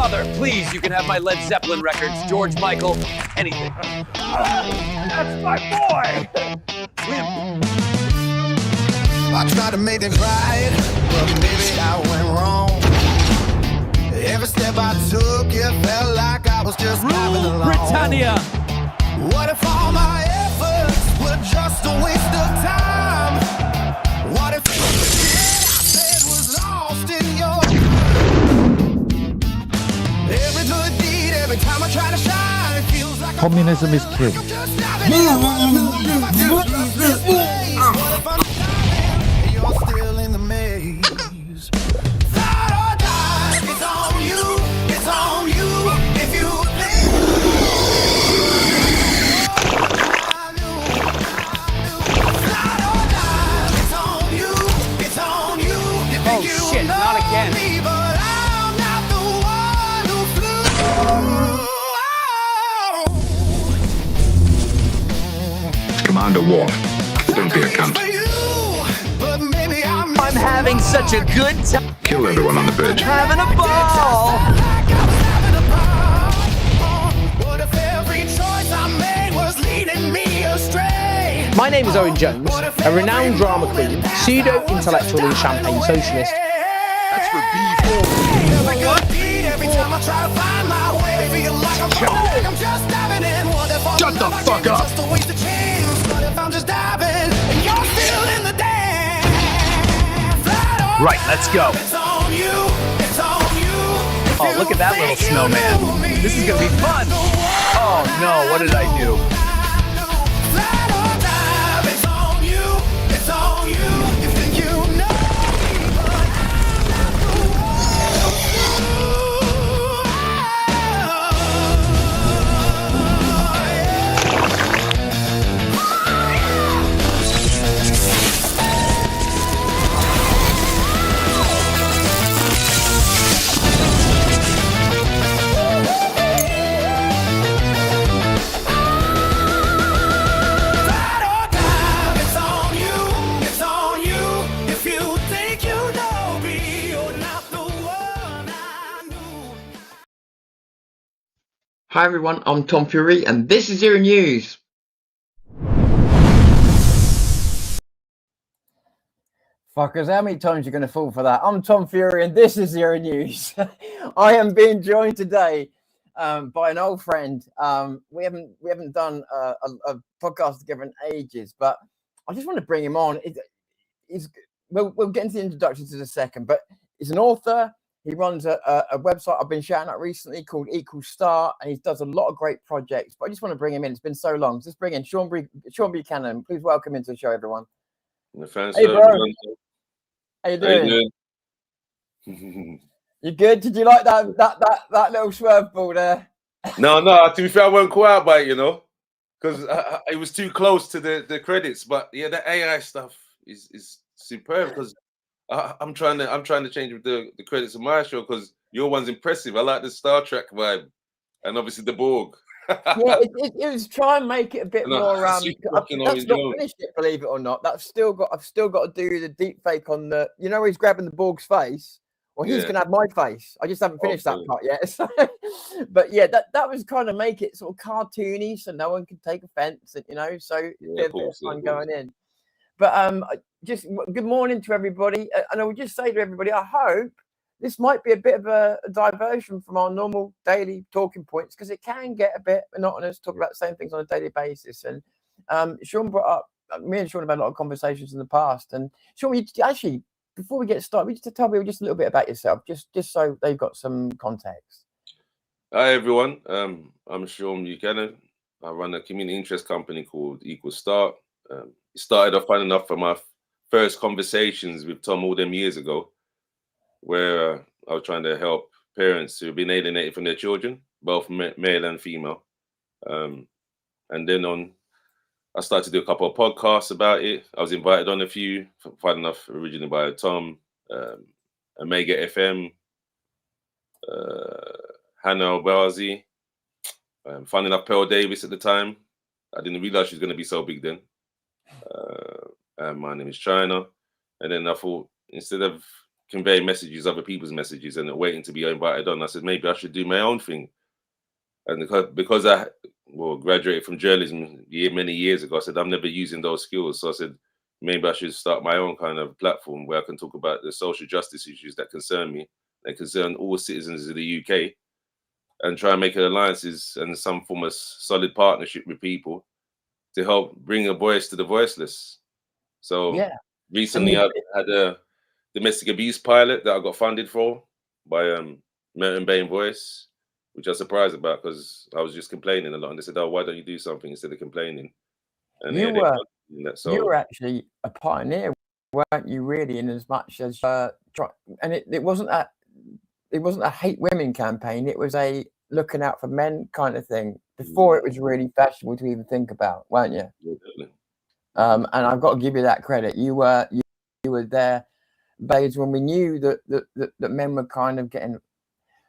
Father, please, you can have my Led Zeppelin records, George Michael, anything. That's my boy! I tried to make it right, but maybe I went wrong. Every step I took, it felt like I was just driving along. Britannia! What if all my efforts were just a waste of time? What if everything I said was lost in your... Every good deed, every time I try to shine, it feels like Communism is king. What if I'm and you're still in the maze? Fly or die, it's on you, it's on you. If you think fly or die, it's on you, it's on you. You think you shit, know not again. me, but I'm not the one who flew. Commander War. Don't be a cunt. I'm having such a good time. Kill everyone on the bridge. Having a ball! My name is Owen Jones, a renowned drama queen, pseudo-intellectual and champagne socialist. That's for B4. Shut the fuck up! Right, let's go. Oh, look at that little snowman. This is gonna be fun. Oh no, what did I do? Hi everyone, I'm Tom Fury and this is your news. Fuckers, how many times are you going to fall for that? I'm Tom Fury and this is Zero News. I am being joined today by an old friend. We haven't done a podcast together in ages, but I just want to bring him on. We'll get into the introductions in a second, but he's an author. He runs a website I've been shouting out recently called Equal Start, and he does a lot of great projects. But I just want to bring him in. It's been so long. So let's bring in Shaun Buchanan. Please welcome into the show, everyone. Hey, bro. How you doing? You good? Did you like that little swerve ball there? No. To be fair, I won't call out by it, because it was too close to the credits. But yeah, the AI stuff is superb because. I'm trying to change the credits of my show because your one's impressive. I like the Star Trek vibe, and obviously the Borg. Yeah, it was try and make it a bit more. That's not finished it, believe it or not. I've still got to do the deep fake on the. You know, where he's grabbing the Borg's face. Well, he's gonna have my face. I just haven't finished that part yet. So, but yeah, that was kind of make it sort of cartoony, so no one can take offense, and so a bit of fun going in. But just good morning to everybody, and I would just say to everybody, I hope this might be a bit of a diversion from our normal daily talking points because it can get a bit monotonous talking about the same things on a daily basis. And Shaun brought up, me and Shaun have had a lot of conversations in the past. And Shaun, actually, before we get started, just to tell people just a little bit about yourself, just so they've got some context. Hi everyone, I'm Shaun Buchanan. I run a community interest company called Equal Start. It started off fun enough for my first conversations with Tom all them years ago, where I was trying to help parents who've been alienated from their children, both male and female. And then I started to do a couple of podcasts about it. I was invited on a few, fun enough, originally by Tom, Omega FM, Hannah Obazi, fun enough, Pearl Davis at the time. I didn't realize she was going to be so big then. And my name is China. And then I thought, instead of conveying messages, other people's messages, and waiting to be invited on. I said maybe I should do my own thing, and because I graduated from journalism many years ago, I said I'm never using those skills. So I said maybe I should start my own kind of platform where I can talk about the social justice issues that concern me, that concern all citizens of the UK, and try and make alliances and some form of solid partnership with people to help bring a voice to the voiceless. So recently I had a domestic abuse pilot that I got funded for by Merton Bain Voice, which I was surprised about because I was just complaining a lot. And they said, "Oh, why don't you do something instead of complaining?" And you were actually a pioneer, weren't you? Really, in as much as and it wasn't a hate women campaign. It was a looking out for men kind of thing. Before it was really fashionable to even think about, weren't you? Yeah, and I've got to give you that credit. You were there, days when we knew that men were kind of getting,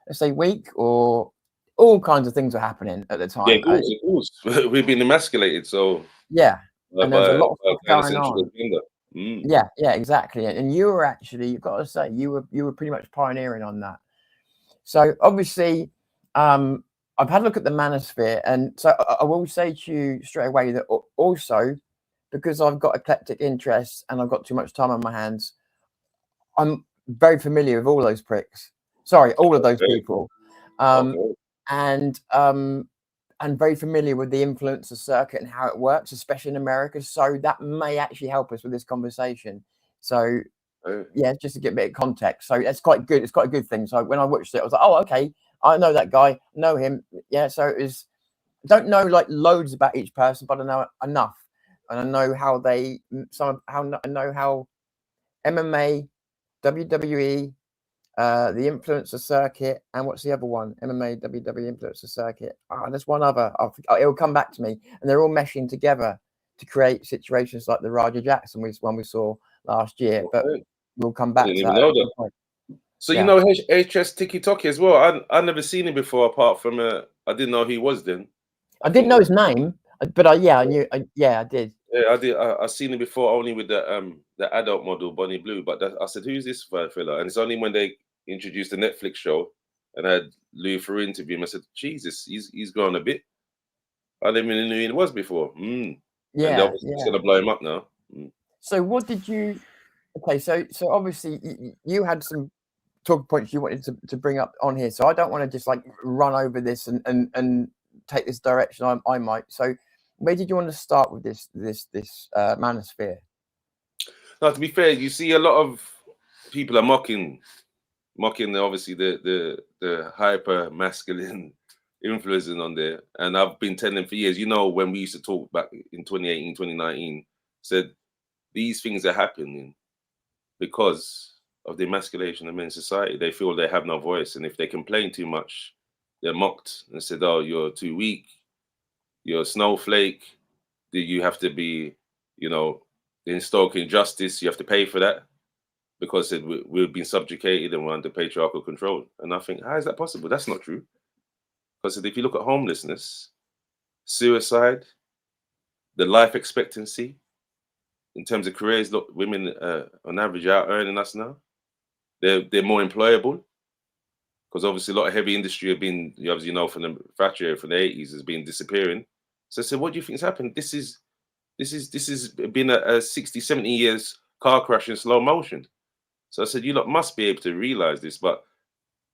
let's say, weak, or all kinds of things were happening at the time. Yeah, of course. We've been emasculated, so yeah, and there's a lot of stuff going on. Yeah, exactly. And you were actually, you've got to say, you were pretty much pioneering on that. So obviously, I've had a look at the Manosphere, and so I will say to you straight away that also, because I've got eclectic interests and I've got too much time on my hands, I'm very familiar with all those pricks. Sorry, all of those people, and very familiar with the influencer circuit and how it works, especially in America. So that may actually help us with this conversation. So yeah, just to get a bit of context. So it's quite good. It's quite a good thing. So when I watched it, I was like, oh, okay, I know that guy, know him. Yeah. So it was, I don't know like loads about each person, but I know enough, and I know how I know how MMA, WWE, the influencer circuit, and what's the other one? MMA, WWE influencer circuit. There's one other. It'll come back to me, and they're all meshing together to create situations like the Roger Jackson one we saw last year. But we'll come back to that. So you know HS Tiki Toki as well. I never seen him before, apart from I didn't know who he was then. I didn't know his name, but I knew. I did. Yeah, I did. I seen him before only with the adult model Bonnie Blue. But I said, who's this fella? And it's only when they introduced the Netflix show and I had Louis Theroux interview him, I said, Jesus, he's grown a bit. I didn't even know who he was before. Yeah, and obviously it's gonna blow him up now. So what did you? Okay, so obviously you had some talk points you wanted to bring up on here. So I don't want to just like run over this and take this direction. I might. So where did you want to start with this Manosphere? Now, to be fair, you see a lot of people are mocking obviously the hyper masculine influencing on there, and I've been telling them for years. You know, when we used to talk back in 2018, 2019, said these things are happening because of the emasculation of men's society. They feel they have no voice, and if they complain too much, they're mocked and said, "Oh, you're too weak. You're a snowflake. You have to be, in stoking justice. You have to pay for that because we've been subjugated and we're under patriarchal control." And I think, how is that possible? That's not true. Because if you look at homelessness, suicide, the life expectancy, in terms of careers, look, women on average are out earning us now. They're more employable because obviously a lot of heavy industry have been, obviously from the factory era from the 80s has been disappearing. So I said, what do you think has happened? This has been a 60, 70 years car crash in slow motion. So I said, you lot must be able to realize this, but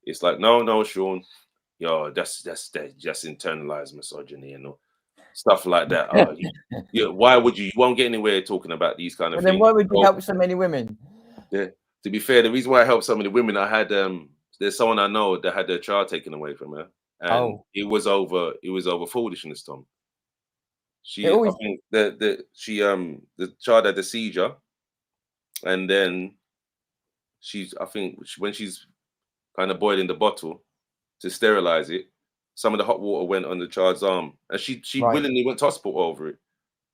it's like, no, Shaun, that's just internalized misogyny and stuff like that. Why would you won't get anywhere talking about these kind of things. Then why would you help so many women? Yeah. To be fair, the reason why I helped so many women, I had there's someone I know that had their child taken away from her, and it was over foolishness, Tom. I think the child had a seizure, and then when she's kind of boiling the bottle to sterilize it, some of the hot water went on the child's arm, and she willingly went to hospital over it.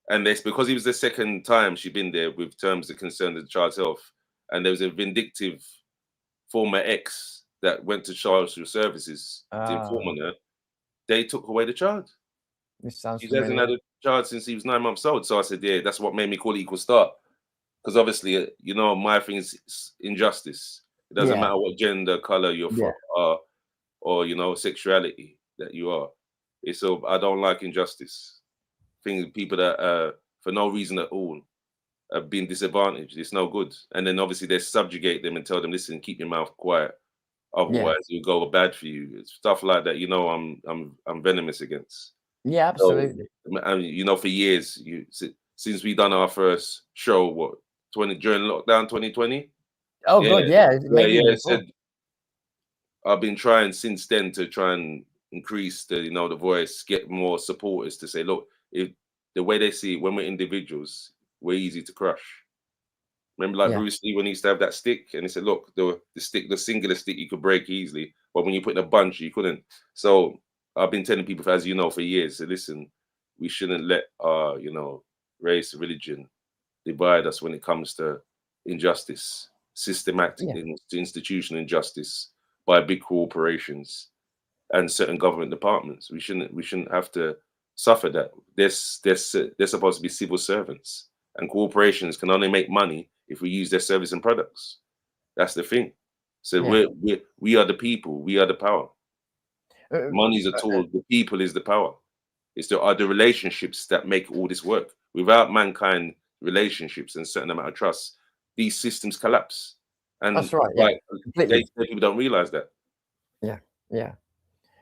And this because it was the second time she'd been there with terms that concerned the child's health, and there was a vindictive former ex that went to social services to inform on her. They took away the child. She hasn't had a child since he was 9 months old. So I said, yeah, that's what made me call it Equal Start. Because obviously, my thing is injustice. It doesn't Yeah. matter what gender, color you're Yeah. from, or you know, sexuality that you are. It's so I don't like injustice. People that for no reason at all are being disadvantaged. It's no good. And then obviously they subjugate them and tell them, listen, keep your mouth quiet. Otherwise, it'll go bad for you. It's stuff like that. You know, I'm venomous against. Yeah, absolutely. So, and you know, for years, since we done our first show, during lockdown 2020. Oh God, yeah, maybe even It said I've been trying since then to try and increase the the voice, get more supporters to say, look, if the way they see it, when we're individuals, we're easy to crush. Remember, like Bruce Lee when he used to have that stick, and he said, look, the singular stick you could break easily, but when you put in a bunch, you couldn't. So I've been telling people, as you know, for years, so listen, we shouldn't let our race, religion divide us when it comes to injustice, systematic institutional injustice by big corporations and certain government departments. We shouldn't have to suffer that. They're supposed to be civil servants, and corporations can only make money if we use their service and products. That's the thing. So we are the people. We are the power. Money's a tool. The people is the power. It's the relationships that make all this work. Without mankind relationships and certain amount of trust, these systems collapse. And that's right. People don't realize that. Yeah.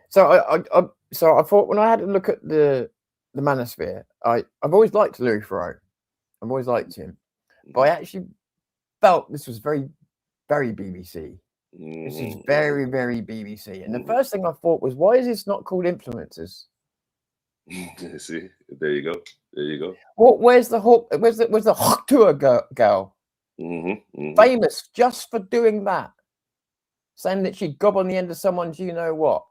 So I thought when I had a look at the Manosphere, I've always liked Louis Theroux. I've always liked him, but I actually felt this was very, very BBC. This is very, very BBC. And the first thing I thought was, why is this not called influencers? See, there you go. There you go. Where's the hawk? Where's the hawk tour girl? Famous just for doing that, saying that she gob on the end of someone's you know what,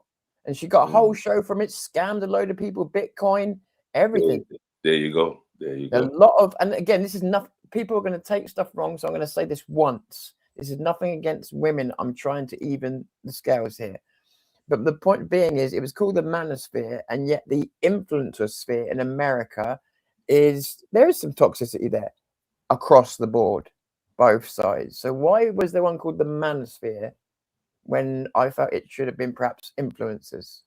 and she got a whole show from it, scammed a load of people, Bitcoin, everything. There you go. There you go. A lot of, and again, this is nothing. People are going to take stuff wrong, so I'm going to say this once. This is nothing against women. I'm trying to even the scales here. But the point being is, it was called the Manosphere, and yet the influencer sphere in America there is some toxicity there across the board, both sides. So why was there one called the Manosphere when I felt it should have been perhaps influencers?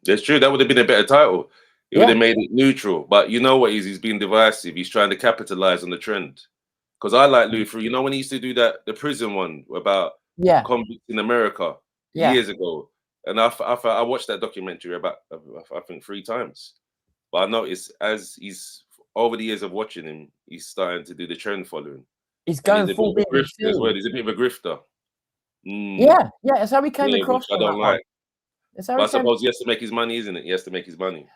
That's true. That would have been a better title. It would have made it neutral. But you know what? He's being divisive. He's trying to capitalize on the trend. Because I like Louis Theroux. You know when he used to do the prison one about convicts in America years ago, and I watched that documentary about I think 3 times. But I noticed as he's over the years of watching him, he's starting to do the trend following. He's going full grifter as well. He's a bit of a grifter. Yeah, that's how he came across. I don't like. But I suppose he has to make his money, isn't it? He has to make his money.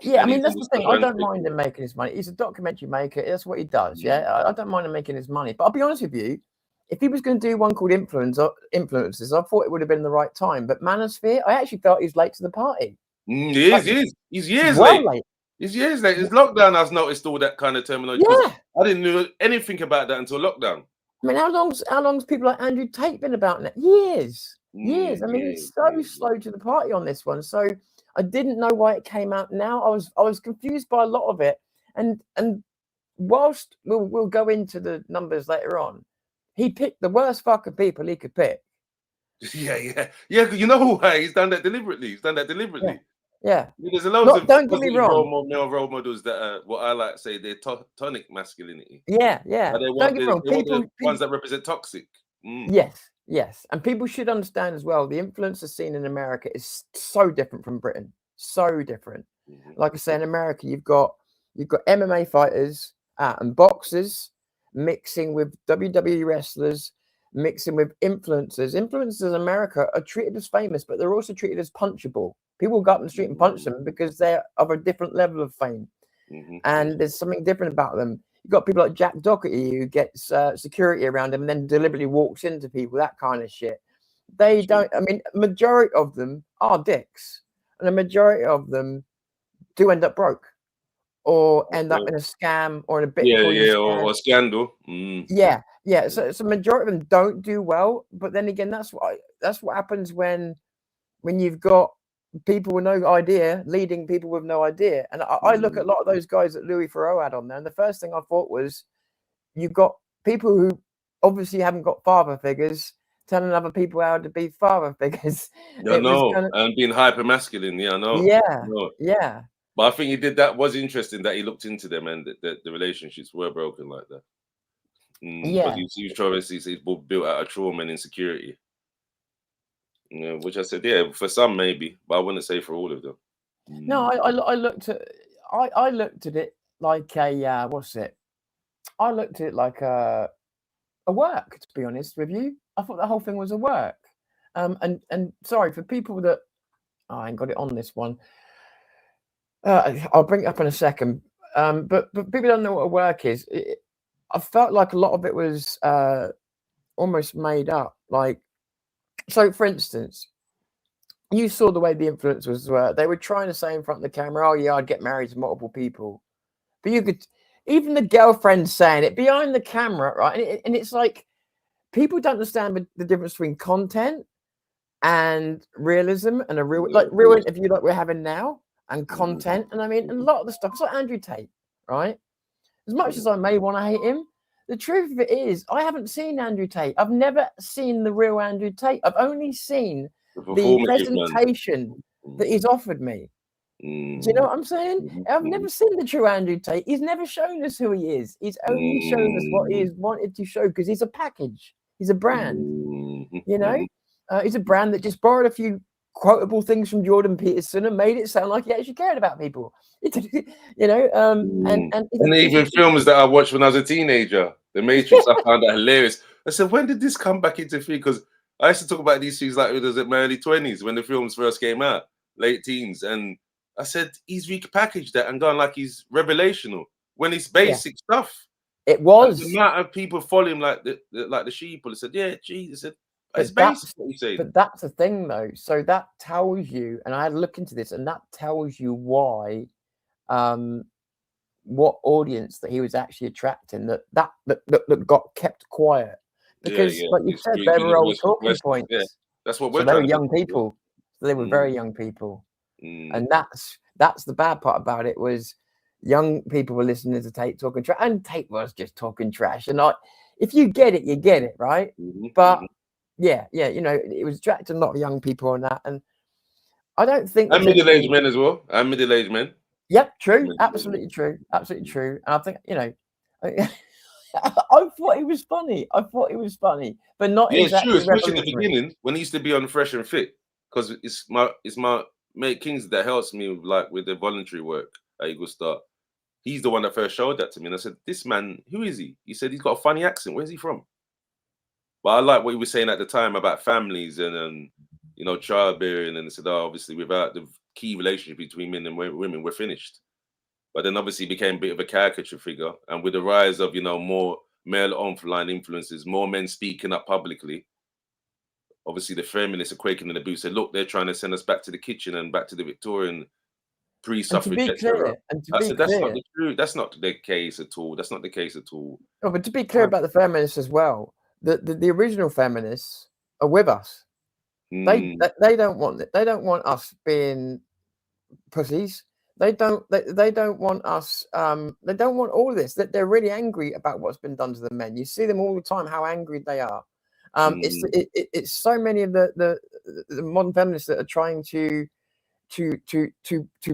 Yeah, I mean, that's the thing. I don't mind him making his money. He's a documentary maker. That's what he does. Yeah, I don't mind him making his money. But I'll be honest with you, if he was going to do one called Influencers, I thought it would have been the right time. But Manosphere, I actually felt he's late to the party. He is. He's years late. He's years late. It's lockdown. I've noticed all that kind of terminology. Yeah. I didn't know anything about that until lockdown. I mean, how long's people like Andrew Tate been about now? Years. I mean, he's so slow to the party on this one. So I didn't know why it came out now. I was confused by a lot of it. And whilst we'll go into the numbers later on, he picked the worst fucking people he could pick. Yeah. You know why? He's done that deliberately. Yeah. There's a lot of don't get me wrong. male role models that are what I like to say they're tonic masculinity. Yeah. Don't get me wrong. People, ones that represent toxic. Yes. And people should understand as well, the influencer scene in America is so different from Britain. So different. Like I say, in America, you've got MMA fighters and boxers mixing with WWE wrestlers, mixing with influencers. Influencers in America are treated as famous, but they're also treated as punchable. People go up in the street and punch them because they're of a different level of fame. And there's something different about them. You've got people like Jack Doherty who gets security around him and then deliberately walks into people, that kind of shit. They don't, I mean, majority of them are dicks. And the majority of them do end up broke or end up in a scam or in a Bitcoin or a scandal. Yeah. So majority of them don't do well. But then again, that's what happens when you've got people with no idea leading people with no idea. And I look at a lot of those guys that Louis Theroux had on there, and the first thing I thought was, you've got people who obviously haven't got father figures, telling other people how to be father figures. Yeah, and being hyper masculine. Yeah, I know. Yeah. But I think he did that. Was interesting that he looked into them and the relationships were broken like that. But he was trying to see he's built out of trauma and insecurity. Yeah, which I said, yeah, for some maybe, but I wouldn't say for all of them. No, I looked at it like a what's it? I looked at it like a work. To be honest with you, I thought the whole thing was a work. And sorry for people that I ain't got it on this one. I'll bring it up in a second. But people don't know what a work is. I felt like a lot of it was almost made up. Like, so for instance, you saw the way the influencers were. They were trying to say in front of the camera, "Oh yeah, I'd get married to multiple people," but you could, even the girlfriend saying it behind the camera, right? And it's like people don't understand the difference between content and realism and a real interview like we're having now, and content. And I mean, a lot of the stuff. It's like Andrew Tate, right? As much as I may want to hate him, the truth of it is, I haven't seen Andrew Tate. I've never seen the real Andrew Tate. I've only seen the presentation that he's offered me. Do you know what I'm saying? I've never seen the true Andrew Tate. He's never shown us who he is. He's only shown us what he has wanted to show, because he's a package. He's a brand. You know, he's a brand that just borrowed a few quotable things from Jordan Peterson and made it sound like he actually cared about people. You know, and even films that I watched when I was a teenager, The Matrix, I found that hilarious. I said, when did this come back into thing? Because I used to talk about these things like it was at my early 20s when the films first came out, late teens, and I said he's repackaged that and gone like he's revelational when it's basic stuff. It was the amount of people follow him like the sheep. I said, yeah, Jesus. It's basic what you say. But that's the thing, though. So that tells you, and I had to look into this, and that tells you why, what audience that he was actually attracting that got kept quiet, because, like you said, they were all talking points. Yeah, that's what we're. So they were young people. So they were very young people, and that's the bad part about it, was young people were listening to Tate talking trash, and Tate was just talking trash. And if you get it, you get it, right? But yeah, you know, it was attracting a lot of young people on that, and I don't think. And middle-aged men as well. And middle-aged men. Yep, true. Absolutely true. Absolutely true. And I think, you know, I thought it was funny. But not exactly. It's true, especially in the beginning when he used to be on Fresh and Fit, because it's my mate Kings that helps me with the voluntary work at Eagle Start. He's the one that first showed that to me, and I said, "This man, who is he?" He said, "He's got a funny accent. Where's he from?" But I like what he was saying at the time about families and you know, childbearing, and I said, "Oh, obviously, without the key relationship between men and women, we're finished." But then obviously became a bit of a caricature figure, and with the rise of, you know, more male online influences, more men speaking up publicly, obviously the feminists are quaking in the boots. Said, "Look, they're trying to send us back to the kitchen and back to the Victorian pre-suffrage era." I said, "That's not the truth. That's not the case at all. That's not the case at all." No, but to be clear about the feminists as well, the original feminists are with us. They don't want us being pussies. They don't want us. They don't want all of this. That they're really angry about what's been done to the men. You see them all the time, how angry they are. It's so many of the modern feminists that are trying to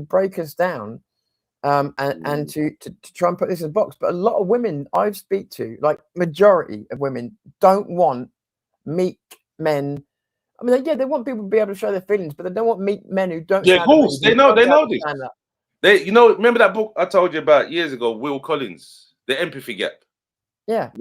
break us down, and to try and put this in a box. But a lot of women I speak to, like majority of women, don't want meek men. I mean, they want people to be able to show their feelings, but they don't want meek men who don't. Yeah, of course, they know this. You know, remember that book I told you about years ago, Will Collins, The Empathy Gap? Yeah.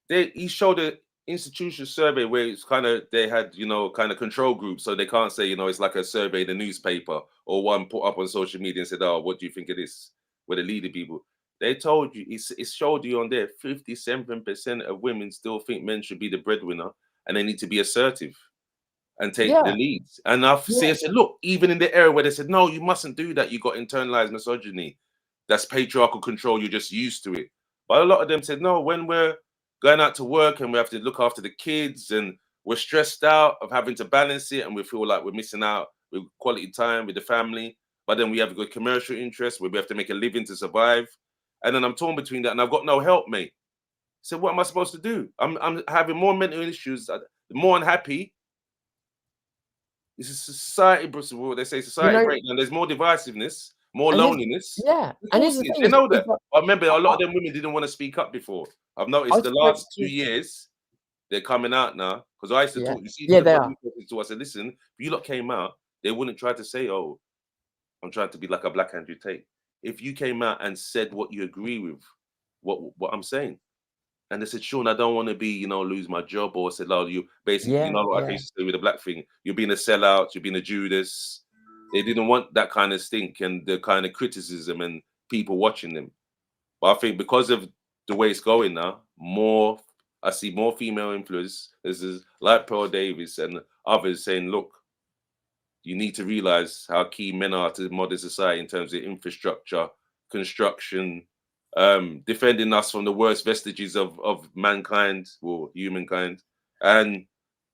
He showed an institutional survey where it's they had, you know, kind of control groups, so they can't say, you know, it's like a survey in the newspaper or one put up on social media and said, "Oh, what do you think of this?" Where the leader people, they told you, it showed you on there, 57% of women still think men should be the breadwinner and they need to be assertive and take the leads. And I said, look, even in the era where they said, "No, you mustn't do that, you got internalized misogyny, that's patriarchal control, you're just used to it." But a lot of them said, no, when we're going out to work and we have to look after the kids and we're stressed out of having to balance it and we feel like we're missing out with quality time with the family, but then we have a good commercial interest where we have to make a living to survive. And then I'm torn between that, and I've got no help, mate. So what am I supposed to do? I'm having more mental issues, more unhappy. This is society, Bruce. They say society breakdown. There's more divisiveness, more loneliness. Yeah, and they know that. I remember a lot of them women didn't want to speak up before. I've noticed the last 2 years they're coming out now, because I used to talk. You see, they are. I said, listen, if you lot came out, they wouldn't try to say, "Oh, I'm trying to be like a Black Andrew Tate." If you came out and said what you agree with, what I'm saying. And they said, Shaun, I don't want to be, lose my job. Or said, oh, you basically, like I used to say with the black thing, you're being a sellout, you're being a Judas. They didn't want that kind of stink and the kind of criticism and people watching them. But I think because of the way it's going now, I see more female influencers like Pearl Davis and others saying, look, you need to realize how key men are to modern society in terms of infrastructure, construction, defending us from the worst vestiges of mankind or humankind, and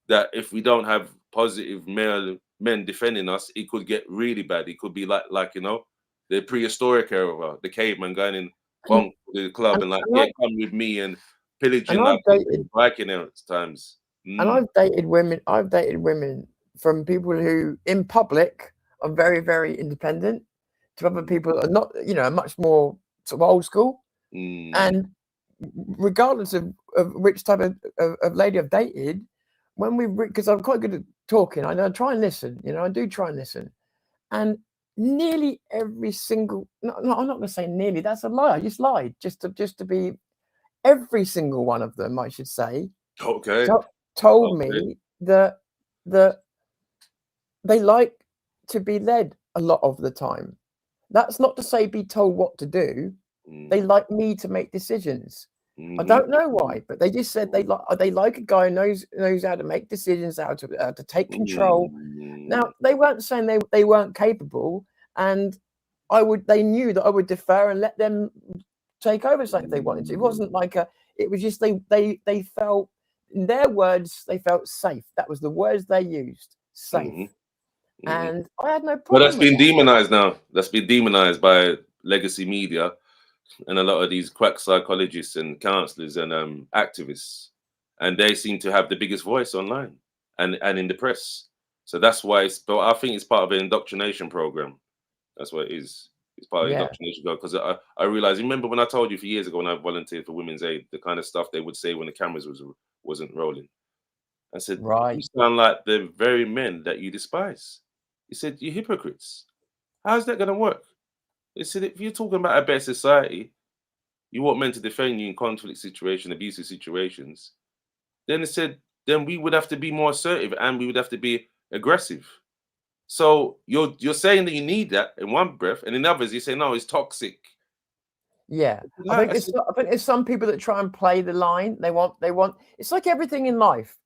that if we don't have positive male men defending us, it could get really bad. It could be like the prehistoric era, the caveman going in to the club and come with me and pillaging like Viking era times. And I've dated women. I've dated women from people who, in public, are very, very independent, to other people are not, much more sort of old school. And regardless of which type of lady I've dated, because I'm quite good at talking, I try and listen. I do try and listen, and nearly every single no, I'm not going to say nearly. That's a lie. I just lied just to be. Every single one of them, I should say, told me that they like to be led a lot of the time. That's not to say be told what to do. They like me to make decisions. I don't know why, but they just said they like a guy who knows how to make decisions, how to take control. Now, they weren't saying they weren't capable, and they knew that I would defer and let them take over something if they wanted to. It wasn't like it was just they felt, in their words, they felt safe. That was the words they used, safe. And I had no problem. But that's been demonized now. That's been demonized by legacy media and a lot of these quack psychologists and counselors and activists. And they seem to have the biggest voice online and in the press. So that's why but I think it's part of an indoctrination program. That's what it is. It's part of the indoctrination program. Because I realized, remember when I told you for years ago when I volunteered for Women's Aid, the kind of stuff they would say when the cameras wasn't rolling. I said, you sound like the very men that you despise. He said, you hypocrites. How's that going to work? He said, if you're talking about a better society, you want men to defend you in conflict situations, abusive situations, then it said, then we would have to be more assertive and we would have to be aggressive. So you're saying that you need that in one breath, and in others you say, no, it's toxic. Yeah. I think it's some people that try and play the line. They want, it's like everything in life.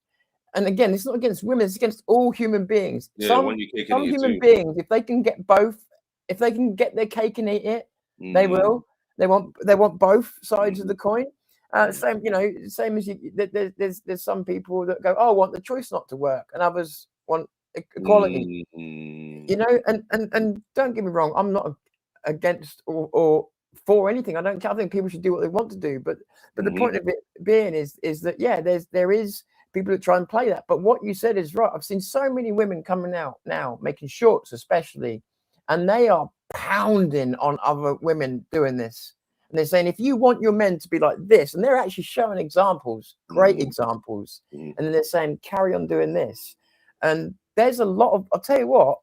And again, it's not against women, it's against all human beings. Yeah, some human beings, if they can get both, if they can get their cake and eat it, they will. They want both sides of the coin. Same as there's some people that go, oh, I want the choice not to work, and others want equality. And don't get me wrong, I'm not against or for anything. I think people should do what they want to do, but the point of it being is that there is people that try and play that. But what you said is right. I've seen so many women coming out now making shorts, especially, and they are pounding on other women doing this. And they're saying, if you want your men to be like this, and they're actually showing examples, great examples, and then they're saying, carry on doing this. And there's a lot of, I'll tell you what,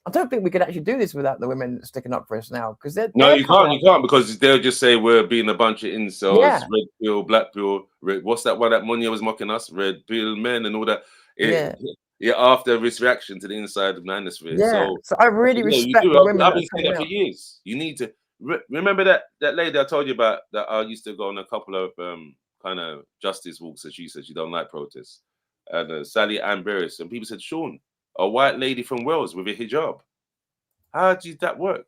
I don't think we could actually do this without the women sticking up for us now. Because you can't, because they'll just say we're being a bunch of incels, red pill, black pill, what's that one that Munya was mocking us? Red pill men and all that. After this reaction to the inside of Manosphere. Yeah. So I really respect the women. I've been saying that for years. You need to remember that lady I told you about that I used to go on a couple of kind of justice walks, as she said she don't like protests. And Sally Ann Barris, and people said, Shaun, a white lady from Wales with a hijab. How did that work?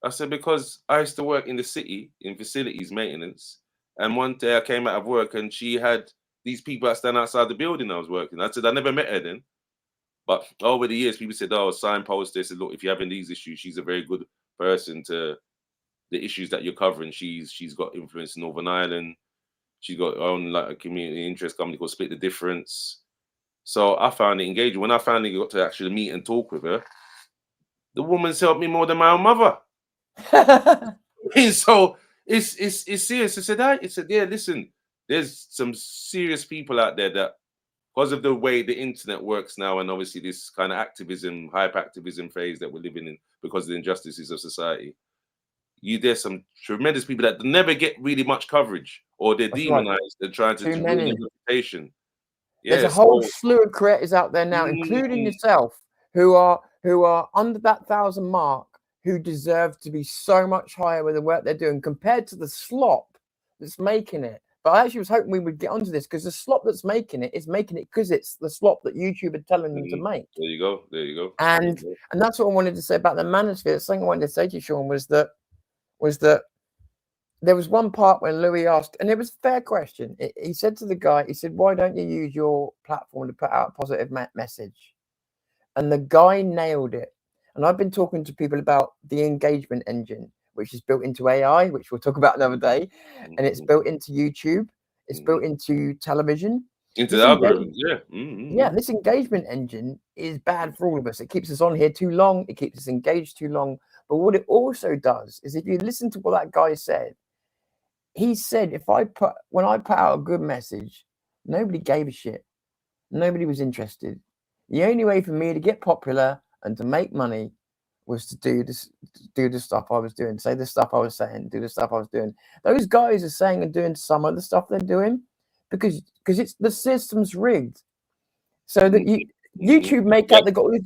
I said, because I used to work in the city in facilities maintenance, and one day I came out of work and she had these people that stand outside the building I was working. I said, I never met her then. But over the years, people said, oh, signpost this. Look, if you're having these issues, she's a very good person to the issues that you're covering. She's got influence in Northern Ireland. She got her own like a community interest company called Split the Difference. So I found it engaging. When I finally got to actually meet and talk with her, the woman's helped me more than my own mother. So it's serious. I said, yeah, listen, there's some serious people out there that, because of the way the internet works now, and obviously this kind of activism, hype activism phase that we're living in because of the injustices of society, there's some tremendous people that never get really much coverage, or they're demonized. They're trying to ruin their reputation. There's a whole slew of creators out there now, including yourself, who are under that 1,000 mark, who deserve to be so much higher with the work they're doing compared to the slop that's making it. But I actually was hoping we would get onto this, because the slop that's making it is making it because it's the slop that YouTube are telling them to make. There you go. There you go. And that's what I wanted to say about the Manosphere. The thing I wanted to say to you, Shaun, was that there was one part when Louis asked, and it was a fair question. He said to the guy, he said, why don't you use your platform to put out a positive message? And the guy nailed it. And I've been talking to people about the engagement engine, which is built into AI, which we'll talk about another day. And it's built into YouTube. It's built into television. Into the algorithms, yeah. Yeah, this engagement engine is bad for all of us. It keeps us on here too long. It keeps us engaged too long. But what it also does is, if you listen to what that guy said, he said, when I put out a good message, nobody gave a shit. Nobody was interested. The only way for me to get popular and to make money was to do the stuff I was doing, say the stuff I was saying, do the stuff I was doing. Those guys are saying and doing some of the stuff they're doing because it's the system's rigged. So that YouTube make out they've got all these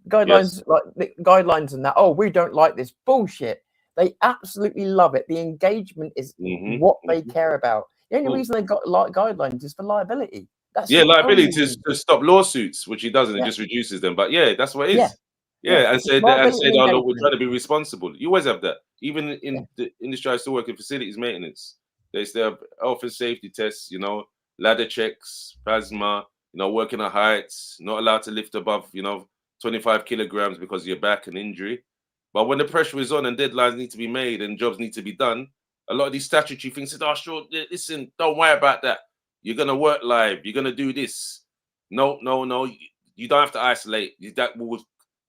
guidelines, like the guidelines and that. Oh, we don't like this bullshit. They absolutely love it. The engagement is what they care about. The only reason they got guidelines is for liability. That's liability to stop lawsuits, which he doesn't. It just reduces them. But that's what it is. And said, oh, look, we're trying to be responsible. You always have that. Even in the industry, I still work in facilities maintenance. They still have health and safety tests, ladder checks, plasma, working at heights, not allowed to lift above, 25 kilograms because of your back and injury. But when the pressure is on and deadlines need to be made and jobs need to be done, a lot of these statutory things said, oh, sure, listen, don't worry about that. You're going to work live. You're going to do this. No. You don't have to isolate. That will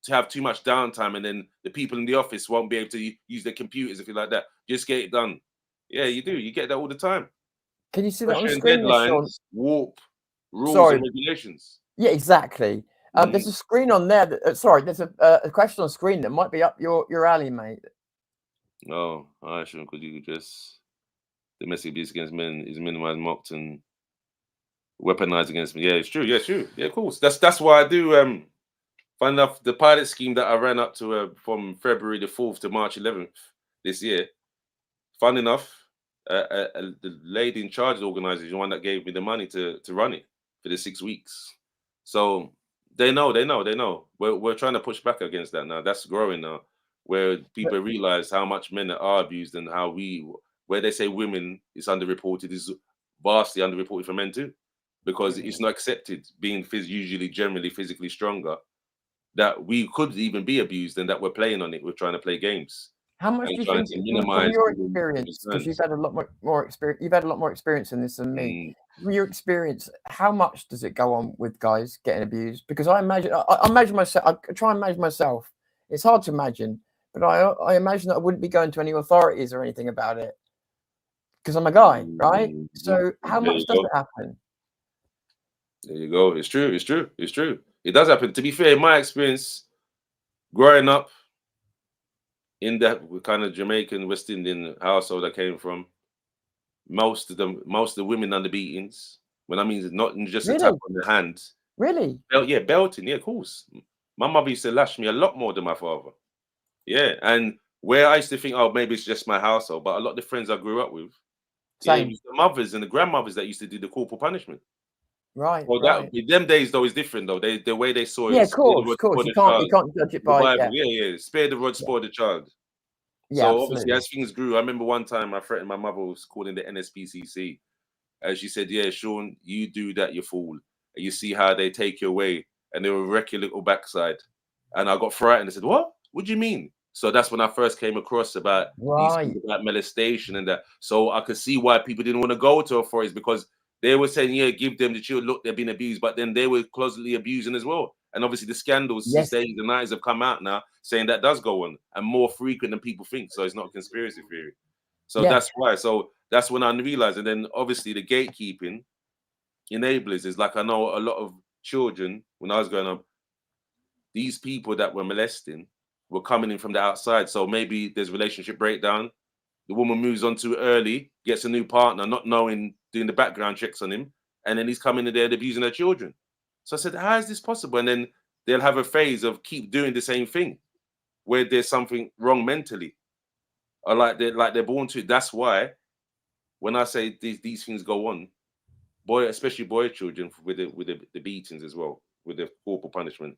have too much downtime, and then the people in the office won't be able to use their computers, if you like that. Just get it done. Yeah, you do. You get that all the time. Can you see that on the screen? Deadlines, warp, rules and regulations. Yeah, exactly. There's a screen on there. There's a question on screen that might be up your alley, mate. Oh, all right, Shaun, could you just domestic abuse against men is minimized, mocked, and weaponized against men? Yeah, it's true. Yeah, true. Yeah, of course. That's why I do. Fun enough, the pilot scheme that I ran up to from February the 4th to March 11th this year. Fun enough, the lady in charge of the organization, the one that gave me the money to run it for the 6 weeks. So they know. We're trying to push back against that now. That's growing now, where people realize how much men are abused and how where they say women is underreported, is vastly underreported for men too, because it's not accepted being usually generally physically stronger, that we could even be abused and that we're playing on it. We're trying to play games. How much do you think, from your experience, because you've had a lot more experience, you've had a lot more experience in this than me. From your experience, how much does it go on with guys getting abused? Because I imagine myself. I try and imagine myself. It's hard to imagine, but I imagine that I wouldn't be going to any authorities or anything about it because I'm a guy, right? So how much does it happen? There you go. It's true. It's true. It's true. It does happen. To be fair, in my experience, growing up in that kind of Jamaican West Indian household I came from, most of the women under beatings. When I mean not just a tap on the hand. Really? Belting. Yeah, of course. My mother used to lash me a lot more than my father. Yeah, and where I used to think, oh, maybe it's just my household, but a lot of the friends I grew up with, it was the mothers and the grandmothers that used to do the corporal punishment. Right. Well, right. Them days though is different though. The way they saw it. Yeah, of course. You can't judge it by. Spare the rod, spoil the child. Yeah, so absolutely. obviously, as things grew, I remember one time I threatened my mother was calling the NSPCC, and she said, "Yeah, Shaun, you do that, you fool. And you see how they take you away, and they will wreck your little backside." And I got frightened. I said, "What? What do you mean?" So that's when I first came across about these things about molestation and that. So I could see why people didn't want to go to authorities, because they were saying, yeah, give them the children, look, they're being abused, but then they were closetly abusing as well. And obviously the scandals since the 80s and 90s have come out now saying that does go on and more frequent than people think. So it's not a conspiracy theory. So that's why. So that's when I realized. And then obviously the gatekeeping enablers is like, I know a lot of children when I was growing up, these people that were molesting were coming in from the outside. So maybe there's relationship breakdown. The woman moves on too early, gets a new partner, not knowing, doing the background checks on him. And then he's coming in there and abusing her children. So I said, how is this possible? And then they'll have a phase of keep doing the same thing where there's something wrong mentally. Or like they're born to it. That's why when I say these things go on, especially boy children with the beatings as well, with the corporal punishment,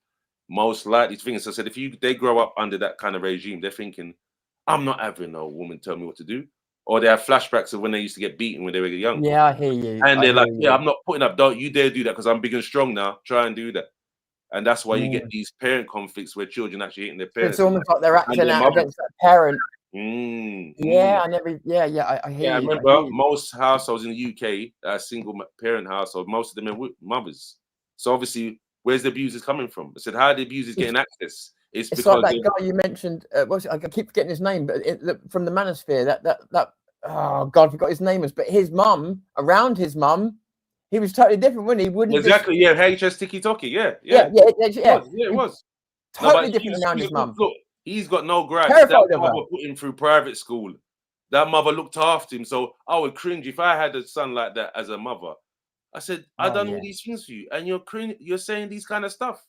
most likely things. I said, if they grow up under that kind of regime, they're thinking, I'm not having no woman tell me what to do. Or they have flashbacks of when they used to get beaten when they were young. Yeah, I hear you. And they're like, yeah, I'm not putting up, don't you dare do that because I'm big and strong now. Try and do that. And that's why you get these parent conflicts where children actually hating their parents. It's almost like they're acting out against that parent. Yeah, I hear you. I remember most households in the UK, single parent household, most of them are mothers. So obviously, where's the abusers coming from? I said, how are the abusers getting access? It's because like that guy you mentioned. I keep forgetting his name, but from the Manosphere, that oh God, I forgot his name was. But his mum, around his mum, he was totally different, wasn't he? Wouldn't HS Tiki Toki, it was totally different around his mum. Look, he's got no gripes. That mother put him through private school. That mother looked after him. So I would cringe if I had a son like that as a mother. I said, I done all these things for you, and you're saying these kind of stuff.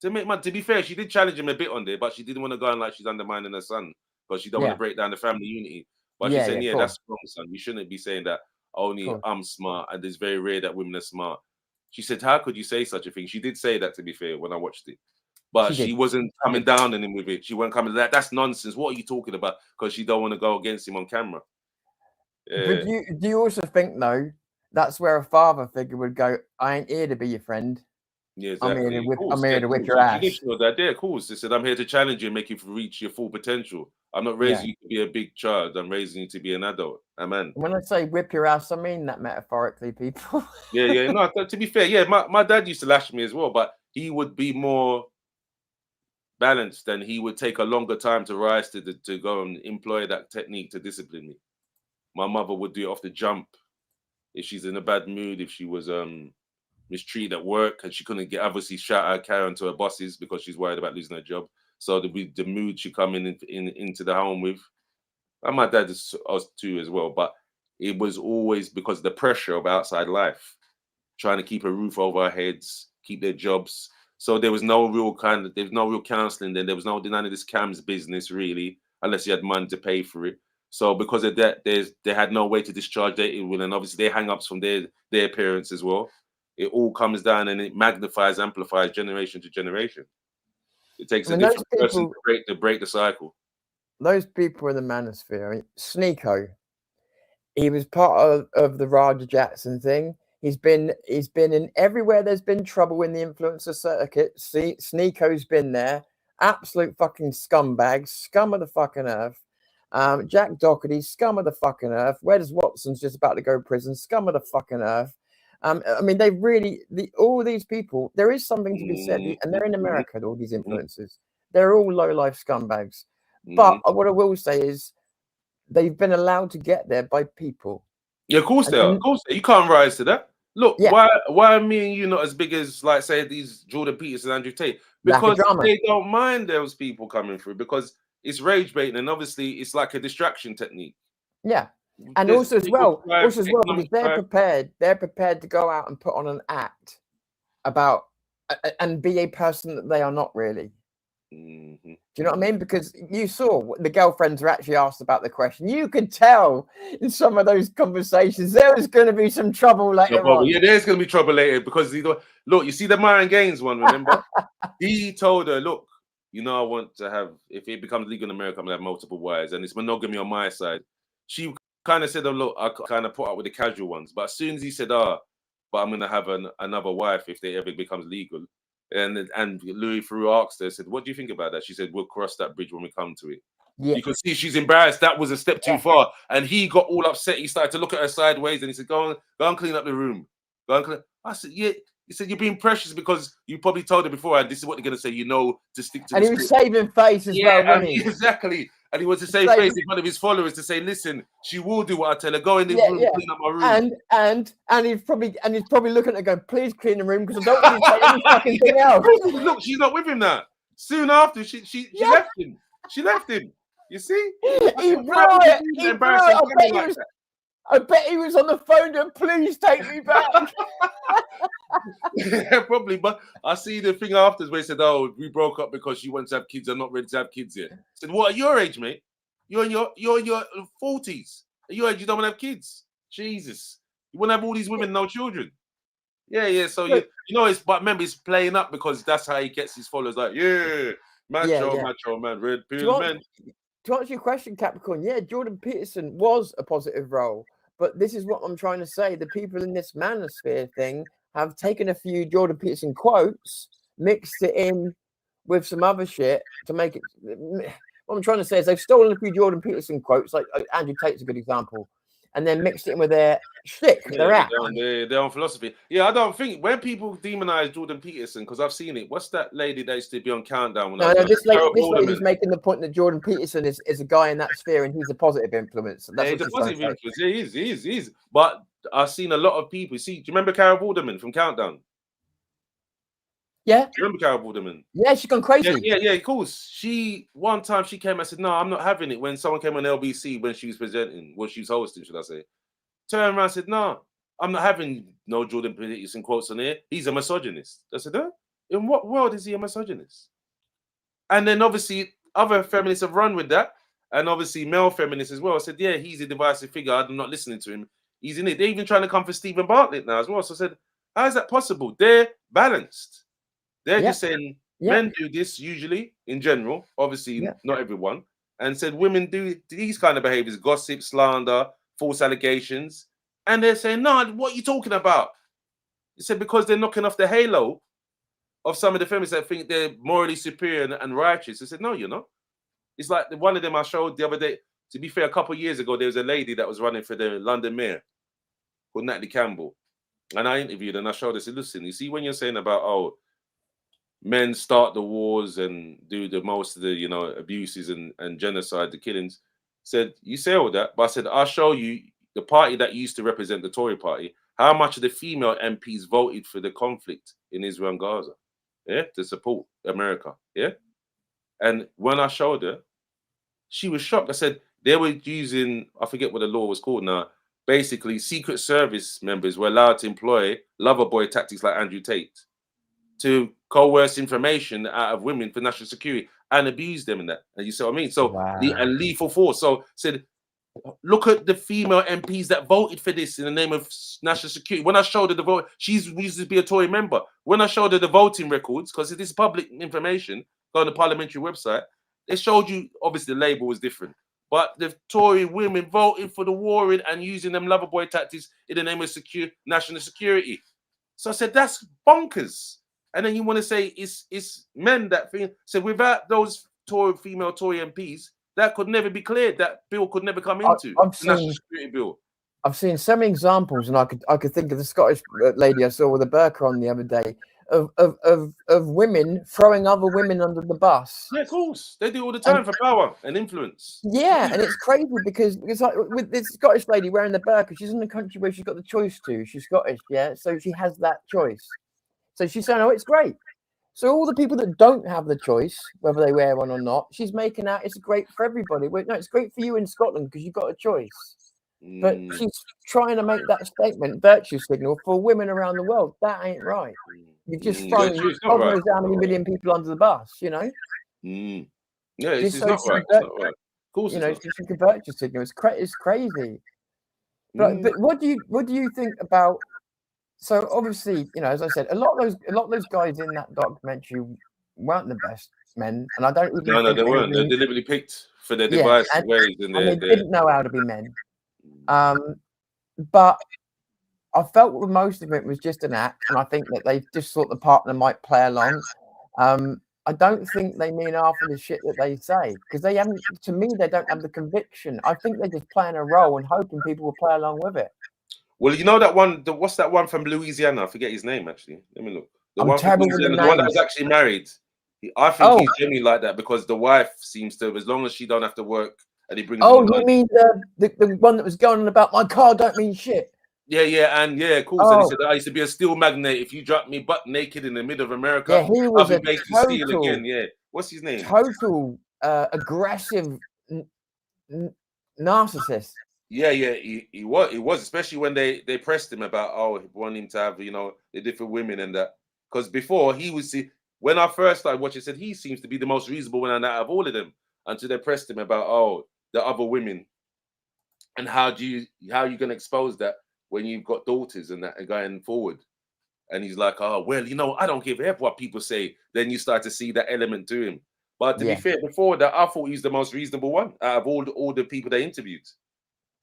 To be fair, she did challenge him a bit on there, but she didn't want to go on like she's undermining her son because she don't want to break down the family unity. But she's saying, that's wrong, son. You shouldn't be saying that only I'm smart and it's very rare that women are smart. She said, how could you say such a thing? She did say that, to be fair, when I watched it. But she wasn't coming down on him with it. She wasn't coming to that. That's nonsense. What are you talking about? Because she don't want to go against him on camera. But do you also think, though, that's where a father figure would go, I ain't here to be your friend. Yeah, exactly. I'm here to whip your ass. Yeah, of course. They said, I'm here to challenge you and make you reach your full potential. I'm not raising you to be a big child. I'm raising you to be an adult. Amen. When I say whip your ass, I mean that metaphorically, people. No, to be fair, my dad used to lash me as well, but he would be more balanced and he would take a longer time to rise to go and employ that technique to discipline me. My mother would do it off the jump. If she's in a bad mood, if she was mistreated at work and she couldn't obviously shout out Karen to her bosses because she's worried about losing her job. So the mood she come into the home with. And my dad is us too as well, but it was always because of the pressure of outside life, trying to keep a roof over our heads, keep their jobs. So there was no real counseling then. There was none of this CAMS business really, unless you had money to pay for it. So because of that, they had no way to discharge their ill will, and obviously their hang-ups from their parents as well. It all comes down and it magnifies, amplifies generation to generation. It takes a different person to break the cycle. Those people in the Manosphere, Sneeko, he was part of the Raja Jackson thing. He's been in everywhere there's been trouble in the influencer circuit. Sneeko's been there. Absolute fucking scumbag, scum of the fucking earth. Jack Doherty, scum of the fucking earth. Where's Watson's just about to go to prison, scum of the fucking earth. I mean, they really, all these people, there is something to be said, and they're in America, all these influencers. They're all low-life scumbags. But what I will say is they've been allowed to get there by people. Yeah, of course they are. Of course, you can't rise to that. Look, why are me and you not as big as, like, say, these Jordan Peterson and Andrew Tate? Because they don't mind those people coming through, because it's rage baiting, and obviously it's like a distraction technique. Yeah. And also as well, because they're prepared to go out and put on an act about and be a person that they are not really. Do you know what I mean? Because you saw the girlfriends were actually asked about the question. You could tell in some of those conversations there was going to be some trouble later on. Yeah, there's going to be trouble later because look, you see the Myron Gaines one, remember? He told her, look, you know, I want to have, if it becomes legal in America, I'm going to have multiple wives, and it's monogamy on my side. She kind of said, oh, look, I kind of put up with the casual ones. But as soon as he said, but I'm going to have another wife if they ever becomes legal, And Louis Theroux asked her, said, "What do you think about that?" She said, "We'll cross that bridge when we come to it." Yeah. You could see she's embarrassed. That was a step too far, and he got all upset. He started to look at her sideways, and he said, "Go and clean up the room. Go and clean." I said, "Yeah." He said, "You're being precious because you probably told her before, and this is what they're going to say. You know, to stick to." And he was saving face as well, wasn't he? Exactly. And he was to save face in front of his followers to say, "Listen, she will do what I tell her. Go in the room, clean up my room." And he's probably looking at her going, "Please clean the room because I don't want to say any fucking thing else." Look, she's not with him now. Soon after, she left him. She left him. You see? He blew it. I bet he was on the phone going, "Please take me back." Yeah, probably. But I see the thing afterwards where he said, "Oh, we broke up because she wants to have kids. I'm not ready to have kids yet." I said, "What? At your age, mate? You're in your 40s. At your age, you don't want to have kids. Jesus, you want to have all these women, no children." Yeah. So you know, but remember, he's playing up because that's how he gets his followers. Like, macho man, red pill man. To answer your question, Capricorn, Jordan Peterson was a positive role. But this is what I'm trying to say. The people in this Manosphere thing have taken a few Jordan Peterson quotes, mixed it in with some other shit to make it. What I'm trying to say is they've stolen a few Jordan Peterson quotes, like Andrew Tate's a good example, and then mixed it in with their shtick, their act. Their own philosophy. Yeah, I don't think when people demonize Jordan Peterson, because I've seen it. What's that lady that used to be on Countdown? This lady's making the point that Jordan Peterson is a guy in that sphere and he's a positive influence. That's he's a positive influence. Yeah, he is. But I've seen a lot of people. See, do you remember Carol Vorderman from Countdown? Yeah. Do you remember Carol Vorderman? Yeah, she's gone crazy. Yeah, of course. One time she came, I said, "No, I'm not having it." When someone came on LBC when she was presenting, she was hosting, should I say? Turned around and said, "No, I'm not having no Jordan Peterson quotes on here. He's a misogynist." I said, "Huh? In what world is he a misogynist?" And then obviously other feminists have run with that, and obviously male feminists as well. I said, "Yeah, he's a divisive figure. I'm not listening to him. He's in it." They're even trying to come for Stephen Bartlett now as well. So I said, "How is that possible?" They're balanced. They're just saying men do this usually in general, obviously not everyone, and said women do these kind of behaviors, gossip, slander, false allegations, and they're saying, "No, what are you talking about?" He said because they're knocking off the halo of some of the feminists that think they're morally superior and righteous. I said, "No, you're not." It's like one of them I showed the other day. To be fair, a couple of years ago, there was a lady that was running for the London mayor called Natalie Campbell, and I interviewed her and I showed her. I said, "Listen, you see when you're saying about men start the wars and do the most of the abuses and genocide, the killings." Said, "You say all that, but I said, I'll show you the party that used to represent the Tory party, how much of the female MPs voted for the conflict in Israel and Gaza, to support America, And when I showed her, she was shocked. I said, they were using, I forget what the law was called now, basically Secret Service members were allowed to employ lover boy tactics like Andrew Tate to coerce information out of women for national security and abuse them in that." And you see what I mean? So a lethal force. So said, look at the female MPs that voted for this in the name of national security. When I showed her the vote, she used to be a Tory member. When I showed her the voting records, because it is public information, go on the parliamentary website, they showed you, obviously the label was different, but the Tory women voted for the war and using them lover boy tactics in the name of national security. So I said, that's bonkers. And then you want to say it's men that think. So without those female Tory MPs, that could never be cleared. That bill could never come into the national security bill. I've seen so many examples, and I could think of the Scottish lady I saw with a burqa on the other day of women throwing other women under the bus. Yeah, of course, they do all the time for power and influence. Yeah, and it's crazy because like with this Scottish lady wearing the burqa, she's in a country where she's got the choice to. She's Scottish, so she has that choice. So she's saying, "Oh, it's great." So all the people that don't have the choice, whether they wear one or not, she's making out it's great for everybody. No, it's great for you in Scotland because you've got a choice. But she's trying to make that statement, virtue signal, for women around the world. That ain't right. You've just thrown God knows how many million people under the bus, Yeah, it's not right. It's not right. Of course, it's just a virtue signal. It's crazy. But what do you think about? So obviously, as I said, a lot of those guys in that documentary weren't the best men, and I don't even. No, they weren't. They're deliberately picked for their divisive ways, and they didn't know how to be men. But I felt that most of it was just an act, and I think that they just thought the partner might play along. I don't think they mean half of the shit that they say, because they haven't. To me, they don't have the conviction. I think they're just playing a role and hoping people will play along with it. Well, you know that one. What's that one from Louisiana? I forget his name actually. Let me look. The I'm one from terrible with the Louisiana, the one that names. was actually married. I think he's genuinely like that because the wife seems to, as long as she don't have to work, and he brings. Oh, you mean the one that was going on about my car don't mean shit? Yeah, and yeah, cool. So he said, I used to be a steel magnate. If you drop me butt naked in the middle of America, yeah, he was I'll a be made to steel again. Yeah, what's his name? Total aggressive narcissist. Yeah, he was, especially when they pressed him about wanting him to have the different women and that, because before he was when I first started watching, said he seems to be the most reasonable one out of all of them until they pressed him about the other women and how you gonna expose that when you've got daughters and that are going forward. And he's like, oh, well, I don't give a F what people say. Then you start to see that element to him. But to be fair, before that, I thought he was the most reasonable one out of all the people they interviewed.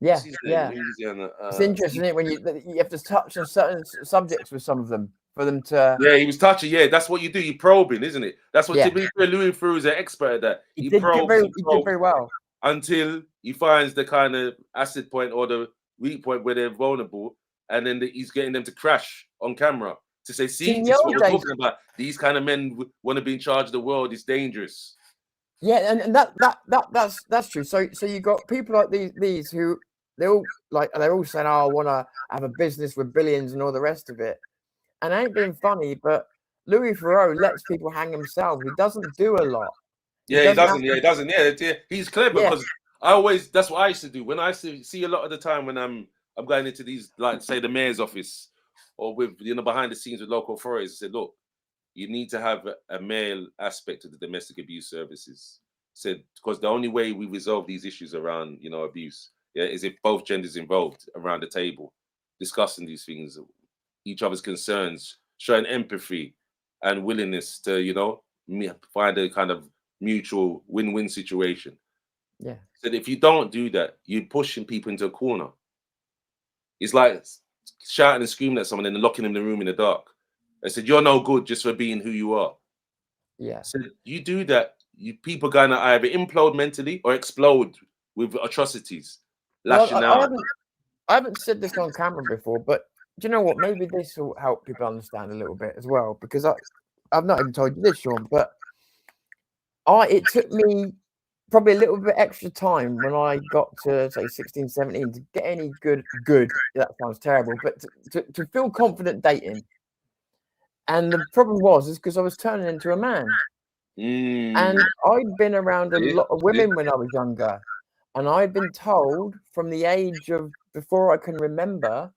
Yeah. It's interesting, isn't it, when you have to touch on certain subjects with some of them for them to. Yeah, he was touching. Yeah, that's what you do. You're probing, isn't it? That's what to be fair, Louis Theroux is an expert at that. He did very well until he finds the kind of acid point or the weak point where they're vulnerable, and then he's getting them to crash on camera to say, "See, this is what we're talking about. These kind of men want to be in charge of the world. It's dangerous." Yeah, and that's true. So you got people like these who they're all saying, "Oh, I want to have a business with billions and all the rest of it." And I ain't being funny, but Louis Theroux lets people hang themselves. He doesn't do a lot. He doesn't. Yeah, he's clever because that's what I used to do when I see a lot of the time when I'm going into these, like say the mayor's office or with behind the scenes with local authorities. I said, look, you need to have a male aspect of the domestic abuse services. Said because the only way we resolve these issues around abuse is if both genders involved around the table discussing these things, each other's concerns, showing empathy and willingness to find a kind of mutual win-win situation. Yeah. So if you don't do that, you're pushing people into a corner. It's like shouting and screaming at someone and locking them in the room in the dark. I said, you're no good just for being who you are. Yeah. So you do that, people gonna either implode mentally or explode with atrocities. Lashing out. I haven't said this on camera before, but do you know what? Maybe this will help people understand a little bit as well, because I've not even told you this, Shaun, but it took me probably a little bit extra time when I got to say 16, 17 to get any good, that sounds terrible, but to feel confident dating. And the problem is because I was turning into a man. And I'd been around a lot of women when I was younger. And I'd been told from the age of before I can remember,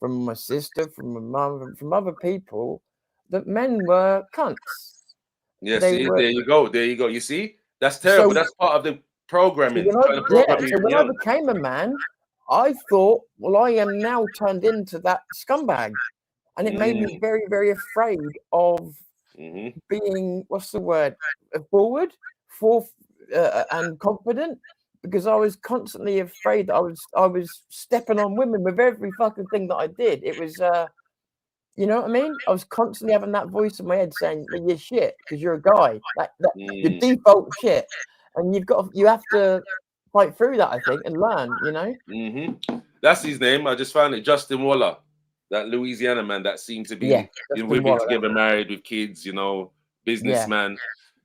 from my sister, from my mum, from other people, that men were cunts. Yeah, there you go. You see? That's terrible. So, that's part of the programming. So when I became a man, I thought, well, I am now turned into that scumbag. And it made me very, very afraid of being, what's the word, forward, and confident, because I was constantly afraid that I was stepping on women with every fucking thing that I did. It was, you know what I mean? I was constantly having that voice in my head saying, well, you're shit because you're a guy. Your default shit. And you have to fight through that, I think, and learn, That's his name. I just found it. Justin Waller. That Louisiana man that seemed to be living together, married with kids, businessman.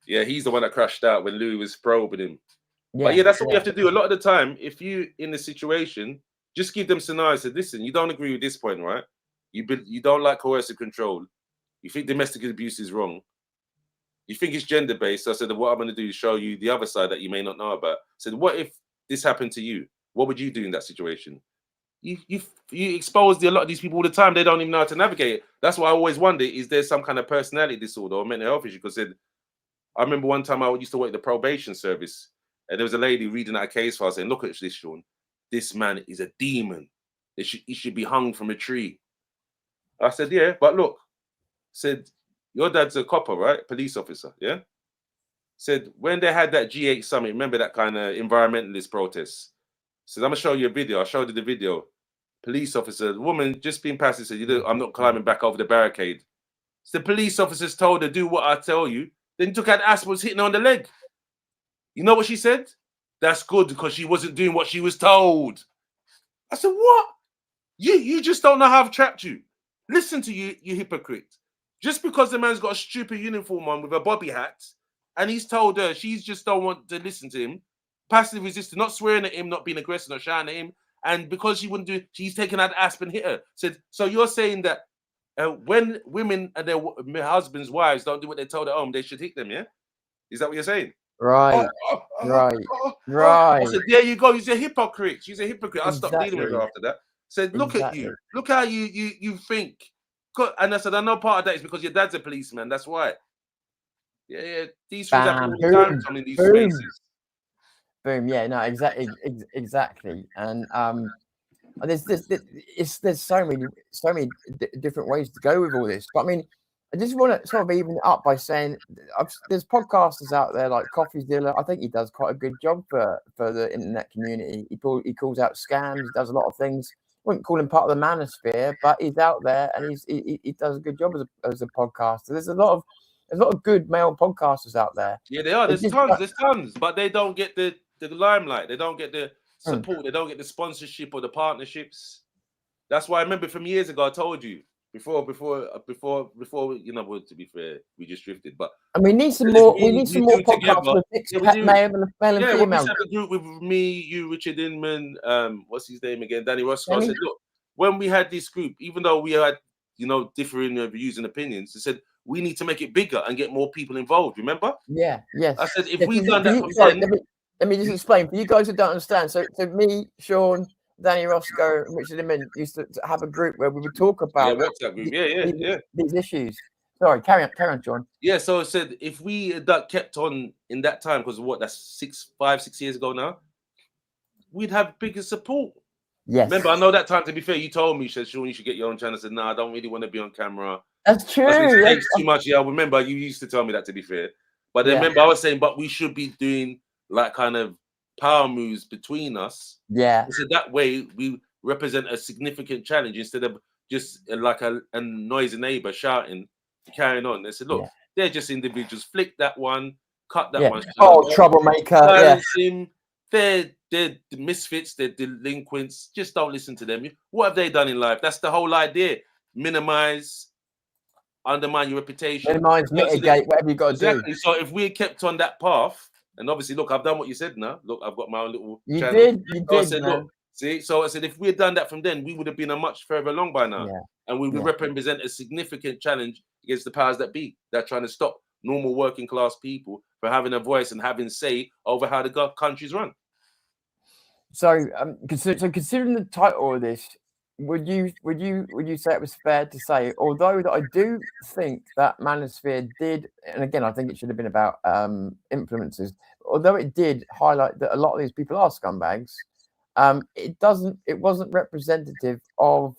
Yeah, he's the one that crashed out when Louis was probing him. But that's what we have to do. A lot of the time, if you in the situation, just give them scenarios. Say, listen, you don't agree with this point, right? You don't like coercive control. You think domestic abuse is wrong. You think it's gender-based. So I said, what I'm going to do is show you the other side that you may not know about. I said, what if this happened to you? What would you do in that situation? You expose a lot of these people all the time. They don't even know how to navigate it. That's why I always wonder: is there some kind of personality disorder or mental health issue? Because I remember one time I used to work at the probation service, and there was a lady reading out a case file saying, "Look at this, Shaun. This man is a demon. He should be hung from a tree." I said, "Yeah, but look," said, "your dad's a copper, right? Police officer, yeah." Said when they had that G8 summit, remember that kind of environmentalist protest. Said, I'm gonna show you a video. I showed you the video. police officer, the woman just being passive said, I'm not climbing back over the barricade. So the police officers told her, do what I tell you. Then took out aspirin, was hitting her on the leg. You know what she said? That's good because she wasn't doing what she was told. I said, what? You just don't know how I've trapped you. Listen to you, you hypocrite. Just because the man's got a stupid uniform on with a bobby hat and he's told her she's just don't want to listen to him, passive resistant, not swearing at him, not being aggressive, not shouting at him. And because she wouldn't do it, she's taken out aspirin, hit her. Said, so you're saying that when women and their husbands' wives don't do what they told at home, they should hit them, yeah? Is that what you're saying? Right. Right. I said, there you go. She's a hypocrite. She's a hypocrite. I stopped dealing with her after that. Said, look at you. Look how you think. And I said, I know part of that is because your dad's a policeman. That's why. Yeah. These things happen all the time coming in these spaces. Boom. Yeah. No. Exactly. And there's so many different ways to go with all this. But I mean, I just want to sort of even it up by saying there's podcasters out there like Coffee Dealer. I think he does quite a good job for the internet community. He calls out scams. He does a lot of things. I wouldn't call him part of the Manosphere, but he's out there and he does a good job as a podcaster. There's a lot of good male podcasters out there. Yeah, they are. There's tons, but they don't get the limelight. They don't get the support. They don't get the sponsorship or the partnerships. That's why I remember from years ago I told you before you know. Well, to be fair, we just drifted, but and we need some more. We need some more podcasts with male and female. We have a group with me, you, Richard Inman. What's his name again? Danny Roscoe. I said, look, when we had this group, even though we had differing views and opinions, I said we need to make it bigger and get more people involved. Remember? Yeah. Yes. I said if we've done that. Let me just explain for you guys who don't understand. So me, Shaun, Danny Roscoe, and Richard Inman used to have a group where we would talk about WhatsApp group. These issues. Sorry, carry on, John. Yeah, so I said if we had kept on in that time, because that's 6 years ago now, we'd have bigger support. Yes. Remember, I know that time, to be fair, you told me, you said, Shaun, you should get your own channel. I said, no, I don't really want to be on camera. That's true. It takes too much. Yeah, I remember you used to tell me that, to be fair. But then remember, I was saying, but we should be doing like kind of power moves between us. Yeah. So that way we represent a significant challenge instead of just like a noisy neighbor shouting, carrying on. They said, look, they're just individuals. Flick that one, cut that one. Oh, troublemaker. Him. They're the misfits, they're delinquents. Just don't listen to them. What have they done in life? That's the whole idea. Minimize, undermine your reputation. Minimize, mitigate, whatever you got to do. So if we kept on that path, and obviously, look, I've done what you said now. Look, I've got my own little channel. You did, I said, look, see? So I said, if we had done that from then, we would have been a much further along by now. Yeah. And we would represent a significant challenge against the powers that be. They're trying to stop normal working class people from having a voice and having say over how the country's run. So, considering the title of this, would you say it was fair to say, although that I do think that Manosphere did, and again I think it should have been about influencers, although it did highlight that a lot of these people are scumbags, it wasn't representative of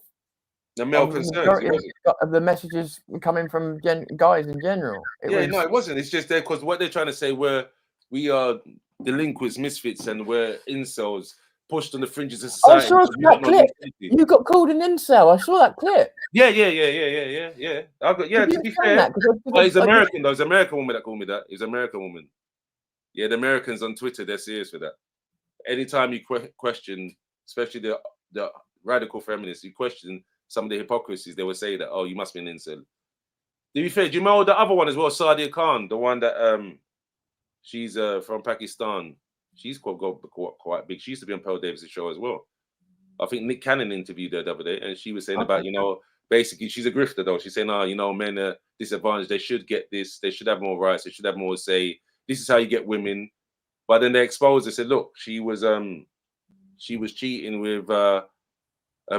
the male concerns of the messages coming from guys in general. It wasn't. It's just there because what they're trying to say, we are delinquents, misfits, and we're incels pushed on the fringes of society. I saw that clip. You got called an incel. I saw that clip. Yeah. To be fair, but it's American though. It's an American woman that called me that. It's an American woman. Yeah, the Americans on Twitter, they're serious for that. Anytime you question, especially the radical feminists, you question some of the hypocrisies, they would say that, oh, you must be an incel. To be fair, do you know the other one as well, Sadia Khan, the one that she's from Pakistan. She's quite big. She used to be on Pearl Davis' show as well. I think Nick Cannon interviewed her the other day, and she was saying about, basically she's a grifter though. She's saying, men are disadvantaged. They should get this. They should have more rights. They should have more say. This is how you get women. But then they exposed her, said, look, she was cheating with a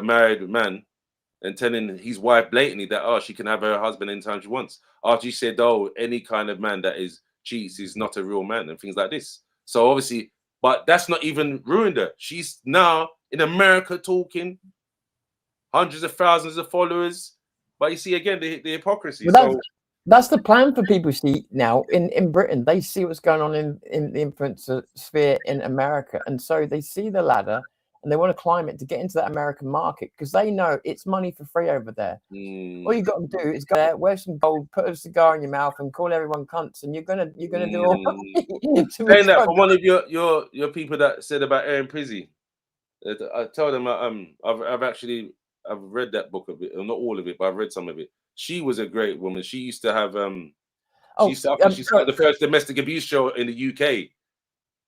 married man and telling his wife blatantly that, she can have her husband anytime she wants. After she said, any kind of man that cheats is not a real man and things like this. So obviously, but that's not even ruined her. She's now in America talking, hundreds of thousands of followers. But you see again the hypocrisy. That's the plan for people. See now in Britain, they see what's going on in the influencer sphere in America, and so they see the ladder and they want to climb it to get into that American market because they know it's money for free over there. All you got to do is go there, wear some gold, put a cigar in your mouth, and call everyone cunts, and you're gonna do all right. Saying that from one of your people that said about Erin Pizzi, I told them I've read that book of it, not all of it, but I've read some of it. She was a great woman. She used to have she started the first domestic abuse show in the UK.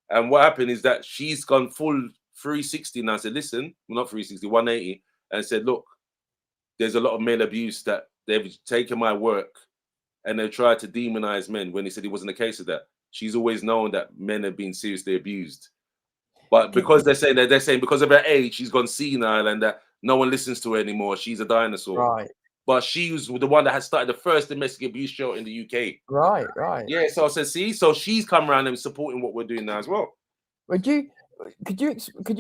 And what happened is that she's gone full 360 now. I said, listen, well, not 360, 180, and said, look, there's a lot of male abuse that they've taken my work and they've tried to demonize men when he said it wasn't the case of that. She's always known that men have been seriously abused. But because they're saying because of her age, she's gone senile and that no one listens to her anymore. She's a dinosaur. Right. But she was the one that had started the first domestic abuse show in the UK. Right. Yeah, so I said, see, so she's come around and supporting what we're doing now as well. Could you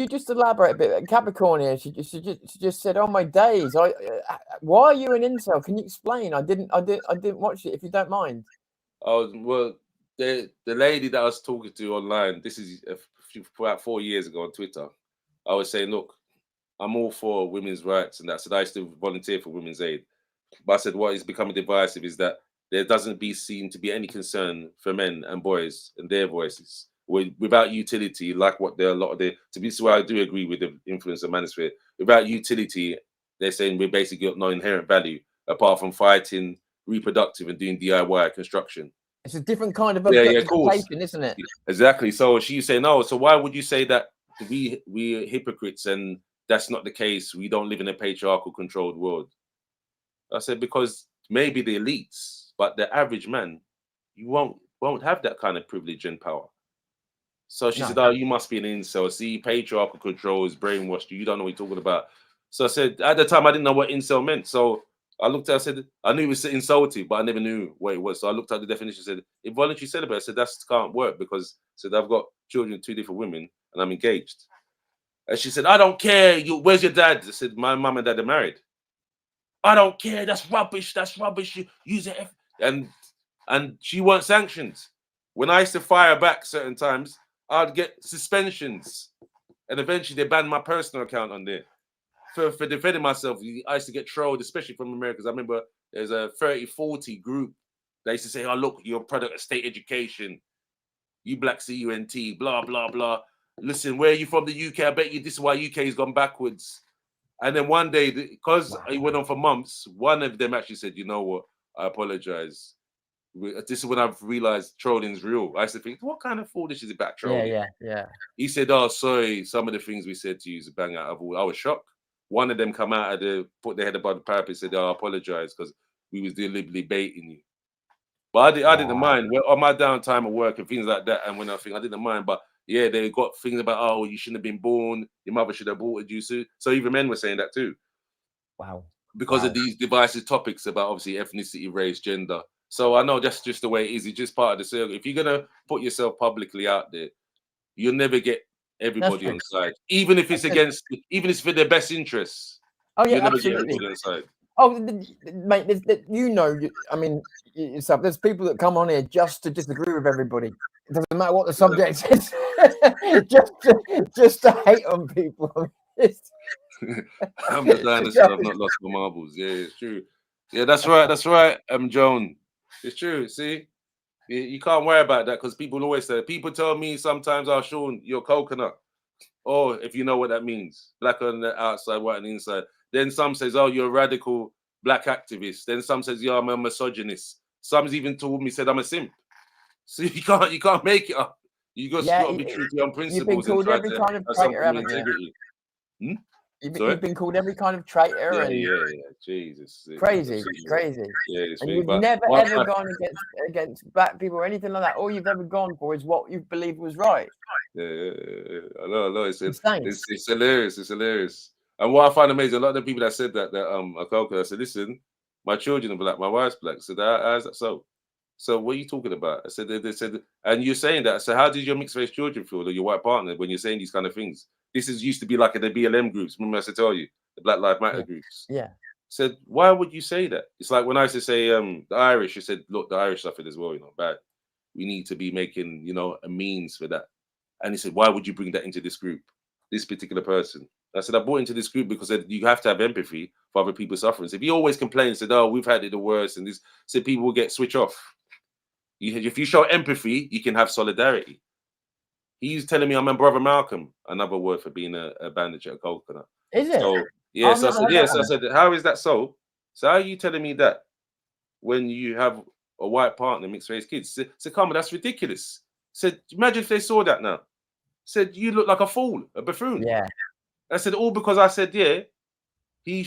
just elaborate a bit? Capricorn here, she just said, "Oh my days, why are you an incel? Can you explain? I didn't watch it. If you don't mind." Oh well, the lady that I was talking to online, this is about 4 years ago on Twitter. I was saying, look, I'm all for women's rights, and that said I used to volunteer for Women's Aid. But I said what is becoming divisive is that there doesn't seem to be any concern for men and boys and their voices without utility, like what there are a lot of the. To be so, I do agree with the influence of Manosphere. Without utility, they're saying we're basically got no inherent value apart from fighting, reproductive, and doing DIY construction. It's a different kind of objectification, isn't it? Exactly. So she's saying, no. So why would you say that we're hypocrites and that's not the case? We don't live in a patriarchal controlled world. I said, because maybe the elites, but the average man, you won't have that kind of privilege and power. So she said, oh, you must be an incel. See, patriarchal control is brainwashed you. You don't know what you're talking about. So I said, at the time, I didn't know what incel meant. So I looked at it, I said, I knew it was insulting, but I never knew what it was. So I looked at the definition, said, involuntary celibate. I said, that can't work because I said, I've got children with 2 different women and I'm engaged. And she said, I don't care. Where's your dad? I said, my mum and dad are married. I don't care. That's rubbish. That's rubbish. You use it. And she weren't sanctioned. When I used to fire back certain times, I'd get suspensions. And eventually they banned my personal account on there. For defending myself, I used to get trolled, especially from America. I remember there's a 30-40 group. They used to say, oh, look, you're a product of state education. You black CUNT, blah, blah, blah. Listen, where are you from the UK? I bet you this is why UK has gone backwards. And then one day, because it went on for months, one of them actually said, you know what? I apologize. This is when I've realized trolling is real. I used to think, what kind of foolish is it about trolling? Yeah. He said, oh, sorry, some of the things we said to you is a bang out of all. I was shocked. One of them come out put their head above the parapet and said, oh, I apologize because we was deliberately baiting you. But I didn't mind. On my downtime at work and things like that, and when I didn't mind, but yeah, they got things about, oh, you shouldn't have been born. Your mother should have aborted you. So even men were saying that too. Wow. Because of these divisive topics about obviously ethnicity, race, gender. So I know that's just the way it is. It's just part of the circle. If you're going to put yourself publicly out there, you'll never get everybody on side. Even if it's even if it's for their best interests. Oh, yeah, you'll never absolutely. get everybody on side. Oh, mate, there's people that come on here just to disagree with everybody. It doesn't matter what the subject is, just to hate on people. I'm the dinosaur. I've not lost my marbles. Yeah, it's true. Yeah, that's right. That's right. Joan. It's true. See, you can't worry about that because people always say. People tell me sometimes, "Oh, Shaun, you're coconut." Oh, if you know what that means, black on the outside, white on the inside. Then some says, "Oh, you're a radical black activist." Then some says, "Yeah, I'm a misogynist." Some's even told me said I'm a simp. So you can't make it up. You just got to be true to your own principles. You've been called every kind of traitor, haven't you? You've been called every kind of traitor. Yeah. Jesus. Crazy. Yeah, and you've never ever gone against black people or anything like that. All you've ever gone for is what you believe was right. Yeah. I know. It's hilarious. It's hilarious. And what I find amazing, a lot of the people that said I said, listen, my children are black, my wife's black. I said, how's that so? So what are you talking about? I said, they said, and you're saying that. So how did your mixed race children feel, or your white partner, when you're saying these kind of things? This used to be like the BLM groups. Remember I said tell you, the Black Lives Matter groups. Yeah. Said, why would you say that? It's like when I used to say the Irish, you said, look, the Irish suffered as well, bad. We need to be making, a means for that. And he said, why would you bring that into this group? this particular person. I said, I brought into this group because you have to have empathy for other people's suffering. If you always complain and said, oh, we've had it the worst, and this, said people will get switch off. If you show empathy, you can have solidarity. He's telling me I'm a brother Malcolm, another word for being a bandage at a coconut. Is it? So, yes, I said, yes. I said, how is that so? So how are you telling me that when you have a white partner, mixed race kids? Said, come on, that's ridiculous. Said, imagine if they saw that now. Said, you look like a fool, a buffoon. Yeah. I said, all because I said, yeah, we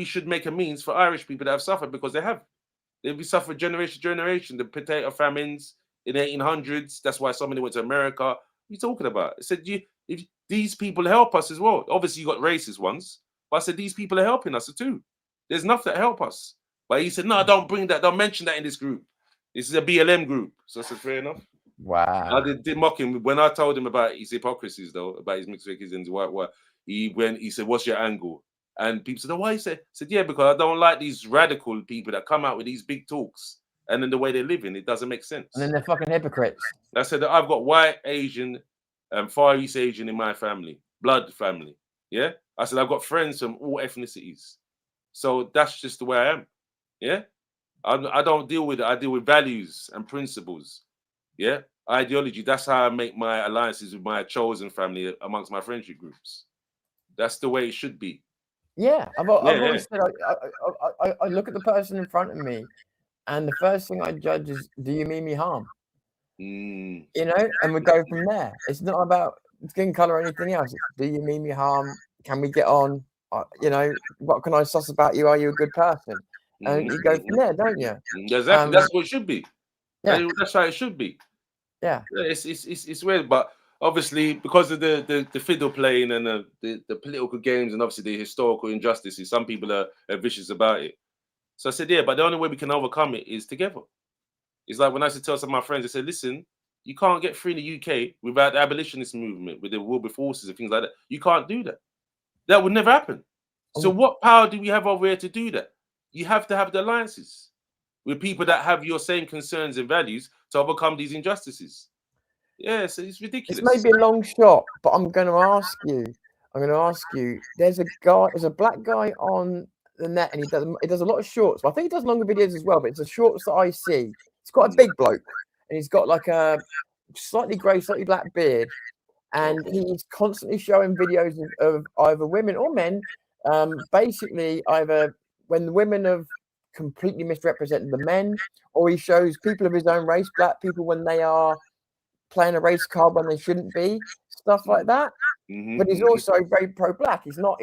should make a means for Irish people that have suffered, because they have. They've suffered generation to generation. The potato famines in the 1800s. That's why so many went to America. What are you talking about? I said, if these people help us as well. Obviously, you got racist ones, but I said, these people are helping us too. There's enough that help us. But he said, no, don't bring that. Don't mention that in this group. This is a BLM group. So I said, fair enough. Wow. I did mock him when I told him about his hypocrisies, though, about his mixed races and his white. He said, what's your angle? And people said, oh, why? He said, yeah, because I don't like these radical people that come out with these big talks, and then the way they're living, it doesn't make sense. And then they're fucking hypocrites. I said that I've got white, Asian, and Far East Asian in my family, blood family. Yeah. I said, I've got friends from all ethnicities. So that's just the way I am. Yeah. I don't deal with it. I deal with values and principles. Yeah. Ideology. That's how I make my alliances with my chosen family amongst my friendship groups. That's the way it should be. Yeah. I've always said, I look at the person in front of me, and the first thing I judge is, do you mean me harm? You know, and we go from there. It's not about skin color or anything else. It's, do you mean me harm? Can we get on? You know, what can I suss about you? Are you a good person? And you go from there, don't you? Exactly. That's what it should be. Yeah. That's how it should be. Yeah. It's weird, but obviously because of the fiddle playing and the political games and obviously the historical injustices, some people are vicious about it. So I said, yeah, but the only way we can overcome it is together. It's like when I used to tell some of my friends, I said, listen, you can't get free in the UK without the abolitionist movement, with the Wilberforces and things like that. You can't do that. That would never happen. So what power do we have over here to do that? You have to have the alliances with people that have your same concerns and values to overcome these injustices. Yeah, so it's ridiculous. It's maybe a long shot, but I'm going to ask you. There's a black guy on the net, and he does a lot of shorts. But I think he does longer videos as well. But it's the shorts that I see. He's quite a big bloke, and he's got like a slightly grey, slightly black beard, and he's constantly showing videos of either women or men, basically either when the women have completely misrepresented the men, or he shows people of his own race, black people, when they are playing a race card when they shouldn't be, stuff like that. But he's also very pro-black. He's not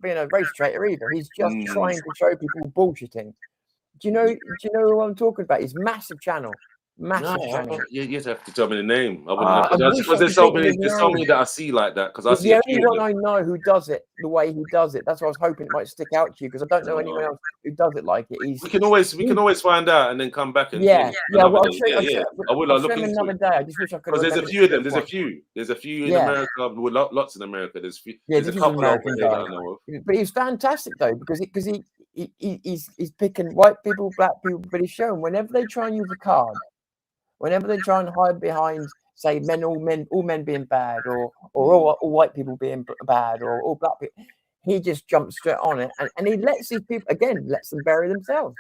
being a race traitor either. He's just trying to show people bullshitting. Do you know who I'm talking about? His massive channel. Channel. You have to tell me the name. I wouldn't because there's so many that I see like that. Because I see the only one I know who does it the way he does it. That's why I was hoping it might stick out to you, because I don't know anyone else who does it like it. We can always find out and then come back and I will show you. I will look into another day. I just wish I could. Because there's a few of them. There's a few in America. With lots in America. There's a couple of them that I know of. But he's fantastic though, because he's picking white people, black people, but he's showing whenever they try and use a card. Whenever they try and hide behind, say, all men being bad, or all white people being bad, or all black people, he just jumps straight on it, and he lets these people, again, lets them bury themselves.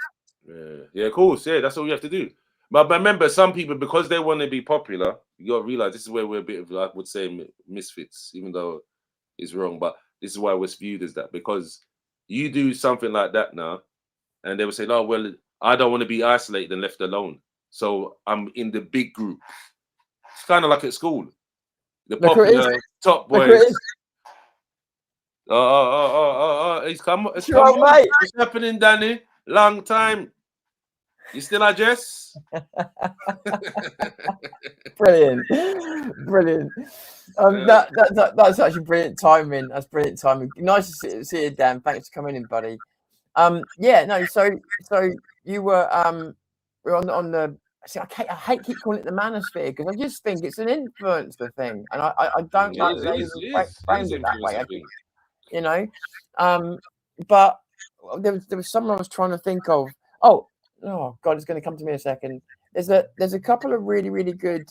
Yeah, of course, yeah, that's all you have to do. But remember, some people, because they want to be popular, you got to realize this is where we're a bit of, I would say, misfits, even though it's wrong. But this is why we're viewed as that, because you do something like that now, and they will say, "Oh, well, I don't want to be isolated and left alone. So I'm in the big group." It's kind of like at school. The popular top boys. He's come. It's come on. Mate. What's happening, Danny? Long time. You still are Jess? Brilliant. That's actually brilliant timing. That's brilliant timing. Nice to see you, Dan. Thanks for coming in, buddy. So you were we're on the. See, I hate keep calling it the Manosphere, because I just think it's an influencer thing, and I don't like framed it that way. You know, but there was someone I was trying to think of. Oh God, it's going to come to me in a second. There's a couple of really good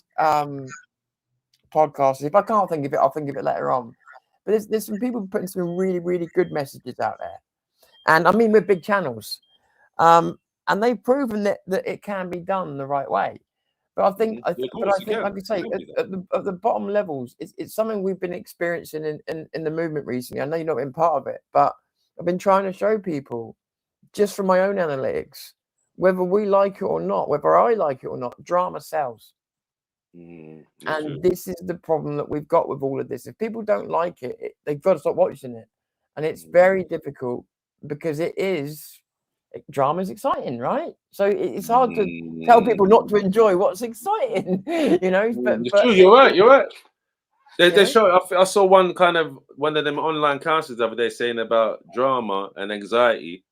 podcasts. If I can't think of it, I'll think of it later on. But there's some people putting some really, really good messages out there. And I mean, with big channels. And they've proven that it can be done the right way. But I think, like I say, at the bottom levels, it's something we've been experiencing in the movement recently. I know you've not been part of it, but I've been trying to show people, just from my own analytics, whether we like it or not, whether I like it or not, drama sells. And this is the problem that we've got with all of this. If people don't like it, they've got to stop watching it. And it's very difficult because drama is exciting, right? So it's hard to tell people not to enjoy what's exciting, you know. But true, you're right. They show. I saw one of them online counselors the other day saying about drama and anxiety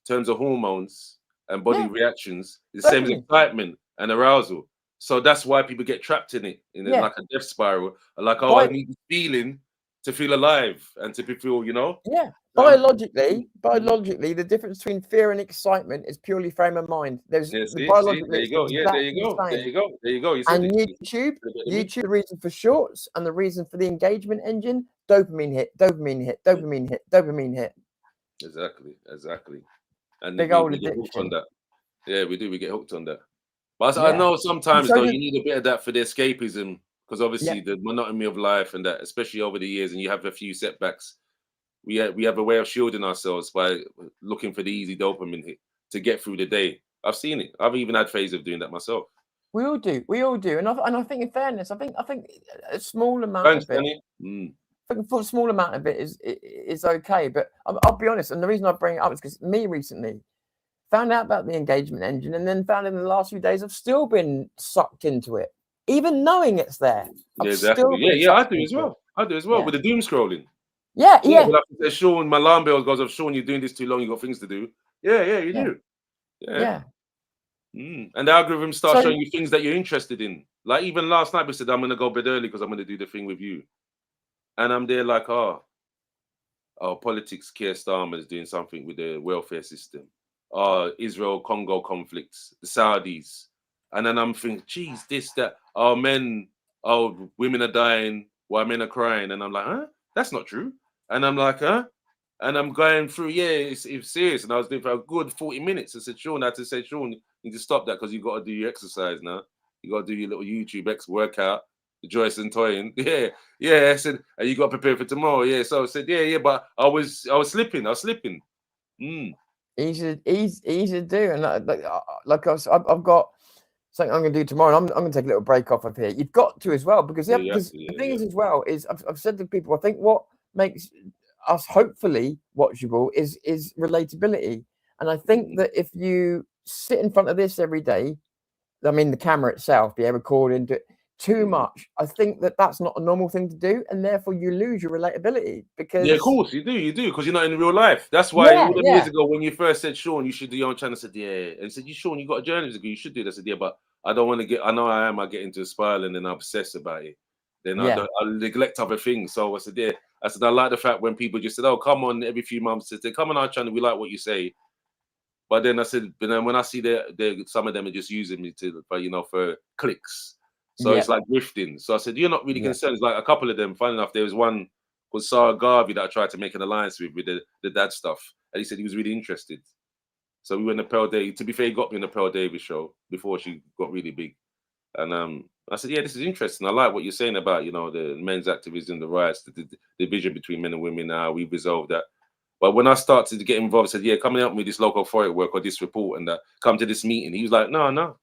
in terms of hormones and body reactions. It's the same as excitement and arousal. So that's why people get trapped in it, like a death spiral. Like, I need this feeling to feel alive and to feel, you know. Yeah. Biologically, the difference between fear and excitement is purely frame of mind. There's biologically. There you go. There you go. You said and YouTube, the reason for shorts and the reason for the engagement engine, dopamine hit. Exactly. And big old we get hooked on addiction. that. Yeah, we do. We get hooked on that. But I know sometimes though you need a bit of that for the escapism, because obviously the monotony of life and that, especially over the years, and you have a few setbacks. We have a way of shielding ourselves by looking for the easy dopamine hit to get through the day. I've seen it. I've even had phases of doing that myself. We all do. And I think, in fairness, I think a small amount of it. I think a small amount of it is okay. But I'll be honest, and the reason I bring it up is because me recently found out about the engagement engine, and then found in the last few days I've still been sucked into it, even knowing it's there. I do as well. With the doom scrolling. Yeah. But I said, Shaun, my alarm bell goes off. Shaun, you're doing this too long. You got things to do. Yeah, you do. Yeah. And the algorithm starts showing you things that you're interested in. Like even last night, we said I'm gonna go bed early because I'm gonna do the thing with you, and I'm there like, politics. Keir Starmer's doing something with the welfare system. Israel Congo conflicts, the Saudis, and then I'm thinking, geez, this, that. Women are dying while men are crying, and I'm like, huh? That's not true. And I'm like, huh? And I'm going through, it's serious. And I was doing for a good 40 minutes. I said, Shaun, I had to say, Shaun, you need to stop that because you got to do your exercise now. You got to do your little YouTube workout, the Joyce and Toyin. Yeah. I said, and you got to prepare for tomorrow. Yeah. So I said, but I was slipping. Easy to do. And I've got something I'm going to do tomorrow. And I'm going to take a little break off of here. You've got to as well, because the thing is as well is I've said to people, I think what makes us hopefully watchable is relatability. And I think that if you sit in front of this every day, I mean, the camera itself, be recording too much, I think that's not a normal thing to do, and therefore you lose your relatability. Because of course you do, because you're not in real life. That's why all the years ago when you first said, Shaun, you should do your own channel, I said, and said, Shaun, you got a journalism degree, you should do that. I said, but I don't want to I get into a spiral and then I obsess about it. Then I neglect other things. So I said, I like the fact when people just said, oh, come on every few months, they come on our channel, we like what you say. But then I said, when I see some of them are just using me for clicks. So it's like grifting. So I said, you're not really concerned. It's like a couple of them, funny enough, there was one called Sarah Garvey that I tried to make an alliance with the dad stuff. And he said he was really interested. So we went to Pearl Davis. To be fair, he got me on the Pearl Davis show before she got really big. And I said, this is interesting. I like what you're saying about, the men's activism, the rights, the division between men and women, how we've resolved that. But when I started to get involved, I said, come and help me with this local authority work or this report and that, come to this meeting. He was like, no.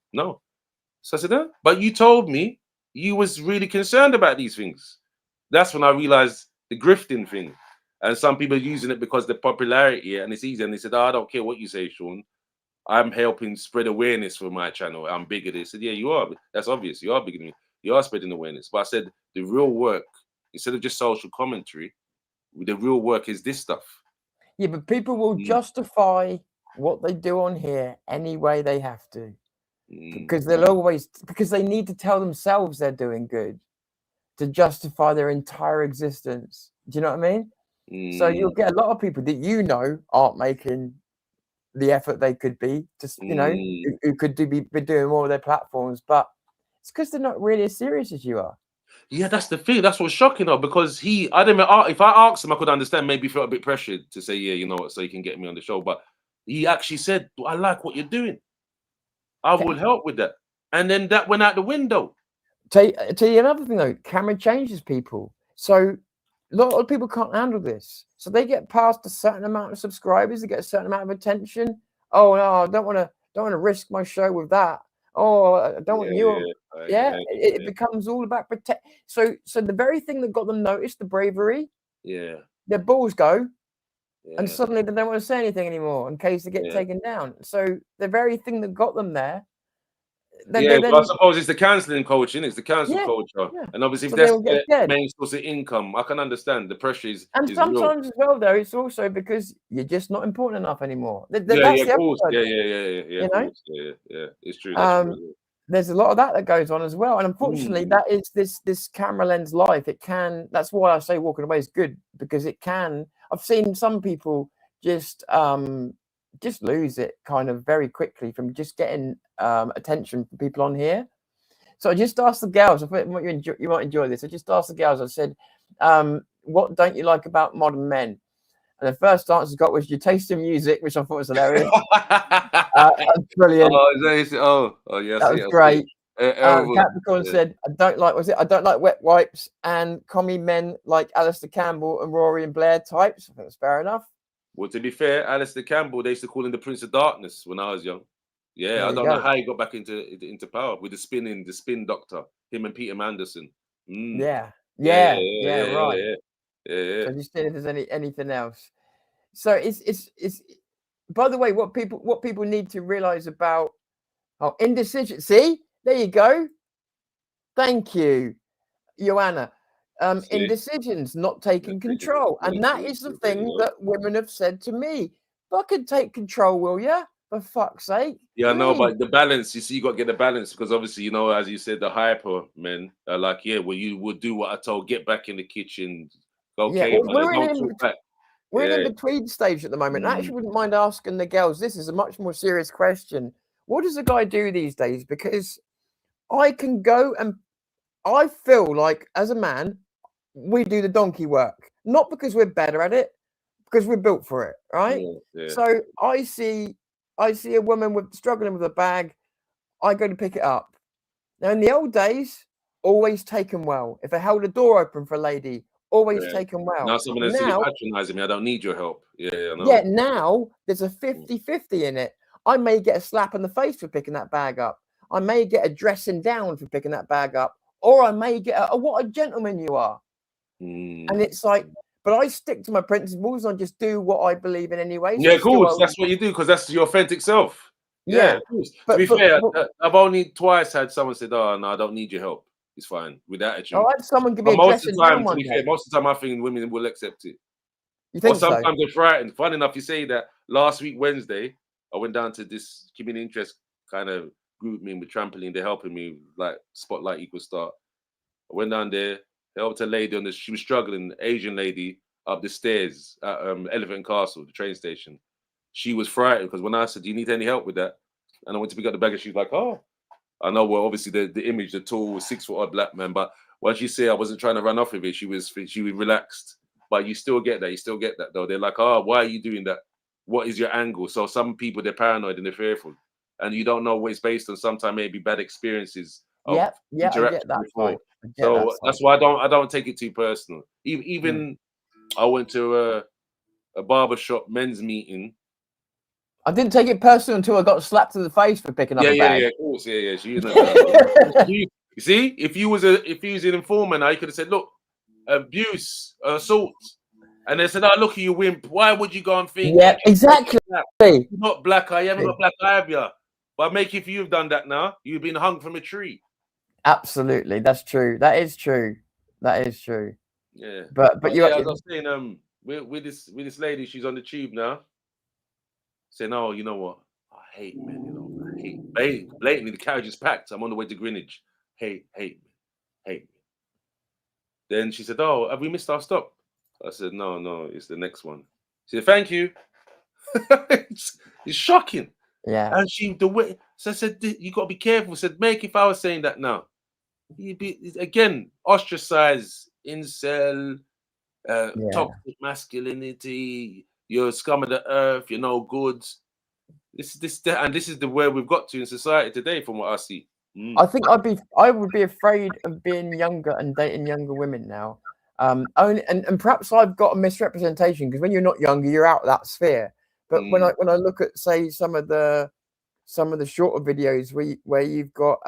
So I said, but you told me you was really concerned about these things. That's when I realized the grifting thing. And some people are using it because the popularity and it's easy. And they said, I don't care what you say, Shaun. I'm helping spread awareness for my channel. I'm bigger. They said, you are. That's obvious. You are bigger than me. You are spreading awareness. But I said, the real work, instead of just social commentary, the real work is this stuff. Yeah, but people will justify what they do on here any way they have to. Because because they need to tell themselves they're doing good to justify their entire existence. Do you know what I mean? So you'll get a lot of people that aren't making the effort they could be, who could be doing more of their platforms, but it's because they're not really as serious as you are. Yeah, that's the thing. That's what's shocking though, because I didn't. If I asked him, I could understand. Maybe he felt a bit pressured to say, yeah, you know what, so he can get me on the show. But he actually said, I like what you're doing. I will help with that. And then that went out the window. Tell you another thing though, camera changes people. So a lot of people can't handle this. So they get past a certain amount of subscribers, they get a certain amount of attention. Oh no, I don't want to risk my show with that. Oh, I don't want you. Yeah, it becomes all about protect. So the very thing that got them noticed, the bravery, their balls go, and suddenly they don't want to say anything anymore in case they get taken down. So the very thing that got them there. But I suppose it's the cancelling culture, isn't it? It's the cancel culture, and obviously if that's their main source of income, I can understand the pressure is. And sometimes as well, though, it's also because you're just not important enough anymore. That's the of course. upside. Yeah. It's true. There's a lot of that goes on as well, and unfortunately, that is this camera lens life. It can. That's why I say walking away is good, because it can. I've seen some people just lose it kind of very quickly from just getting attention from people on here. So I just asked the girls, I thought you might enjoy this. I just asked the girls, I said, what don't you like about modern men? And the first answer I got was your taste in music, which I thought was hilarious. Brilliant. Yes. That was great. Capricorn said, I don't like wet wipes and commie men like Alistair Campbell and Rory and Blair types. I think that's fair enough. Well, to be fair, Alistair Campbell, they used to call him the Prince of Darkness when I was young. Yeah, I don't know how he got back into power with the spin doctor, him and Peter Manderson. Right. So just seeing if there's anything else. So it's by the way, what people need to realize about indecision. See, there you go. Thank you, Joanna. Indecisions, not taking control, and that is the thing that women have said to me. Fucking take control, will you? For fuck's sake. Yeah, no, but the balance, you see, you got to get the balance, because obviously, you know, as you said, the hyper men are like, well, you would do what I told, get back in the kitchen, okay, we're in a between stage at the moment. I actually wouldn't mind asking the girls, this is a much more serious question. What does a guy do these days? Because I can go and I feel like as a man, we do the donkey work, not because we're better at it, because we're built for it, right? So I see a woman struggling with a bag, I go to pick it up. Now in the old days, always taken well. If I held a door open for a lady, always taken well. Now someone is patronizing me, I don't need your help. Now there's a 50-50 in it. I may get a slap in the face for picking that bag up. I may get a dressing down for picking that bag up, or I may get what a gentleman you are. And it's like, but I stick to my principles and just do what I believe in anyway. So of course, that's what you do, because that's your authentic self. Of course. To be fair, I've only twice had someone said, "Oh no, I don't need your help. It's fine," with that attitude. I had someone give me most of the time. Most of the time, I think women will accept it. You think sometimes they're frightened. Funny enough, you say that. Last week Wednesday, I went down to this community interest kind of group meeting with Trampoline. They're helping me, like Spotlight Equal Start. I went down there, helped a lady she was struggling, Asian lady, up the stairs at Elephant Castle, the train station. She was frightened because when I said, "Do you need any help with that?" and I went to pick up the bag, and she was like, "Oh." I know, well, obviously the image, the tall 6 foot odd black man, but once you say I wasn't trying to run off with it, she was relaxed. But you still get that though. They're like, "Oh, why are you doing that? What is your angle?" So some people, they're paranoid and they're fearful, and you don't know what it's based on. Sometimes maybe bad experiences. I get that point. So that's why I don't take it too personal. Even I went to a barbershop men's meeting. I didn't take it personal until I got slapped in the face for picking up a bag. Yeah, of course, yeah. You see, if you was an informant, I could have said, "Look, abuse, assault," and they said, "Oh, look at you, wimp. Why would you go and think?" Yeah, exactly. You're not black. I haven't got black eye, have you? But make if you've done that now, you've been hung from a tree. Absolutely, that's true. That is true. Yeah, but you. As I was saying, with this lady, she's on the tube now. Saying, "Oh, you know what? I hate men. You know, I hate blatantly. The carriage is packed. I'm on the way to Greenwich. Hate men. Then she said, "Oh, have we missed our stop?" I said, "No, it's the next one." She said, "Thank you." It's shocking. Yeah. And so I said, "You got to be careful." I said, "Make if I was saying that now." You'd be again ostracized, incel, toxic masculinity. You're scum of the earth. You're no good. This is the where we've got to in society today, from what I see. I think I would be afraid of being younger and dating younger women now. And perhaps I've got a misrepresentation, because when you're not younger, you're out of that sphere. But when I look at, say, some of the shorter videos where you've got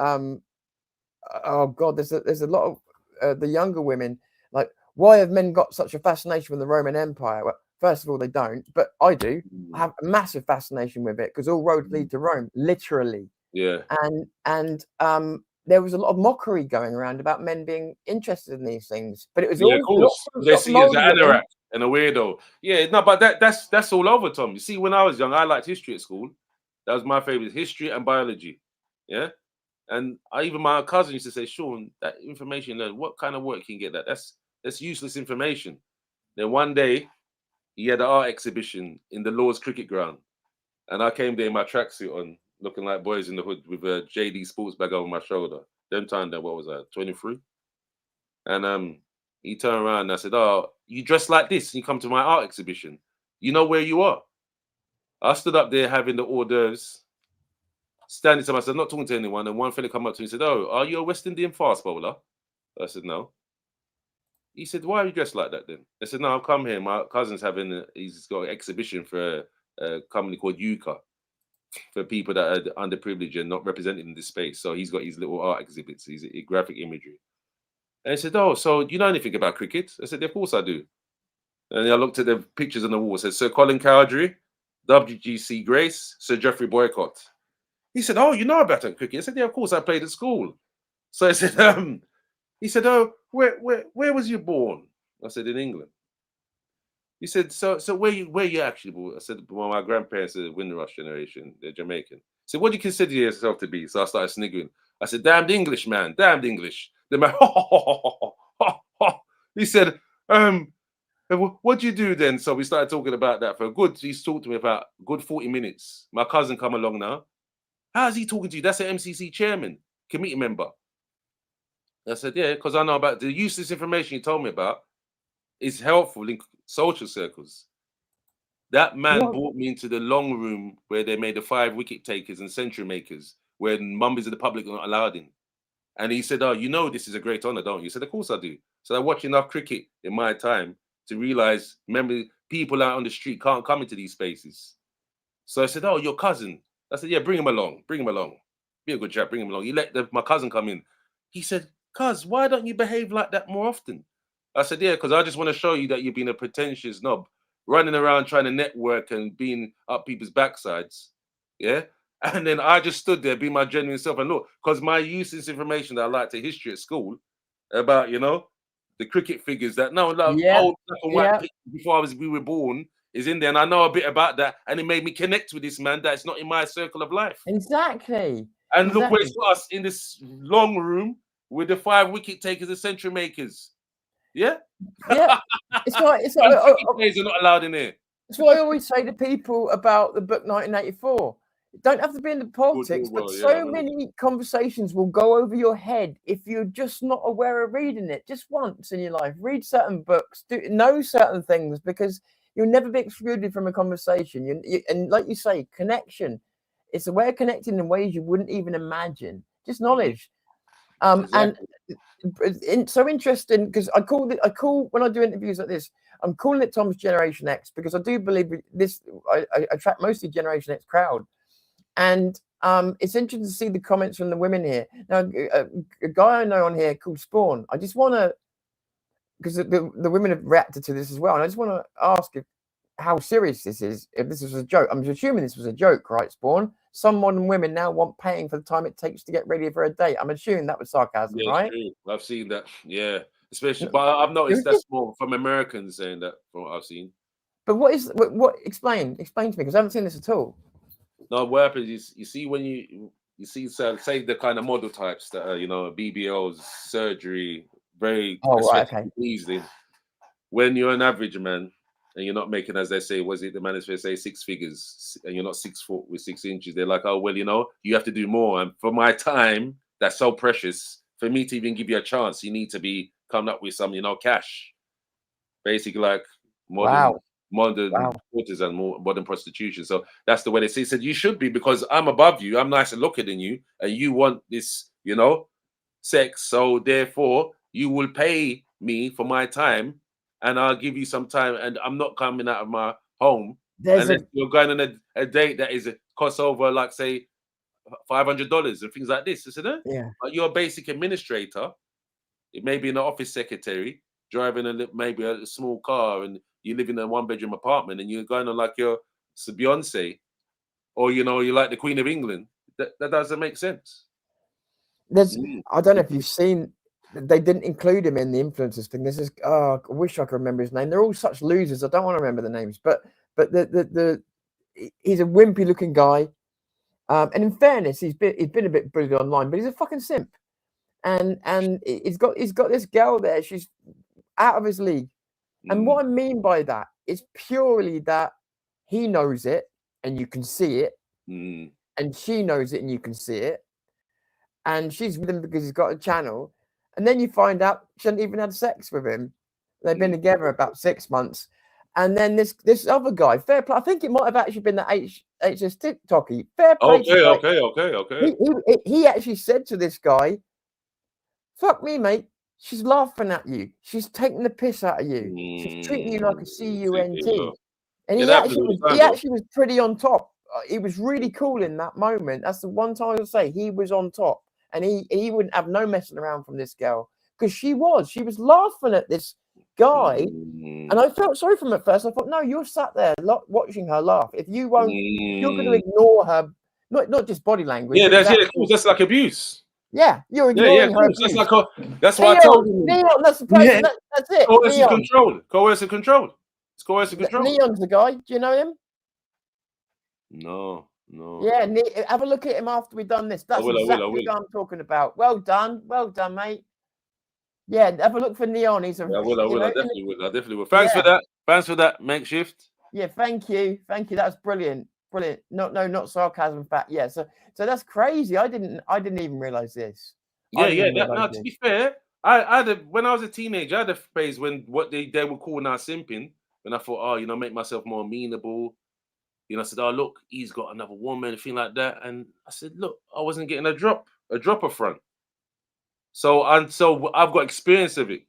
oh god, there's a lot of the younger women, like, why have men got such a fascination with the Roman Empire? Well, first of all, they don't, but I do. I have a massive fascination with it, because all roads lead to Rome, literally. Yeah. And there was a lot of mockery going around about men being interested in these things, but it was of course they see you as an anorak and a weirdo. Yeah, no, but that's all over, Tom. You see, when I was young, I liked history at school. That was my favorite, history and biology. Yeah. And even my cousin used to say, Shaun, that information, what kind of work can you get that? That's useless information. Then one day, he had an art exhibition in the Lord's cricket ground. And I came there in my tracksuit on, looking like Boys in the Hood, with a JD sports bag over my shoulder. Them time, then, what was I, 23? And he turned around and I said, oh, you dress like this and you come to my art exhibition. You know where you are? I stood up there having the hors d'oeuvres, standing to myself, not talking to anyone, and one fella come up to me and said, oh, are you a West Indian fast bowler? I said, no. He said, why are you dressed like that then? I said, no, I've come here. My cousin's he's got an exhibition for a company called Yuka, for people that are underprivileged and not represented in this space. So he's got his little art exhibits, his graphic imagery. And he said, oh, so you know anything about cricket? I said, of course I do. And I looked at the pictures on the wall. It said, Sir Colin Cowdrey, WGC Grace, Sir Geoffrey Boycott. He said, oh, you know about cricket? I said, yeah, of course, I played at school. So I said, he said, oh, where was you born? I said, in England. He said, so where you actually born? I said, well, my grandparents are the Windrush generation. They're Jamaican. He said, what do you consider yourself to be? So I started sniggering. I said, damned English, man, damned English. The man, he said, what do you do then? So we started talking about that for he's talked to me about a good 40 minutes. My cousin come along now. How's he talking to you? That's an MCC chairman, committee member. I said, yeah, because I know about the useless information you told me about is helpful in social circles. That man brought me into the long room where they made the 5 wicket takers and century makers, where members of the public are not allowed in. And he said, oh, you know this is a great honor, don't you? He said, of course I do. So I watched enough cricket in my time to realize, remember, people out on the street can't come into these spaces. So I said, oh, your cousin. I said, yeah, bring him along. Bring him along. Be a good chap, bring him along. He let my cousin come in. He said, cuz, why don't you behave like that more often? I said, yeah, because I just want to show you that you've been a pretentious knob, running around trying to network and being up people's backsides. Yeah? And then I just stood there, being my genuine self. And look, because my useless information that I liked at history at school about, the cricket figures that old black and white before we were born is in there. And I know a bit about that. And it made me connect with this man that's not in my circle of life. Exactly. And look where it's got us, in this long room with the 5 wicket takers and century makers. Yeah? Yeah. It's like players are not allowed in here. That's what I always say to people about the book 1984. It don't have to be in the politics, but so many conversations will go over your head if you're just not aware of reading it. Just once in your life, read certain books, know certain things, because you'll never be excluded from a conversation. And like you say, connection. It's a way of connecting in ways you wouldn't even imagine. Just knowledge. And it's so interesting, because I call when I do interviews like this, I'm calling it Tom's Generation X, because I do believe this. I attract mostly Generation X crowd. And it's interesting to see the comments from the women here. Now, a guy I know on here called Spawn, I just want to, because the women have reacted to this as well, and I just want to ask how serious this is, if this was a joke. I'm assuming this was a joke, right, Spawn? Some modern women now want paying for the time it takes to get ready for a date. I'm assuming that was sarcasm, right? True. I've seen that, especially, but I've noticed that's more from Americans saying that, from what I've seen. But explain to me, because I haven't seen this at all. No, what happens is, you see, when you see, say the kind of model types that are, BBLs, surgery, very easily. When you're an average man and you're not making, as they say, the Manosphere say, 6 figures, and you're not 6 foot with 6 inches, they're like, oh, well, you have to do more. And for my time, that's so precious for me to even give you a chance, you need to be coming up with some, cash. Basically, like modern courtesan, more modern prostitution. So that's the way they say. He said you should be, because I'm above you, I'm nicer looking than you, and you want this, sex. So therefore, you will pay me for my time, and I'll give you some time. And I'm not coming out of my home unless you're going on a date that is costs over, like, say, $500 and things like this, isn't it? Yeah. But you're a basic administrator. It may be an office secretary driving maybe a small car, and you live in a 1-bedroom apartment, and you're going on like you're Beyonce, or you're like the Queen of England. That doesn't make sense. I don't know if you've seen. They didn't include him in the influencers thing. This is I wish I could remember his name. They're all such losers. I don't want to remember the names, but he's a wimpy looking guy. And in fairness, he's been a bit bullied online, but he's a fucking simp. And he's got this girl there. She's out of his league. And what I mean by that is purely that he knows it and you can see it, and she knows it and you can see it, and she's with him because he's got a channel. And then you find out she hadn't even had sex with him. They've been together about 6 months. And then this other guy, fair play. I think it might have actually been the HS TikToky. Fair play. Okay. He actually said to this guy, "Fuck me, mate. She's laughing at you. She's taking the piss out of you. She's treating you like a CUNT." And he actually was pretty on top. He was really cool in that moment. That's the one time I'll say he was on top. And he wouldn't have no messing around from this girl, because she was laughing at this guy. And I felt sorry for him at first. I thought, no, you're sat there watching her laugh. If you won't, you're going to ignore her, not just body language. Yeah, that's like abuse. Yeah, you're ignoring her. That's why I told you. Neon, that's the person. That's it. Coercive control. Coercive control. It's coercive control. Neon's the guy. Do you know him? No. Yeah, have a look at him after we've done this. That's exactly what I'm talking about. Well done, mate. Yeah, have a look for Neon. He's a. I definitely will. Thanks for that. Makeshift. Yeah, thank you. That's brilliant. No, not sarcasm. Fact. Yeah. So that's crazy. I didn't even realize this. Yeah. To be fair, when I was a teenager, I had a phase when what they were calling our simping, and I thought, make myself more amenable. I said, oh, look, he's got another woman, thing like that. And I said, look, I wasn't getting a drop of front. So I've got experience of it.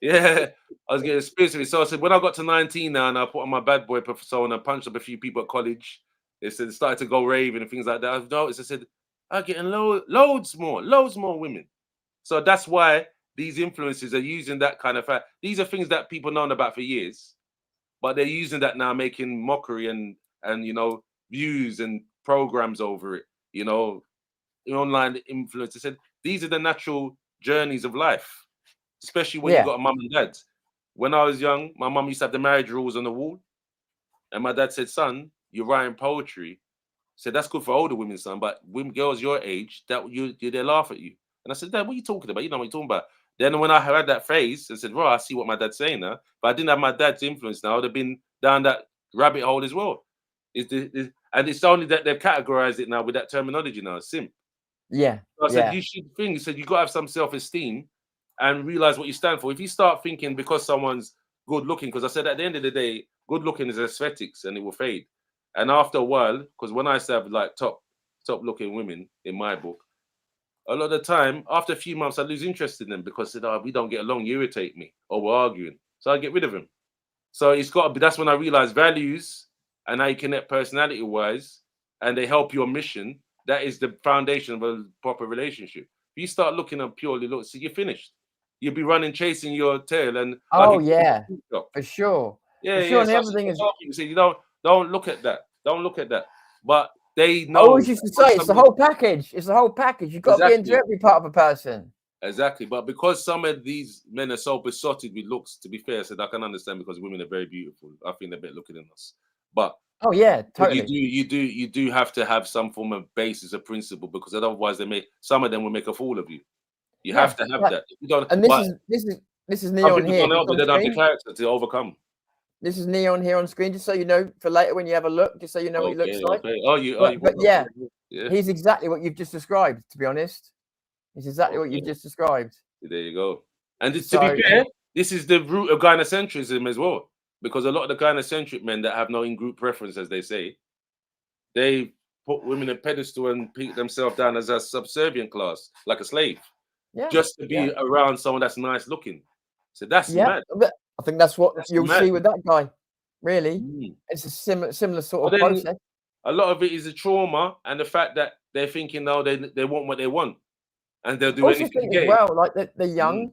Yeah, I was getting experience of it. So I said, when I got to 19 now, and I put on my bad boy persona and punched up a few people at college, they said it started to go raving and things like that. I've noticed, I said, I'm getting loads more women. So that's why these influencers are using that kind of fact. These are things that people known about for years, but they're using that now, making mockery and views and programs over it. Online influencers said these are the natural journeys of life, especially when you got a mum and dad. When I was young, my mum used to have the marriage rules on the wall, and my dad said, "Son, you're writing poetry." Said that's good for older women, son, but women, girls your age, they laugh at you. And I said, Dad, what are you talking about? You know what you're talking about. Then when I had that phase, I said, I see what my dad's saying now. But I didn't have my dad's influence now. I would have been down that rabbit hole as well. And it's only that they've categorized it now with that terminology now, simp. Yeah. So I said, you should think, you said, you got to have some self-esteem and realize what you stand for. If you start thinking because someone's good looking, because I said at the end of the day, good looking is aesthetics and it will fade. And after a while, because when I used to have like top looking women in my book, a lot of the time, after a few months, I lose interest in them because we don't get along, you irritate me, or we're arguing. So I get rid of them. So it's got to be, that's when I realized values and how you connect personality-wise, and they help your mission. That is the foundation of a proper relationship. If you start looking at purely looks, so you're finished. You'll be running, chasing your tail, and for sure. Yeah, for sure. And so everything is. You see, you don't look at that. Don't look at that. But they know. I always used to say it's the whole package. It's the whole package. You've got to be into every part of a person. Exactly. But because some of these men are so besotted with looks, to be fair, I said I can understand because women are very beautiful. I think they're better looking than us. But totally. You do have to have some form of basis of principle, because otherwise some of them will make a fool of you. You have to have that. If you don't, and this is Neon here. They don't have the character to overcome. This is Neon here on screen, just so you know for later when you have a look, just so you know what he looks like. But he's exactly what you've just described, to be honest. It's exactly what you just described. There you go. And to be fair, this is the root of gynocentrism as well, because a lot of the gynocentric men that have no in-group preference, as they say, they put women in pedestal and put themselves down as a subservient class, like a slave, just to be around someone that's nice looking. So that's mad. I think that's what you'll see with that guy. Really, it's a similar sort of process. A lot of it is the trauma and the fact that they're thinking now they want what they want, and they'll do anything to get it. Well, like they're young,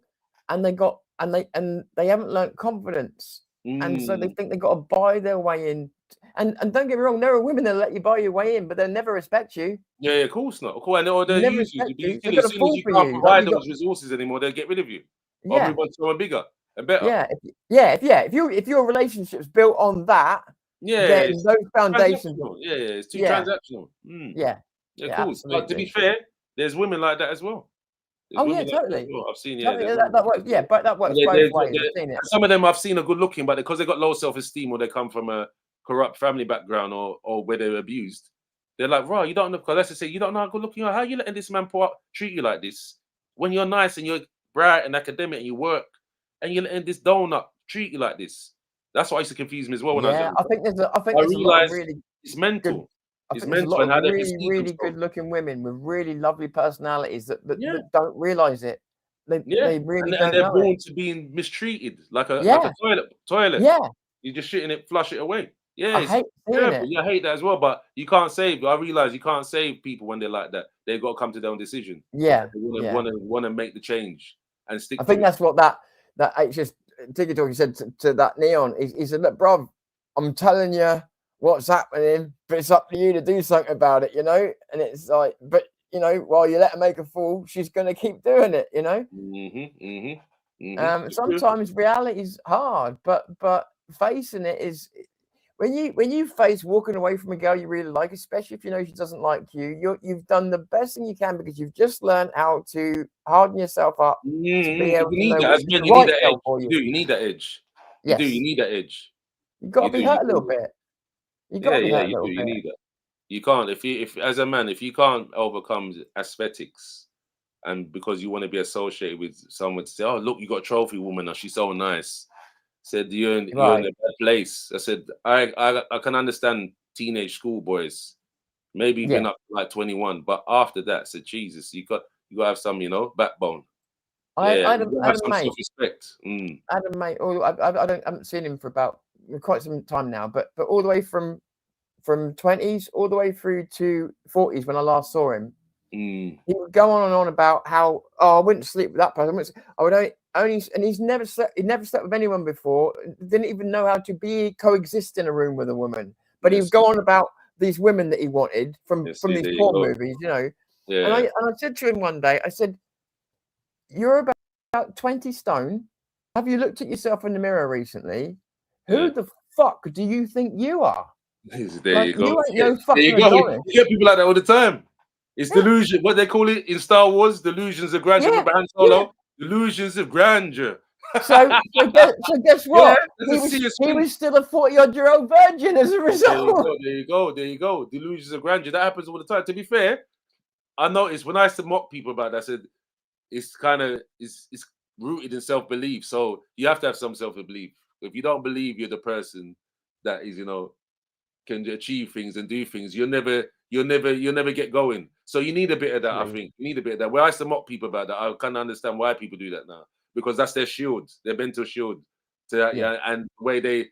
and they haven't learned confidence, and so they think they've got to buy their way in. And don't get me wrong, there are women that let you buy your way in, but they'll never respect you. Yeah, of course not. Of course, or they'll use you. As soon as you can't provide those resources anymore, they'll get rid of you. Or move on to someone bigger and better. If your relationship's built on that, then those foundations. It's too transactional. Of course. But to be fair, there's women like that as well. Totally. I've seen that works. Yeah, but that works both ways. Some of them I've seen are good looking, but because they got low self-esteem or they come from a corrupt family background or where they're abused, they're like, bro, you don't know, because let's just say you don't know how good looking you are. How are you letting this man treat you like this when you're nice and you're bright and academic and you work, and you're letting this donut treat you like this? That's what used to confuse me as well. When I think there's a lot of really, it's mental. It's mental. And really good looking women with really lovely personalities that don't realize it. They really don't. And they're born to being mistreated like a toilet. Yeah, you just shit in it, flush it away. Yeah, I hate terrible. I hate that as well. But you can't save. I realize you can't save people when they're like that. They've got to come to their own decision. Yeah, they want to make the change and stick. I think that's what that HS Digital said to that Neon. He said, "Look, bruv, I'm telling you what's happening, but it's up to you to do something about it, you know." And it's like, but you know, while you let her make a fool, she's going to keep doing it, you know. Sometimes reality's hard, but facing it is. When you face walking away from a girl you really like, especially if you know she doesn't like you, you've done the best thing you can because you've just learned how to harden yourself up to be able to know what's the right girl for you. You need that edge. You do. You need that edge. You've got to be hurt a little bit. You got to be hurt a little bit. You need that. You can't if as a man, if you can't overcome aesthetics, and because you want to be associated with someone to say, "Oh, look, you got a trophy woman, and she's so nice." Said you're in a bad place. I said I can understand teenage schoolboys, maybe been up to like 21, but after that, I said Jesus, you got to have some backbone. I had a mate. Self-respect. I had a mate. I haven't seen him for about quite some time now, but all the way from 20s all the way through to 40s when I last saw him. He would go on and on about how I wouldn't sleep with that person. I would only and he's never slept with anyone before, didn't even know how to coexist in a room with a woman, but he would go on about these women that he wanted from these porn movies, you know. And I said to him one day, I said, you're about 20 stone, have you looked at yourself in the mirror recently? Who the fuck do you think you are? There you go. You ain't no fucking You get people like that all the time. It's delusion. What they call it in Star Wars, delusions of grandeur. Remember Han Solo? Delusions of grandeur. So guess what? He was still a 40-odd-year-old virgin as a result. There you go. Delusions of grandeur. That happens all the time. To be fair, I noticed when I used to mock people about that, I said it's rooted in self-belief. So you have to have some self-belief. If you don't believe you're the person that is, can achieve things and do things, you'll never get going. So you need a bit of that. I think you need a bit of that. Where I used to mock people about that, I kind of understand why people do that now, because that's their shield, their mental shield, and the way they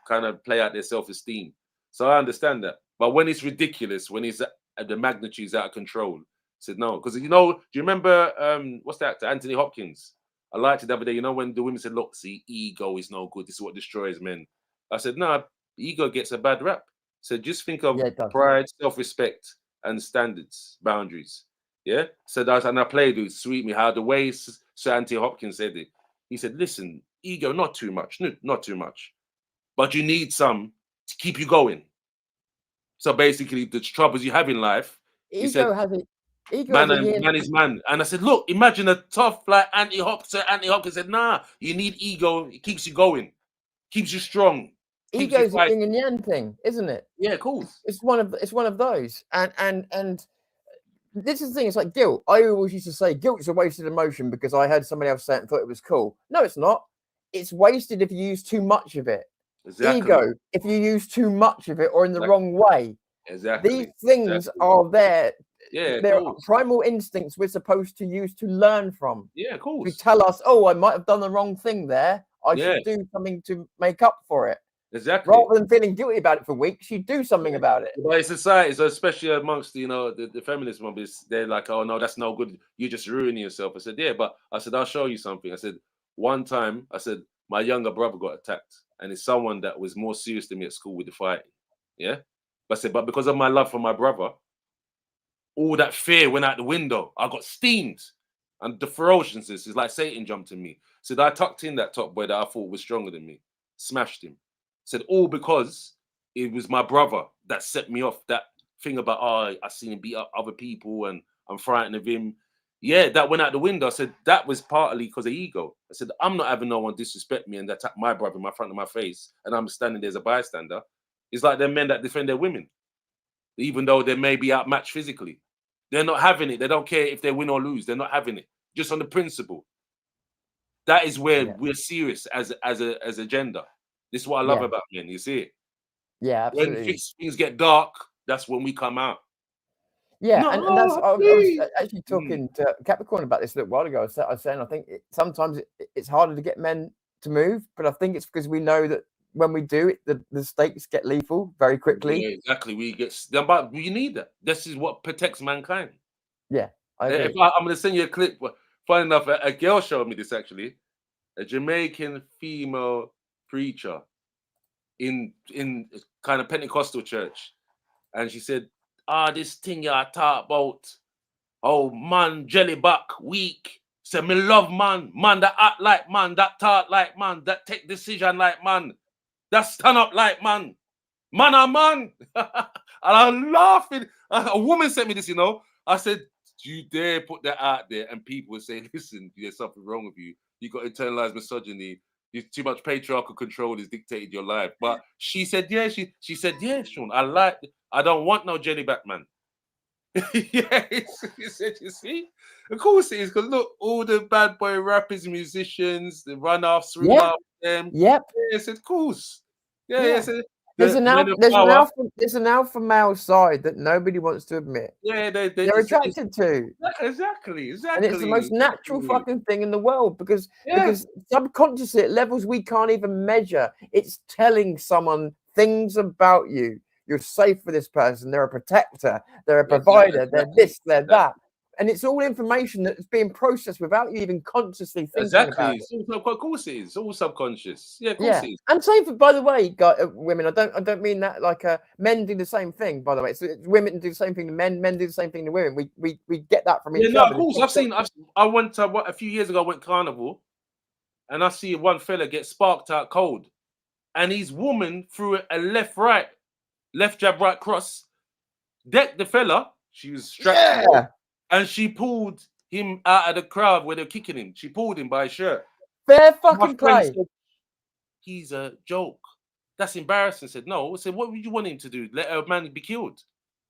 kind of play out their self-esteem. So I understand that. But when it's ridiculous, when it's the magnitude's out of control, I said no. Because do you remember what's that actor, Anthony Hopkins? I liked it the other day. When the women said, "Look, see, ego is no good. This is what destroys men." I said, "No, ego gets a bad rap." So just think of pride, self-respect, and standards, boundaries. Yeah. So and I played with Sweet Me how the way Sir Anthony Hopkins said it. He said, "Listen, ego, not too much, not too much, but you need some to keep you going." So basically, the troubles you have in life, he said, man is man. And I said, look, imagine a tough like Anthony Hopkins said, nah, you need ego. It keeps you going, keeps you strong. Ego is a yin and yang thing, isn't it? Yeah, cool. It's one of those, and this is the thing. It's like guilt. I always used to say guilt's a wasted emotion because I heard somebody else say it and thought it was cool. No, it's not. It's wasted if you use too much of it. Exactly. Ego, if you use too much of it or in the wrong way. Exactly. These things are there. Yeah, they're primal instincts we're supposed to use to learn from. Yeah, of course. To tell us, oh, I might have done the wrong thing there. I should do something to make up for it. Exactly. Rather than feeling guilty about it for weeks, you do something about it. But in society, so especially amongst the feminist mobies, they're like, oh no, that's no good. You're just ruining yourself. I said, yeah, but I said, I'll show you something. I said, one time, I said, my younger brother got attacked, and it's someone that was more serious than me at school with the fighting. Yeah. But I said, but because of my love for my brother, all that fear went out the window. I got steamed. And the ferociousness is like Satan jumped in me. Said I tucked in that top boy that I thought was stronger than me. Smashed him. Said all because it was my brother that set me off. That thing about, oh, I seen him beat up other people and I'm frightened of him. Yeah, that went out the window. I said, that was partly because of ego. I said, I'm not having no one disrespect me and attack my brother in my front of my face and I'm standing there as a bystander. It's like them men that defend their women, even though they may be outmatched physically. They're not having it. They don't care if they win or lose. They're not having it. Just on the principle. That is where we're serious as a gender. This is what I love about men. You see it? Yeah, absolutely. When things get dark, that's when we come out. Yeah, no, and that's I was actually talking to Capricorn about this a little while ago. I was saying I think sometimes it's harder to get men to move, but I think it's because we know that when we do it, the stakes get lethal very quickly. Yeah, exactly. But we need that. This is what protects mankind. Yeah, I'm going to send you a clip. Funny enough, a girl showed me this actually. A Jamaican female preacher in kind of Pentecostal church, and she said, this thing you talk about, oh man, jellyback, weak. Say me love man that act like man, that talk like man, that take decision like man, that stand up like man. Man a man. And I'm laughing. A woman sent me this, you know. I said, do you dare put that out there? And people would say, listen, there's something wrong with you. You got internalized misogyny. Too much patriarchal control has dictated your life. But she said, yeah, she said, yeah, Shaun, I don't want no jellyback man. Yeah, he said, you see? Of course it is, because look, all the bad boy rappers, musicians, the run-offs, them. Yep. Yes, of course. Yeah. There's an alpha male side that nobody wants to admit. Yeah, they're attracted to. Exactly. And it's the most natural fucking thing in the world because subconsciously at levels we can't even measure, it's telling someone things about you. You're safe for this person. They're a protector. They're a provider. They're this. They're that. And it's all information that's being processed without you even consciously thinking about it. Of course it is. It's all subconscious. Yeah, of course it is. And same for, by the way, women. I don't mean that like men do the same thing. By the way, so women do the same thing to men. Men do the same thing to women. We get that from each other. Yeah, no, of course. I went to a few years ago. I went carnival, and I see one fella get sparked out cold, and his woman threw a left jab, right cross, decked the fella. She was strapped. Yeah. And she pulled him out of the crowd where they're kicking him. She pulled him by his shirt. Fair fucking play. Said, he's a joke. That's embarrassing. I said, no. I said, what would you want him to do? Let a man be killed?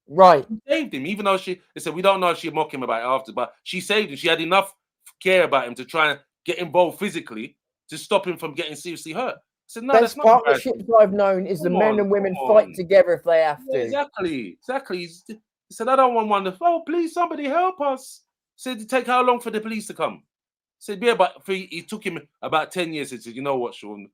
Right. She saved him, even though they said, we don't know if she'd mock him about it after, but she saved him. She had enough care about him to try and get involved physically to stop him from getting seriously hurt. I said, no, best partnerships I've known is the men and women fight together if they have to. Exactly. He said, I don't want one to, oh, please, somebody help us. Said, it take how long for the police to come? Said, yeah, but it took him about 10 years. He said, you know what, Shaun?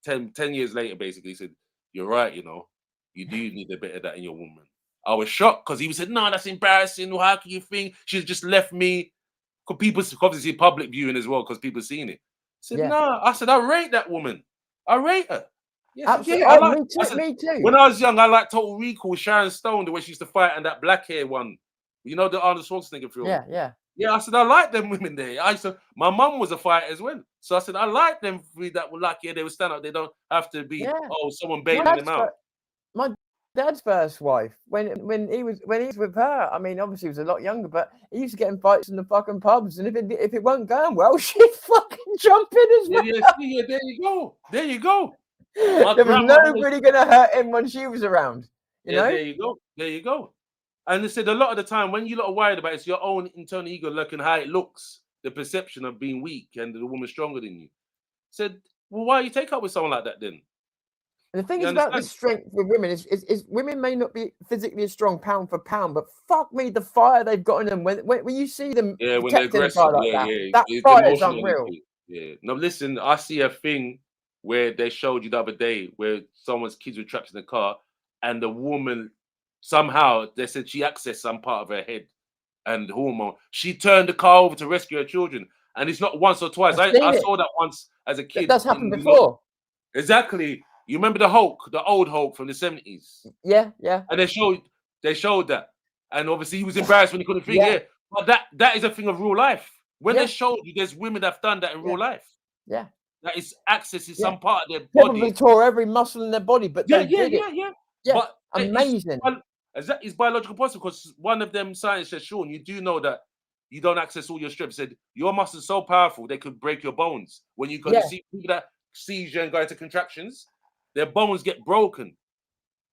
10 years later, basically, he said, you're right, you know. You do need a bit of that in your woman. I was shocked because he said, no, that's embarrassing. How can you think she's just left me? Because people, obviously, public viewing as well, because people seen it. I said, no. I said, I rate that woman. I rate her. Yeah, absolutely. Me too. When I was young, I liked Total Recall, Sharon Stone, the way she used to fight, and that black hair one. You know, the Arnold Schwarzenegger film. Yeah. Yeah, I said, I like them women there. My mum was a fighter as well. So I said, I like them that were like, they would stand up. They don't have to be, someone bailing them out. My dad's first wife, when he was with her, I mean, obviously he was a lot younger, but he used to get in fights in the fucking pubs, and if it wasn't going well, she'd fucking jump in as well. Yeah, there you go. There was nobody gonna hurt him when she was around. You know? There you go. And they said a lot of the time when you lot are worried about it, it's your own internal ego looking how it looks, the perception of being weak and the woman stronger than you. Said, well, why you take up with someone like that then? And the thing You is about understand? this strength with women is women may not be physically as strong pound for pound, but fuck me, the fire they've got in them when you see them Yeah, when they're protecting a aggressive, guy like that it's fire is emotional unreal. energy. Yeah. No, listen, I see a thing where they showed you the other day where someone's kids were trapped in the car, and the woman somehow they said she accessed some part of her head and hormone. She turned the car over to rescue her children, and it's not once or twice. I've I seen it. saw that once as a kid. That's happened before. Exactly. You remember the Hulk, the old Hulk from the 70s? Yeah. And they showed that. And obviously he was embarrassed when he couldn't think. Yeah. Yeah. But that is a thing of real life. When Yeah. they showed you, there's women that have done that in real life. Yeah. That is accessing some part of their Probably body. tore every muscle in their body, but they did it. Yeah. But amazing. It's biological possible because one of them scientists said, Shaun, you do know that you don't access all your strips. Said your muscles are so powerful they could break your bones. When you see people that seizure and go into contractions, their bones get broken.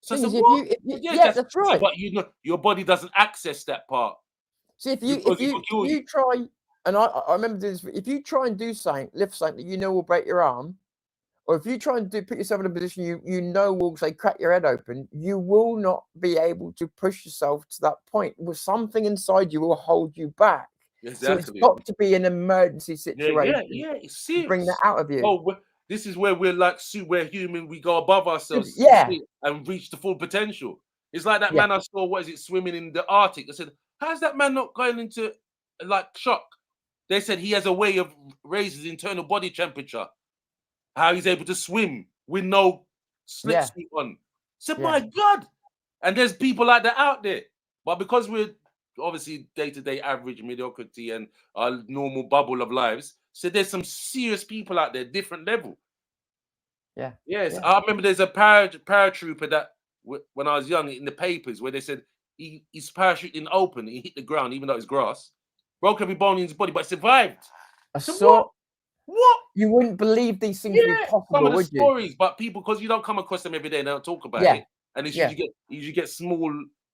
So I said, what? That's right. But you know, your body doesn't access that part. See, if you try, and I remember this, if you try and do something, lift something that you know will break your arm, or if you try and put yourself in a position you know will say crack your head open, you will not be able to push yourself to that point. With something inside you will hold you back. Exactly. So it's got to be an emergency situation. It's serious. To bring that out of you. Oh, this is where we're human. We go above ourselves, and reach the full potential. It's like that man I saw. What is it? Swimming in the Arctic. I said, how's that man not going into like shock? They said he has a way of raising his internal body temperature. How he's able to swim with no slip suit on. So my God, and there's people like that out there. But because we're obviously day-to-day average mediocrity and our normal bubble of lives, so there's some serious people out there, different level. Yes. I remember there's a paratrooper that when I was young in the papers where they said his parachute didn't open, he hit the ground even though it's grass, broke every bone in his body, but survived. What? You wouldn't believe these things to be possible, some of the would stories, you? But people, because you don't come across them every day, they don't talk about it, and it's usually get small,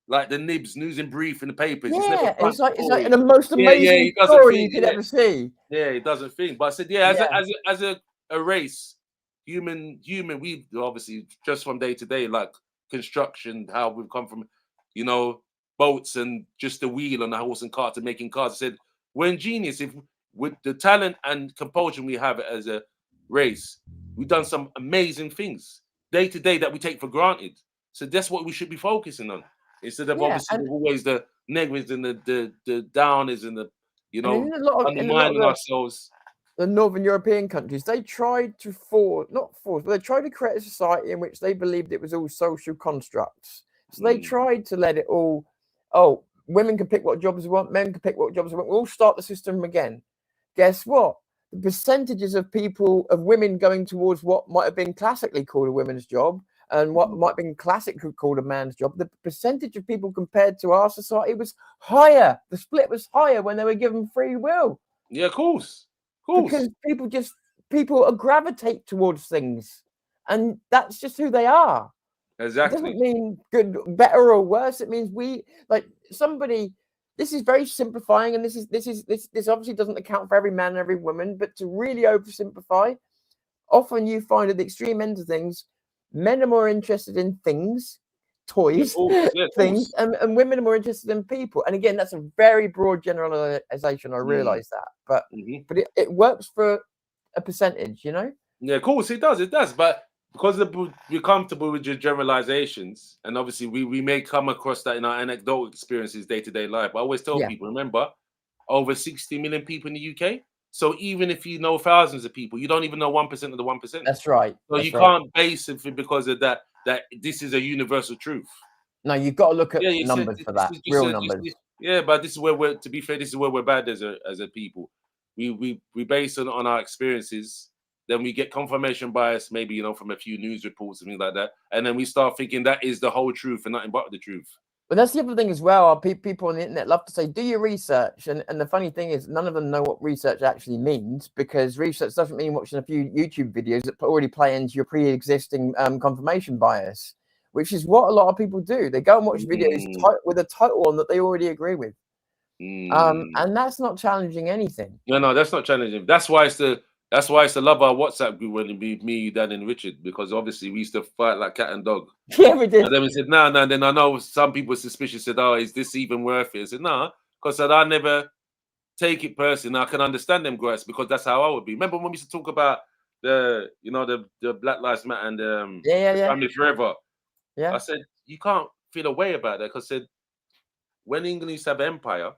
like the nibs, news and brief in the papers. It's like the most amazing story you could ever see. Yeah, it doesn't think. But I said, as a race, human, we obviously just from day to day, like construction, how we've come from, boats and just the wheel on the horse and cart to making cars. I said, we're ingenious if. With the talent and compulsion we have as a race, we've done some amazing things day to day that we take for granted. So that's what we should be focusing on instead of obviously always the negatives and the downers and the undermining ourselves. The Northern European countries, they tried to but they tried to create a society in which they believed it was all social constructs. So they tried to let it all. Oh, women can pick what jobs they want, men can pick what jobs they want. We'll start the system again. Guess what? The percentages of women going towards what might have been classically called a women's job and what might have been classically called a man's job, the percentage of people compared to our society was higher. The split was higher when they were given free will. Yeah, of course. Because people gravitate towards things, and that's just who they are. Exactly. It doesn't mean good, better, or worse. It means somebody. This is very simplifying, and this obviously doesn't account for every man and every woman. But to really oversimplify, often you find at the extreme end of things, men are more interested in things, toys, things, and women are more interested in people. And again, that's a very broad generalization. I realize that, but it works for a percentage, Yeah, of course it does. It does, but. Because we're comfortable with your generalizations, and obviously we may come across that in our anecdotal experiences day-to-day life. But I always tell people, remember, over 60 million people in the UK. So even if you know thousands of people, you don't even know 1% of the 1%. That's right. So you can't base it because of that this is a universal truth. No, you've got to look at numbers for that, real numbers. But this is where to be fair, this is where we're bad as a people. We base it on our experiences. Then we get confirmation bias, maybe, from a few news reports and things like that. And then we start thinking that is the whole truth and nothing but the truth. But that's the other thing as well. People on the internet love to say, do your research. And the funny thing is, none of them know what research actually means, because research doesn't mean watching a few YouTube videos that already play into your pre-existing confirmation bias. which is what a lot of people do. They go and watch videos with a title on that they already agree with. And that's not challenging anything. No, that's not challenging. That's why it's the love our WhatsApp group when it be me, Dan, and Richard, because obviously we used to fight like cat and dog. Yeah, we did. And then we said, no. And then I know some people suspicious said, oh, is this even worth it? I said, no, because I never take it personally. I can understand them gripes because that's how I would be. Remember when we used to talk about the Black Lives Matter and the Family Forever? Yeah. I said, you can't feel a way about that because I said, when England used to have empire,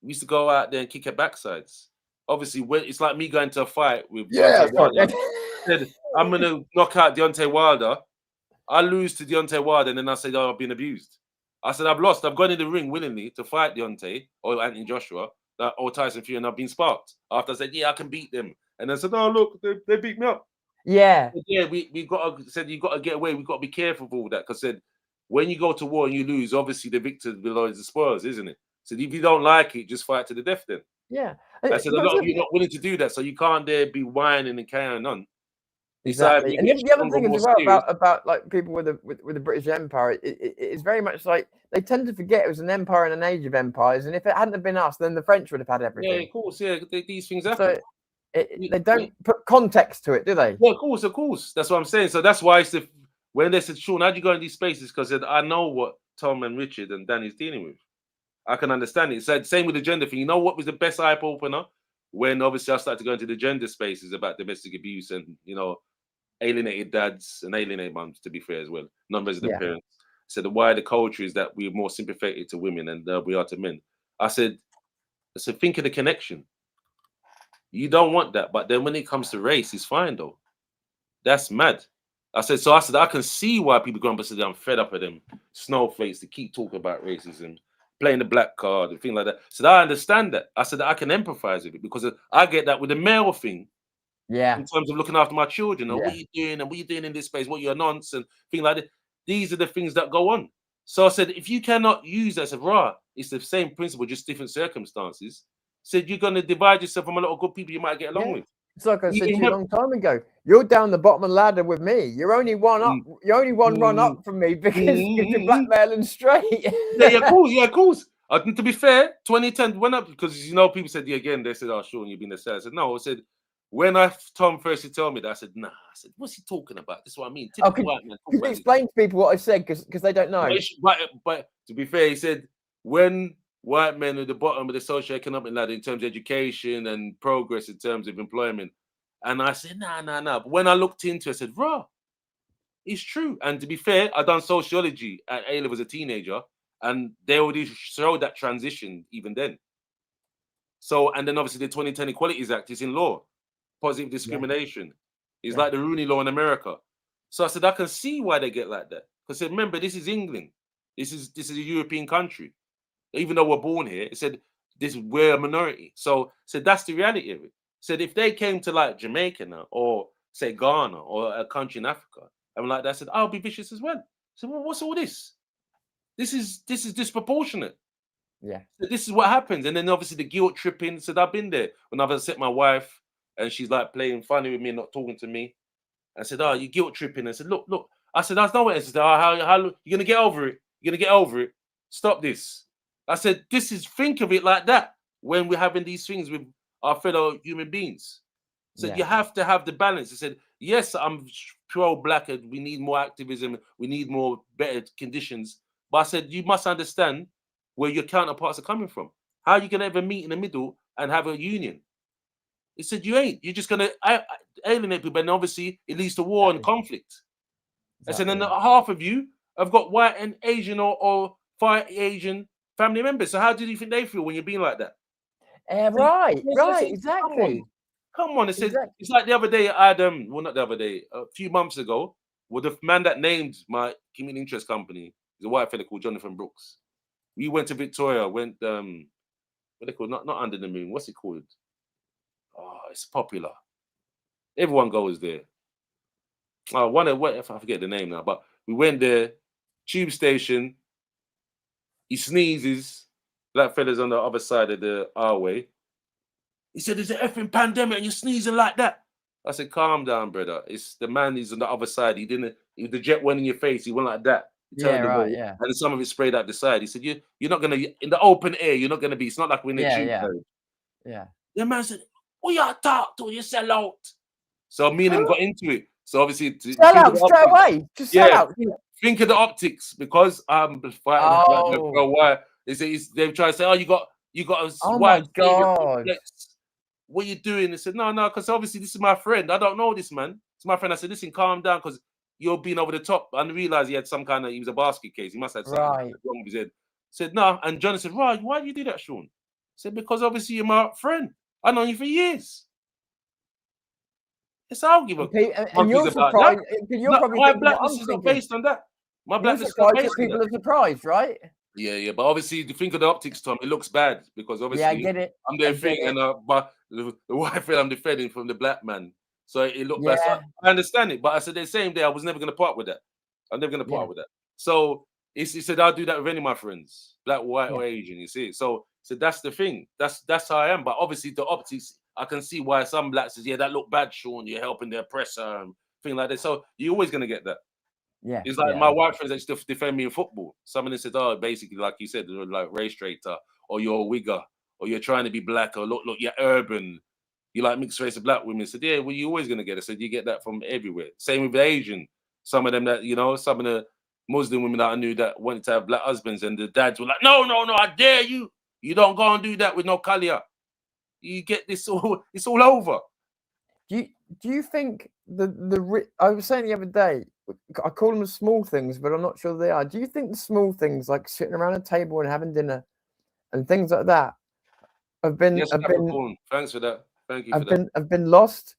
we used to go out there and kick at backsides. Obviously, when it's like me going to a fight with Deontay Wilder. Said, I'm going to knock out Deontay Wilder. I lose to Deontay Wilder, and then I said, oh, I've been abused. I said, I've lost. I've gone in the ring willingly to fight Deontay or Anthony Joshua or Tyson Fury, and I've been sparked. After I said, yeah, I can beat them. And I said, oh, look, they beat me up. Yeah. Said, yeah, we got to, said, you got to get away. We've got to be careful of all that. Because said, when you go to war and you lose, obviously the victor belongs the spoils, isn't it? So if you don't like it, just fight to the death then. Yeah. I said, a lot of you are not willing to do that, so you can't dare be whining and carrying on. Exactly. And the other thing as well about like people with the British Empire, it is very much like they tend to forget it was an empire in an age of empires, and if it hadn't have been us, then the French would have had everything. Yeah, of course. Yeah, these things happen. So they don't put context to it, do they? Yeah, of course. That's what I'm saying. So that's why when they said, Shaun, how'd you go in these spaces? Because I know what Tom and Richard and Danny's dealing with. I can understand it. So same with the gender thing. You know what was the best eye opener? When obviously I started to go into the gender spaces about domestic abuse and, alienated dads and alienated mums, to be fair as well, non-resident parents. So the wider culture is that we're more sympathetic to women than we are to men. I said, think of the connection. You don't want that, but then when it comes to race, it's fine though. That's mad. I said, I can see why people go up and say I'm fed up of them snowflakes to keep talking about racism, playing the black card and things like that. So I understand that. I said I can empathize with it because I get that with the male thing. Yeah. In terms of looking after my children, what are you doing, and what are you doing in this space? What you're nonce and things like that. These are the things that go on. So I said, if you cannot use that, I said, it's the same principle, just different circumstances. Said you're going to divide yourself from a lot of good people you might get along with. It's like I said to you a long time ago. You're down the bottom of the ladder with me. You're only one up. You're only one run up from me because you're black, male, and straight. Of course. To be fair, 2010 went up because people said they said, "Oh, Shaun, you've been a star." I said, "No." I said, when Tom first told me that, I said, "Nah." I said, "What's he talking about? This is what I mean." Could you explain to people what I said because they don't know? But to be fair, he said when white men are at the bottom of the socioeconomic ladder in terms of education and progress in terms of employment, and I said, nah. But when I looked into it, I said, it's true. And to be fair, I done sociology at A-level as a teenager, and they already showed that transition even then. So, and then obviously the 2010 Equalities Act is in law. Positive discrimination is like the Rooney Law in America. So I said, I can see why they get like that. Because remember, this is England. This is a European country. Even though we're born here, it said we're a minority. So said that's the reality of it. Said if they came to like Jamaica now, or say Ghana or a country in Africa, and like that, I said, I'll be vicious as well. So what's all this? This is disproportionate. Yeah. So this is what happens. And then obviously the guilt tripping. Said I've been there when I've upset my wife and she's like playing funny with me and not talking to me. I said, "Oh, you guilt tripping." I said, "Look." I said, "That's not what it is." How you're gonna get over it? You're gonna get over it. Stop this. I said, think of it like that when we're having these things with our fellow human beings. So you have to have the balance. I said, yes, I'm pro-black and we need more activism. We need more better conditions. But I said, you must understand where your counterparts are coming from. How are you going to ever meet in the middle and have a union? He said, you ain't. You're just going to alienate people. And obviously, it leads to war and conflict. I said, and half of you have got white and Asian or Far Asian family members. So how do you think they feel when you're being like that? Right, exactly. Come on. It said, it's like the other day I had, not the other day, a few months ago, well, the man that named my community interest company is a white fella called Jonathan Brooks. We went to Victoria, what they call not Under the Moon, what's it called? Oh, it's popular. Everyone goes there. If I forget the name now, but we went there, tube station. He sneezes. Black fella's on the other side of our way. He said, "There's an effing pandemic and you're sneezing like that." I said, "Calm down, brother. It's the man who's on the other side. He the jet went in your face. He went like that. He turned the ball, yeah. and some of it sprayed out the side. He said, "You're not gonna in the open air. You're not gonna be. It's not like we're in a tube carriage." Yeah. The man said, "We are talk to you sell out." So me and him got into it. So obviously, sell out straight away. Just sell out. Think of the optics because I'm fighting for a while. They've tried to say, "Oh, you got a my God. What are you doing?" They said, "No, because obviously this is my friend. I don't know this man. It's my friend." I said, "Listen, calm down, because you're being over the top." And realized he had some kind of, he was a basket case. He must have something wrong with his head. Said, "No." And Johnny said, "Right, why do you do that, Shaun?" I said, "Because obviously you're my friend. I've known you for years." Yes, I'll give a and you're surprised. You're probably my blackness is not based on that. My blackness is not based on that. People are surprised, right? Yeah. But obviously, you think of the optics, Tom. It looks bad because obviously, I get it. I'm there thinking, but the wife I'm defending from the black man, so it looked bad. So I understand it, but I said the same day I was never going to part with that. I'm never going to part with that. So he said, "I'll do that with any of my friends, black, white, or Asian." You see, so that's the thing. That's how I am. But obviously, the optics, I can see why some blacks says, "Yeah, that look bad, Shaun. You're helping the oppressor," and thing like that. So you're always going to get that. Yeah, it's like my white friends that still defend me in football. Some of them said, "Oh, basically, like you said, like race traitor, or you're a wigger, or you're trying to be black, or look, you're urban, you like mixed race of black women." I said, "Yeah, well, you're always gonna get it." So you get that from everywhere. Same with the Asian. Some of them that some of the Muslim women that I knew that wanted to have black husbands, and the dads were like, "No, I dare you. You don't go and do that with no kalia." You get this all. It's all over. Do you think I was saying the other day, I call them the small things, but I'm not sure they are. Do you think the small things, like sitting around a table and having dinner and things like that, have been thanks for that. Thank you have been lost,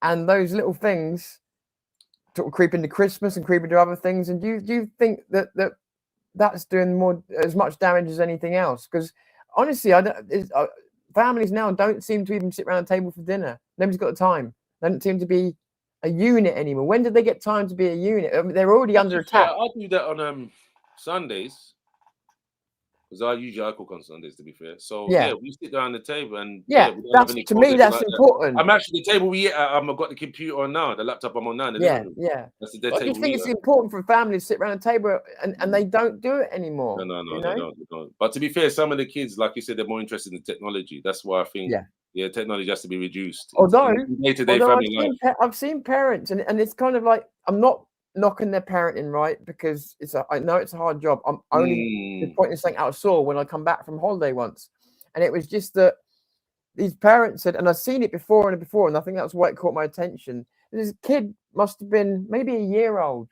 and those little things sort of creep into Christmas and creep into other things? And do you think that's doing as much damage as anything else? Because honestly, families now don't seem to even sit around a table for dinner. Nobody's got the time. They don't seem to be a unit anymore. When did they get time to be a unit? I mean, they're already under attack. I do that on Sundays, because I cook on Sundays, to be fair. So we sit down at the table and that's to me that's important. I'm actually the table we eat at. I've got the computer on now, the laptop I'm on now. That's the table. I just think it's important for families to sit around a table, and they don't do it anymore. No, they don't. But to be fair, some of the kids, like you said, they're more interested in technology. That's why I think technology has to be reduced. Although I've seen parents, and it's kind of like, I'm not knocking their parenting, right? Because I know it's a hard job. I'm only pointing something out I saw when I come back from holiday once, and it was just that these parents said, and I've seen it before, and I think that's why it caught my attention. This kid must have been maybe a year old,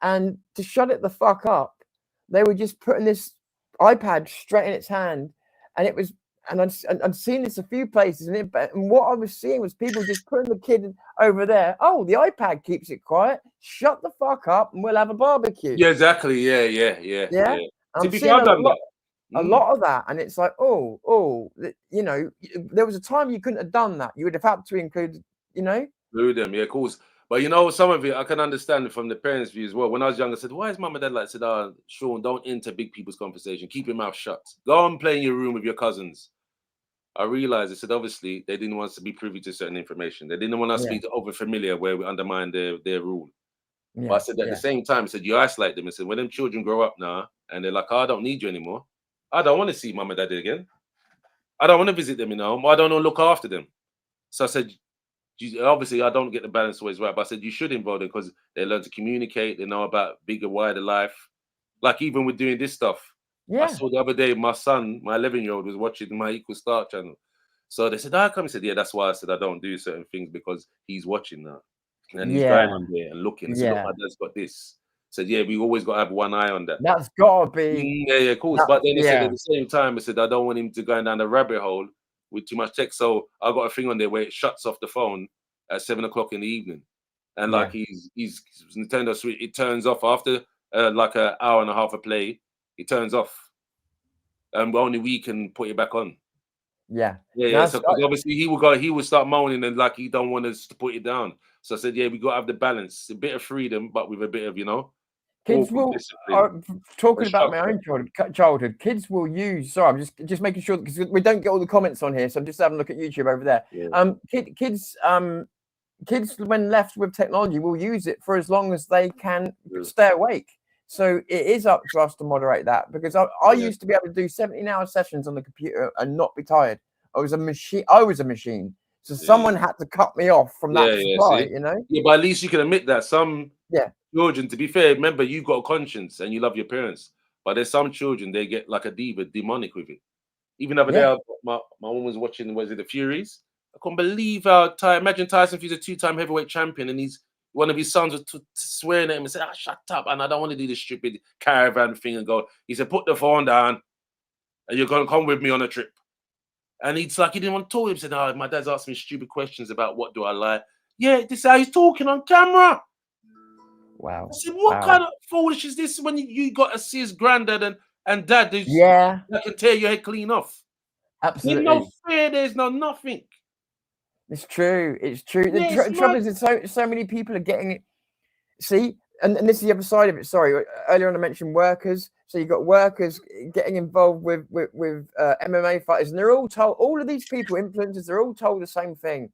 and to shut it the fuck up, they were just putting this iPad straight in its hand, and it was. And I'd seen this a few places, and what I was seeing was people just putting the kid over there. Oh, the iPad keeps it quiet. Shut the fuck up, and we'll have a barbecue. Yeah, exactly. Yeah. I'm seeing a lot of that, and it's like, there was a time you couldn't have done that. You would have had to include them. Yeah, of course. But some of it I can understand from the parents' view as well. When I was young, I said, "Why is mum and dad like?" I said, "Shaun, don't enter big people's conversation. Keep your mouth shut. Go and play in your room with your cousins." I realized, I said, obviously they didn't want us to be privy to certain information. They didn't want us to be over familiar where we undermine their rule. But I said at the same time, I said, you isolate them. I said, when them children grow up now and they're like, "Oh, I don't need you anymore. I don't want to see mum and dad again. I don't want to visit them in home. I don't want to look after them." So I said, obviously I don't get the balance always right, but I said you should involve them because they learn to communicate. They know about bigger, wider life. Like even with doing this stuff. I saw the other day my son, my 11-year-old, was watching my Equal Start channel. So they said, "How come?" He said, "Yeah, that's why." I said, "I don't do certain things because he's watching now. And he's going on there and looking." I said, "Look, my dad's got this." I said, "Yeah, we always got to have one eye on that." That's got to be. Yeah, of course. But then he said at the same time, I said, "I don't want him to go down the rabbit hole with too much text." So I got a thing on there where it shuts off the phone at 7 o'clock in the evening. And like he's Nintendo Switch, it turns off after like an hour and a half of play. It turns off. And only we can put it back on. Yeah. So obviously he will start moaning and like he don't want us to put it down. So I said, we got to have the balance, a bit of freedom, but with a bit of, kids will talking about my own childhood. Kids will use. Sorry, I'm just making sure because we don't get all the comments on here, so I'm just having a look at YouTube over there. Kids kids, when left with technology, will use it for as long as they can stay awake. So it is up to us to moderate that, because I used to be able to do 17-hour sessions on the computer and not be tired. I was a machine. So someone had to cut me off from that supply, you know? Yeah, but at least you can admit that some Yeah. children, to be fair, remember, you've got a conscience and you love your parents. But there's some children, they get like a diva, demonic with it. Even the other day, my woman was watching, was it The Furies? I couldn't believe how imagine Tyson Fury's a 2-time heavyweight champion, and one of his sons was swearing at him and said, shut up, and I don't want to do this stupid caravan thing and go. He said, put the phone down and you're going to come with me on a trip. And he didn't want to talk. He said, oh, my dad's asking me stupid questions about what do I like. Yeah, this is how he's talking on camera. Wow. I said, what kind of foolish is this when you got to see his granddad and dad that can tear your head clean off? Absolutely. There's no fear, there's no nothing. It's true. It's true. The trouble is so many people are getting it. See, and this is the other side of it. Sorry, earlier on I mentioned workers. So you've got workers getting involved with MMA fighters, and they're all told, all of these people, influencers, they're all told the same thing.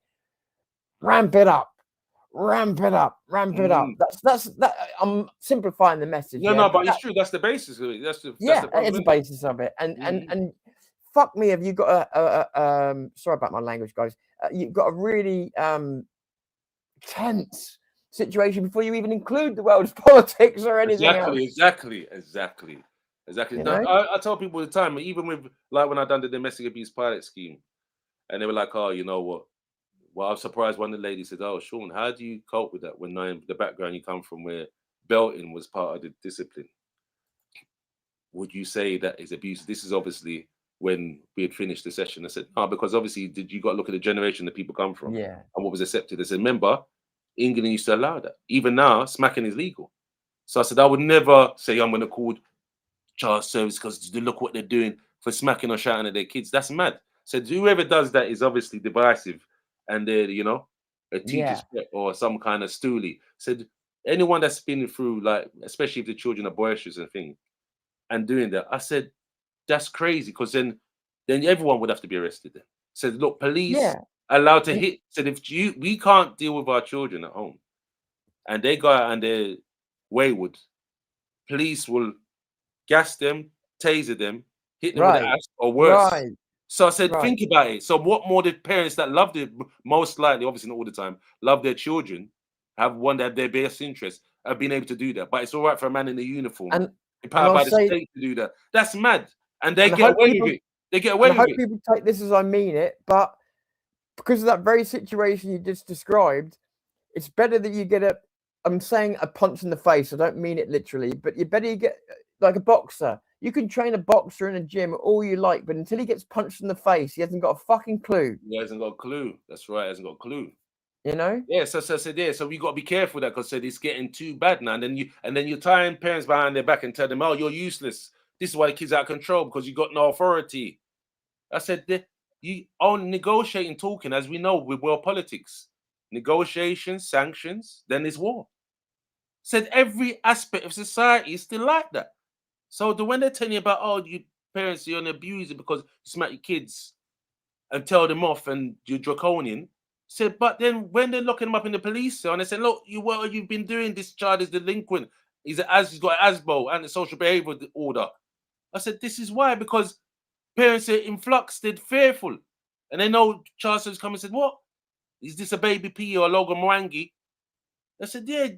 Ramp it up. Ramp it up. Ramp it up. That's I'm simplifying the message. No, but it's true. That's the basis of it. That's the it's the basis of it. And fuck me, have you got sorry about my language, guys. You've got a really tense situation before you even include the world's politics or anything else. Exactly. I tell people all the time, even with like when I done the domestic abuse pilot scheme, and they were like, oh, you know what? Well, I was surprised one of the ladies said, oh, Shaun, how do you cope with that when the background you come from where belting was part of the discipline? Would you say that is abuse? This is obviously when we had finished the session. I said, no, because obviously you got to look at the generation that people come from and what was accepted. I said, remember, England used to allow that. Even now, smacking is legal. So I said, I would never say I'm going to call child service because look what they're doing for smacking or shouting at their kids. That's mad. So whoever does that is obviously divisive and they're, a teacher's pet or some kind of stoolie. Said anyone that's been through, like, especially if the children are boisterous and things, and doing that, I said, that's crazy, because then everyone would have to be arrested then. Said, look, police allowed to hit. Said, we can't deal with our children at home and they go out and they're wayward, police will gas them, taser them, hit them with an axe or worse. So I said, think about it. So what more did parents that love their, most likely, obviously not all the time, love their children, have one that their best interest, have been able to do that. But it's all right for a man in a uniform, empowered by the state to do that. That's mad. And they get away with it. They get away with it. I hope people take this as I mean it, but because of that very situation you just described, it's better that you get I'm saying a punch in the face. I don't mean it literally, but you better get like a boxer. You can train a boxer in a gym all you like, but until he gets punched in the face, he hasn't got a fucking clue. He hasn't got a clue. That's right. He hasn't got a clue. You know? Yeah. So we got to be careful that, because it's getting too bad now. And then you're tying parents behind their back and tell them, oh, you're useless. This is why the kids are out of control, because you got no authority. I said, you own negotiating, talking, as we know with world politics, negotiations, sanctions, then there's war. Said every aspect of society is still like that. So when they're telling you about, oh, you parents, you're an abuser because you smack your kids and tell them off and you're draconian, said, but then when they're locking them up in the police cell and they say, look, what you've been doing, this child is delinquent, he's got ASBO and the social behavior order. I said, this is why, because parents are in flux, they're fearful. And they know child service come and said, what? Is this a baby P or a Logan Mwangi? I said, yeah,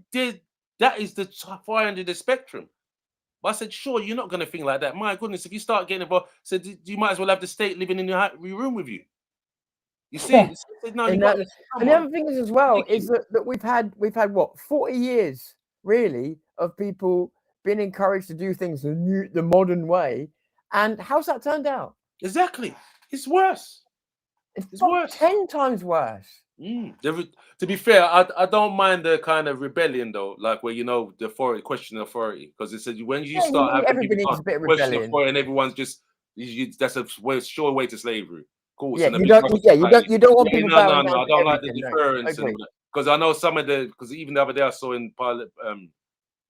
that is the far end of the spectrum. But I said, sure, you're not going to think like that. My goodness, if you start getting involved, said you might as well have the state living in your room with you. You see? Yeah. No, and the other thing is as well is that we've had what, 40 years really of people being encouraged to do things the modern way, and how's that turned out? Exactly, it's worse. It's worse. 10 times worse. To be fair, I don't mind the kind of rebellion though, like where the authority, question authority, because it says when you start having everybody needs a bit of rebellion, and everyone's just that's a sure way to slavery. Of course, you don't want people. No, I don't like the deference, because I know some of because even the other day I saw in pilot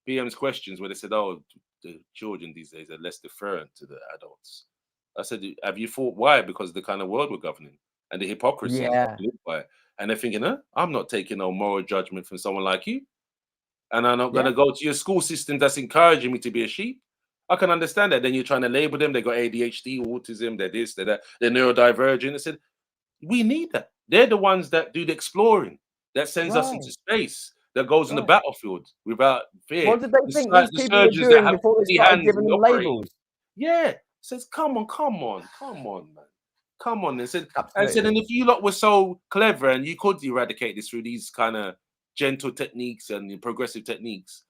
PM's questions where they said, oh, the children these days are less deferent to the adults. I said, have you thought why? Because of the kind of world we're governing and the hypocrisy by. And they're thinking, I'm not taking no moral judgment from someone like you. And I'm not going to go to your school system that's encouraging me to be a sheep. I can understand that. Then you're trying to label them. They got ADHD, autism, they're this, they're that, they're neurodivergent. I said, we need that. They're the ones that do the exploring, that sends us into space, that goes on the battlefield without fear. What did they think these people were doing before they started giving them labels? Yeah. Says, come on, man. Come on. And said, and if you lot were so clever and you could eradicate this through these kind of gentle techniques and progressive techniques,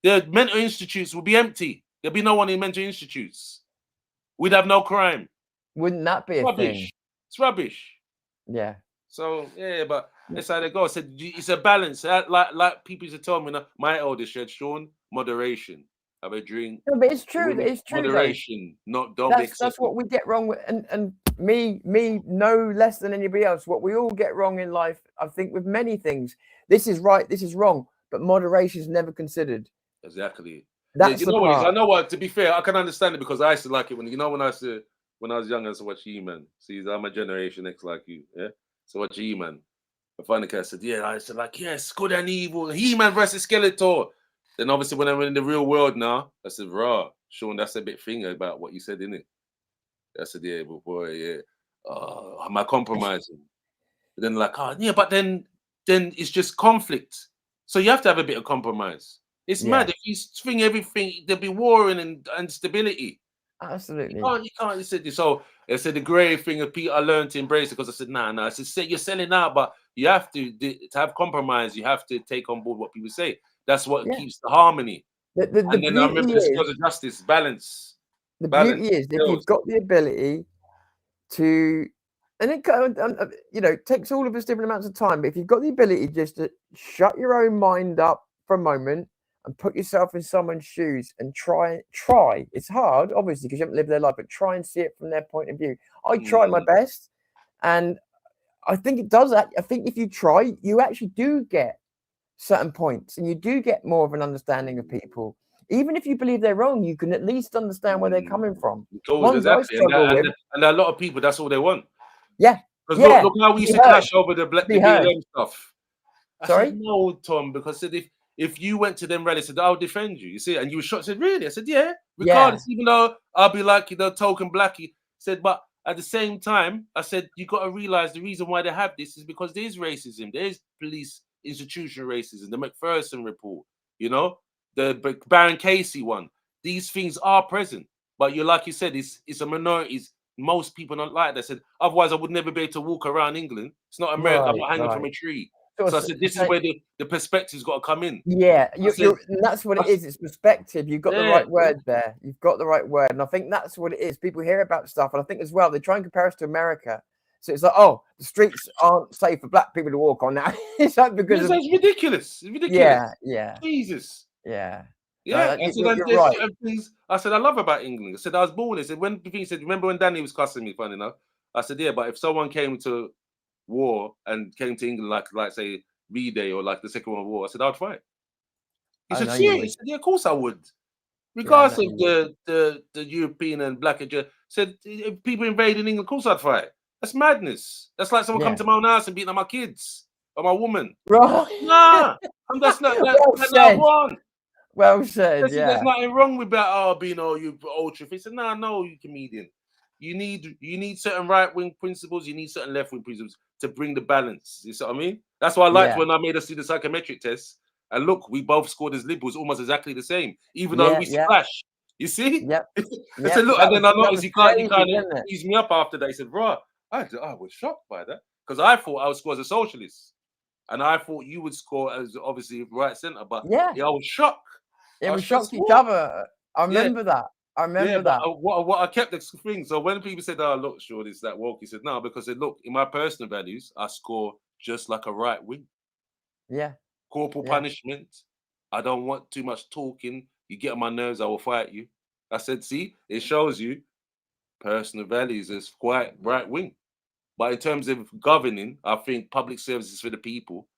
the mental institutes would be empty. There'd be no one in mental institutes. We'd have no crime. Wouldn't that be a thing? It's rubbish. Yeah. So yeah, but that's how they go. I said it's a balance. Like people used to tell me, my eldest said, Shaun, moderation. Have a drink. No, but it's true. It's true. Moderation. Don't that's what we get wrong with, and me no less than anybody else. What we all get wrong in life, I think, with many things. This is right. This is wrong. But moderation is never considered. Exactly. That's you the know part. what? I know what. To be fair, I can understand it because I used to like it when I was young. I used to watch He-Man. See, I'm a Generation X like you. Yeah. So watch He-Man. I finally said, I said like, yes, good and evil. He-Man versus Skeletor. Then obviously when I'm in the real world now, I said, rah, Shaun, that's a bit thing about what you said, innit? I said, yeah, but boy, yeah. Am I compromising? But then like, but then it's just conflict. So you have to have a bit of compromise. It's mad. If you swing everything, there'll be war and instability. Absolutely. You can't. You said so. I said the grey thing of Peter. I learned to embrace it because I said, nah. I said, you're selling out, but you have to have compromise. You have to take on board what people say. That's what keeps the harmony. And then I remember the scales of justice, balance. The beauty is if you've got the ability to, and it takes all of us different amounts of time. But if you've got the ability just to shut your own mind up for a moment and put yourself in someone's shoes and try. It's hard, obviously, because you haven't lived their life, but try and see it from their point of view. I try my best, and I think it does that. I think if you try, you actually do get certain points, and you do get more of an understanding of people. Even if you believe they're wrong, you can at least understand where they're coming from. Exactly. And a lot of people, that's all they want. Yeah. Because look how we used to clash over the BLM stuff. I said, no, Tom, because I said, if you went to them rallies, said, I'll defend you. You see, and you were shocked. I said, really? I said, yeah. Regardless, even though I'll be like, token blackie. Said, but at the same time, I said, you got to realize the reason why they have this is because there is racism. There is police institutional racism, the McPherson report, the Baron Casey one. These things are present, but like you said, it's a minority. Most people don't like that. I said, otherwise I would never be able to walk around England. It's not America. I'm not hanging from a tree. So I said, this is where the perspective's got to come in. Yeah, that's what it is. It's perspective. You've got the right word there. You've got the right word. And I think that's what it is. People hear about stuff. And I think as well, they try and compare us to America. So it's like, the streets aren't safe for black people to walk on now. It's like because it's ridiculous. It's ridiculous. Yeah. Jesus. Yeah. Yeah. You're right. I said, I love about England. I said, I was born. I said, remember when Danny was cussing me, funny enough? I said, yeah, but if someone came to war and came to England like say V-Day or like the Second World War, I said, I'd fight. He said, he said, yeah, of course I would. Regardless of the European and black said, if people invaded England, of course I'd fight. That's madness. That's like someone come to my own house and beating up my kids or my woman. Right. Nah, that's not one. Well said. There's nothing wrong with that. You ultra. He said, no, you comedian. You need certain right-wing principles. You need certain left-wing principles to bring the balance. You see what I mean? That's why I liked when I made us do the psychometric test. And look, we both scored as liberals almost exactly the same, even though we clash. You see? Yep. I said, look, and then I noticed he kind of eased me up after that. He said, bro, I was shocked by that because I thought I would score as a socialist, and I thought you would score as obviously right centre. But I was shocked. It was shocked each other. I remember that. What I kept the thing. So when people said, "Oh, look, Shaun, it's that woke," he said, "No," because I said, "Look, in my personal values, I score just like a right wing. Yeah. Corporal punishment. I don't want too much talking. You get on my nerves, I will fight you." I said, "See, it shows you personal values is quite right wing." But in terms of governing, I think public services for the people,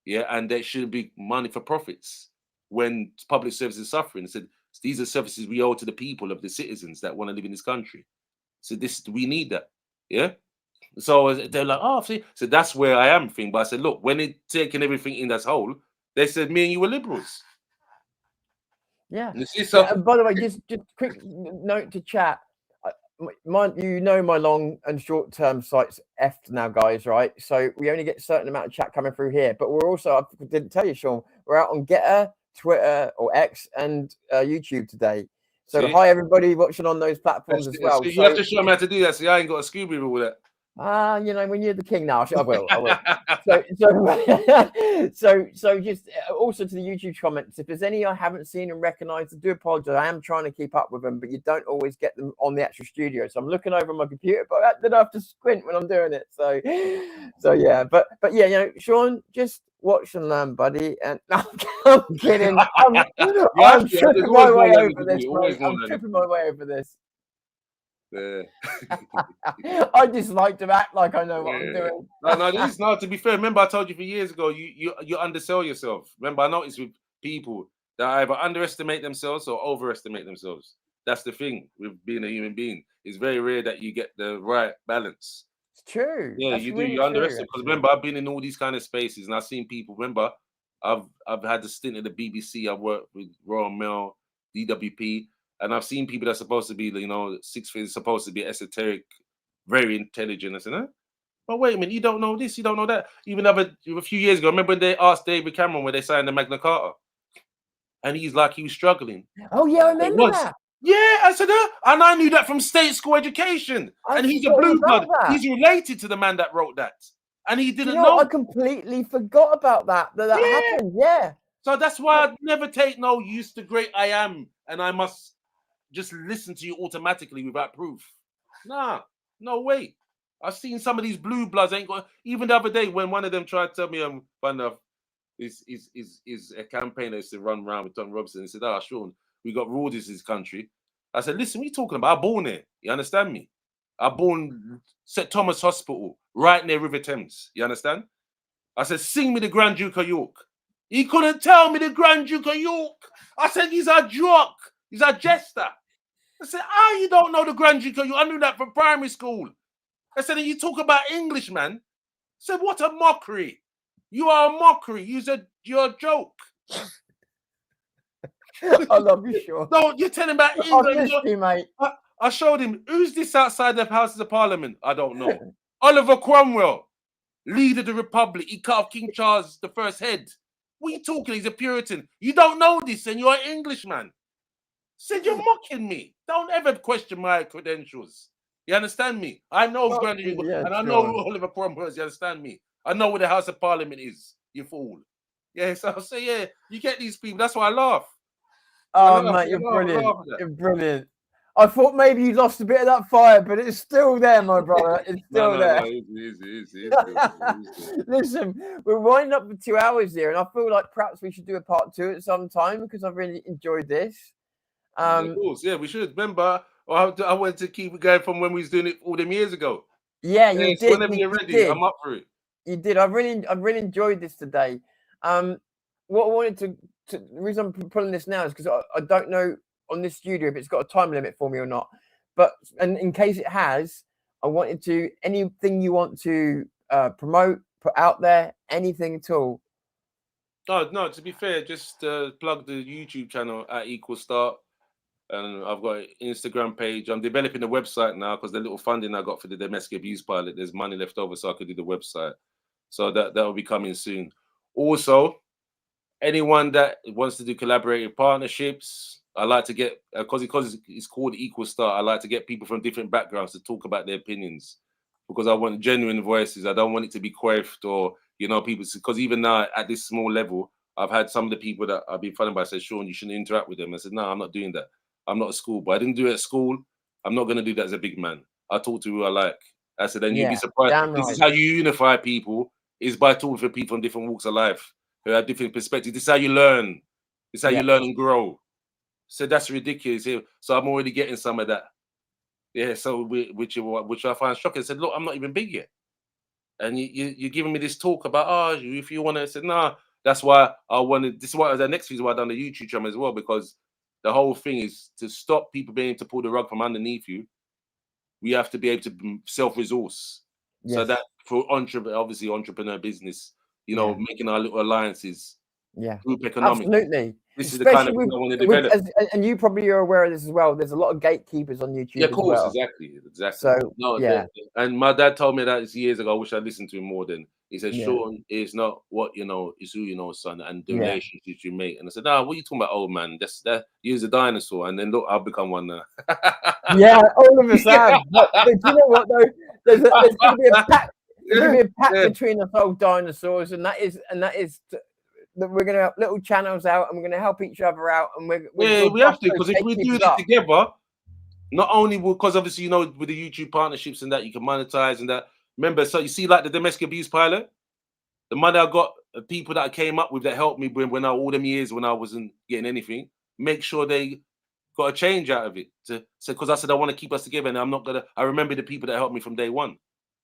and there shouldn't be money for profits when public services is suffering. I said, these are services we owe to the people of the citizens that want to live in this country. So we need that, So they're like, oh, see, so that's where I am thing. But I said, look, when it taking everything in as whole, they said me and you were liberals. Yeah. You see, Yeah, and by the way, just quick note to chat. My long and short term sites effed now, guys, right? So we only get a certain amount of chat coming through here, but we're also, I didn't tell you, Shaun, we're out on Getter, Twitter or X, and YouTube today. So see? hi everybody watching on those platforms as well. You have to show me how to do that. See, I ain't got a Scooby with all that. You know, when you're the king now, I will. So just also to the YouTube comments, if there's any I haven't seen and recognized, I do apologize. I am trying to keep up with them, but you don't always get them on the actual studio. So I'm looking over my computer, but then I have to squint when I'm doing it. So yeah, but yeah, you know, Shaun, just watch and learn, buddy. And I'm kidding. I'm tripping my way over this, mate. I'm tripping my way over this. I just like to act like I know what I'm doing. No, this is not. To be fair, remember I told you for years ago, you undersell yourself. Remember, I noticed with people that either underestimate themselves or overestimate themselves. That's the thing with being a human being. It's very rare that you get the right balance. It's true. Yeah, you do. You underestimate. Because remember, I've been in all these kind of spaces and I've seen people. Remember, I've had a stint at the BBC. I've worked with Royal Mail, DWP. And I've seen people that's supposed to be, you know, 6 feet, supposed to be esoteric, very intelligent. I said, huh? But wait a minute, you don't know this, you don't know that. Even a few years ago, remember when they asked David Cameron where they signed the Magna Carta? And he's like, he was struggling. Oh, yeah, I remember that. Yeah, I said, and I knew that from state school education. And he's a blue blood. He's related to the man that wrote that. And he didn't know. I completely forgot about that happened. Yeah. So that's why I'd never take no use to great I am. And I must just listen to you automatically without proof. Nah, no way. I've seen some of these blue bloods ain't got. Even the other day when one of them tried to tell me fun enough is a campaign that used to run around with Tom Robson and said, Shaun, we got rules in this country. I said, listen, what are you talking about? I born here. You understand me? I born St. Thomas Hospital right near River Thames. You understand? I said, sing me the Grand Duke of York. He couldn't tell me the Grand Duke of York. I said, he's a jock. He's a jester. I said, you don't know the Grand Duke of York? I knew that from primary school. I said, you talk about English, man. I said, what a mockery. You are a mockery. You're a joke. I love you, Shaun. No, you're telling about England. You, mate. I showed him, who's this outside the Houses of Parliament? I don't know. Oliver Cromwell, leader of the Republic. He cut off King Charles I's head. What are you talking? He's a Puritan. You don't know this and you're an Englishman. Said, you're mocking me. Don't ever question my credentials. You understand me? I know and I know who Oliver Cromwell is. You understand me? I know where the House of Parliament is. You fool. Yeah, so I say, yeah, you get these people. That's why I laugh. Mate, you're brilliant. You're brilliant. I thought maybe you lost a bit of that fire, but it's still there, my brother. It's still there. Listen, we're winding up for 2 hours here, and I feel like perhaps we should do a part 2 at some time because I've really enjoyed this. Of course, yeah, we should. Remember, I wanted to keep it going from when we was doing it all them years ago. Yeah, you did. Whenever you're ready, I'm up for it. You did. I've really enjoyed this today. What I wanted to the reason I'm pulling this now is because I don't know on this studio if it's got a time limit for me or not. But and in case it has, I wanted to anything you want to promote, put out there, anything at all. Oh no, to be fair, just plug the YouTube channel at Equal Start. And I've got an Instagram page. I'm developing a website now because the little funding I got for the domestic abuse pilot, there's money left over so I could do the website. So that will be coming soon. Also, anyone that wants to do collaborative partnerships, I like to get, because it's called Equal Start, I like to get people from different backgrounds to talk about their opinions because I want genuine voices. I don't want it to be quaffed or, people, because even now at this small level, I've had some of the people that I've been funded by say, Shaun, you shouldn't interact with them. I said, no, I'm not doing that. I'm not at school, but I didn't do it at school. I'm not going to do that as a big man. I talk to who I like. I said, then you'd be surprised. This is how you unify people, is by talking to people from different walks of life who have different perspectives. This is how you learn. This is how you learn and grow. So that's ridiculous. So I'm already getting some of that. Yeah, so which I find shocking. I said, look, I'm not even big yet. And you're giving me this talk about, if you want to. I said, nah, that's why I wanted, this is why the next reason why I done the YouTube channel as well, because the whole thing is to stop people being able to pull the rug from underneath you. We have to be able to self-resource. So Yes. that for entrepreneur business, you know, making our little alliances, group economics. Absolutely. This is the Especially kind of thing I want to develop. and you probably are aware of this as well. There's a lot of gatekeepers on YouTube. Yeah, of course, as well. exactly. So and my dad told me that years ago. I wish I'd listened to him more. Then he said, "Shaun is not what you know, it's who you know, son, and the relationships you make." And I said, "Nah, what are you talking about, old man? That you's a dinosaur." And then look, I've become one now. Yeah, all of us have. But you know what though? There's going to be a pact. There's going to be a pact between us old dinosaurs, and that is that we're going to have little channels out, and we're going to help each other out, and we have to, because if we do this together, not only because obviously, you know, with the YouTube partnerships and that, you can monetize and that. Remember, so you see, like the domestic abuse pilot, the money I got, people that I came up with that helped me when all them years when I wasn't getting anything, make sure they got a change out of it. So because I said I want to keep us together, and I'm not gonna. I remember the people that helped me from day one.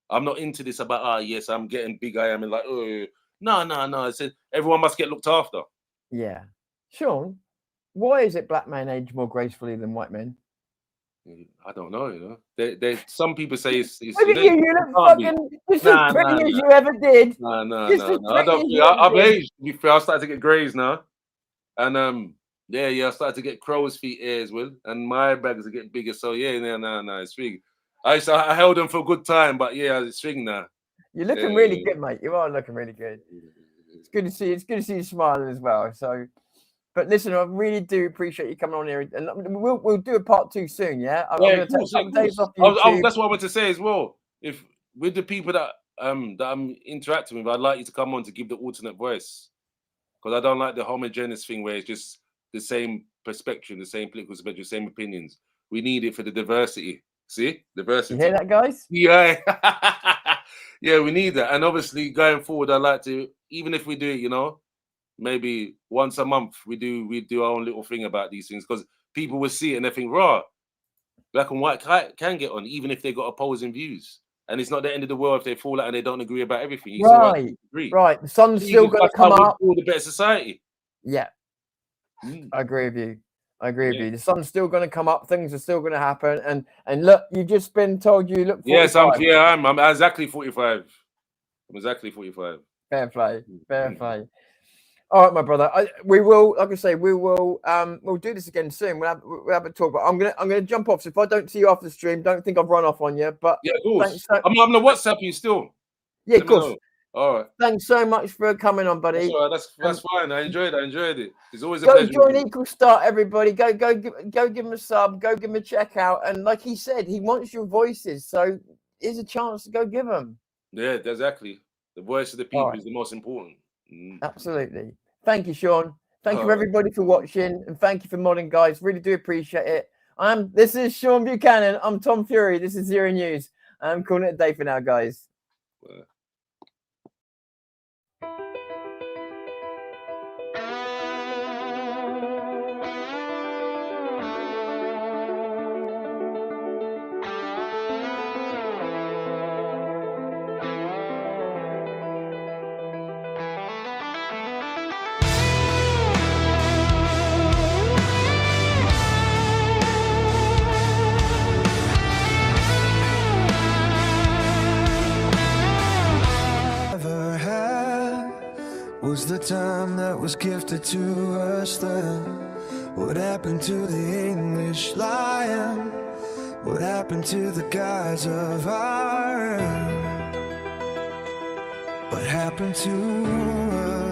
I'm not into this about yes, I'm getting big, I am, and like no. I said everyone must get looked after. Yeah, Shaun, why is it black men age more gracefully than white men? I don't know. You know, some people say it's look at you. You look fucking just as pretty as you ever did. No. I don't think I've aged. To be fair, I started to get greys now, and I started to get crow's feet ears, and my bags are getting bigger. So no, it's big. I held them for a good time, but it's swing now. You're looking really good, mate. You are looking really good. It's good to see. It's good to see you smiling as well. So, but listen, I really do appreciate you coming on here, and we'll do a part 2 soon. Yeah, I'm going to take some days off YouTube. That's what I want to say as well. If with the people that I'm interacting with, I'd like you to come on to give the alternate voice, because I don't like the homogeneous thing where it's just the same perspective, the same political spectrum, the same opinions. We need it for the diversity. See? Diversity. You hear that, guys? Yeah. Yeah, we need that. And obviously, going forward, I'd like to, even if we do it, you know, maybe once a month, we do our own little thing about these things, because people will see it and they think, raw, black and white can get on, even if they've got opposing views. And it's not the end of the world if they fall out and they don't agree about everything. Right. The sun's still going to come up. For the better society. Yeah. I agree with you. The sun's still going to come up. Things are still going to happen. And look, you've just been told you look 45. Yes, I'm exactly 45. I'm exactly 45. Fair play. All right, my brother. We will, like I say, we'll do this again soon. We'll have a talk. But I'm gonna jump off. So if I don't see you after the stream, don't think I've run off on you. But yeah, of course. I'm gonna WhatsApp you still. Yeah, of course. All right. Thanks so much for coming on, buddy. That's all right. That's fine. I enjoyed it. It's always a pleasure. Go join Equal Start, everybody. Go give him a sub. Go give him a check out. And like he said, he wants your voices. So here's a chance to go give them. Yeah, exactly. The voice of the people is the most important. Absolutely. Thank you, Shaun. Thank you, everybody, for watching. And thank you for modding, guys. Really do appreciate it. This is Shaun Buchanan. I'm Tom Fury. This is Zero News. I'm calling it a day for now, guys. Was the time that was gifted to us then? What happened to the English lion? What happened to the guys of our own? What happened to us?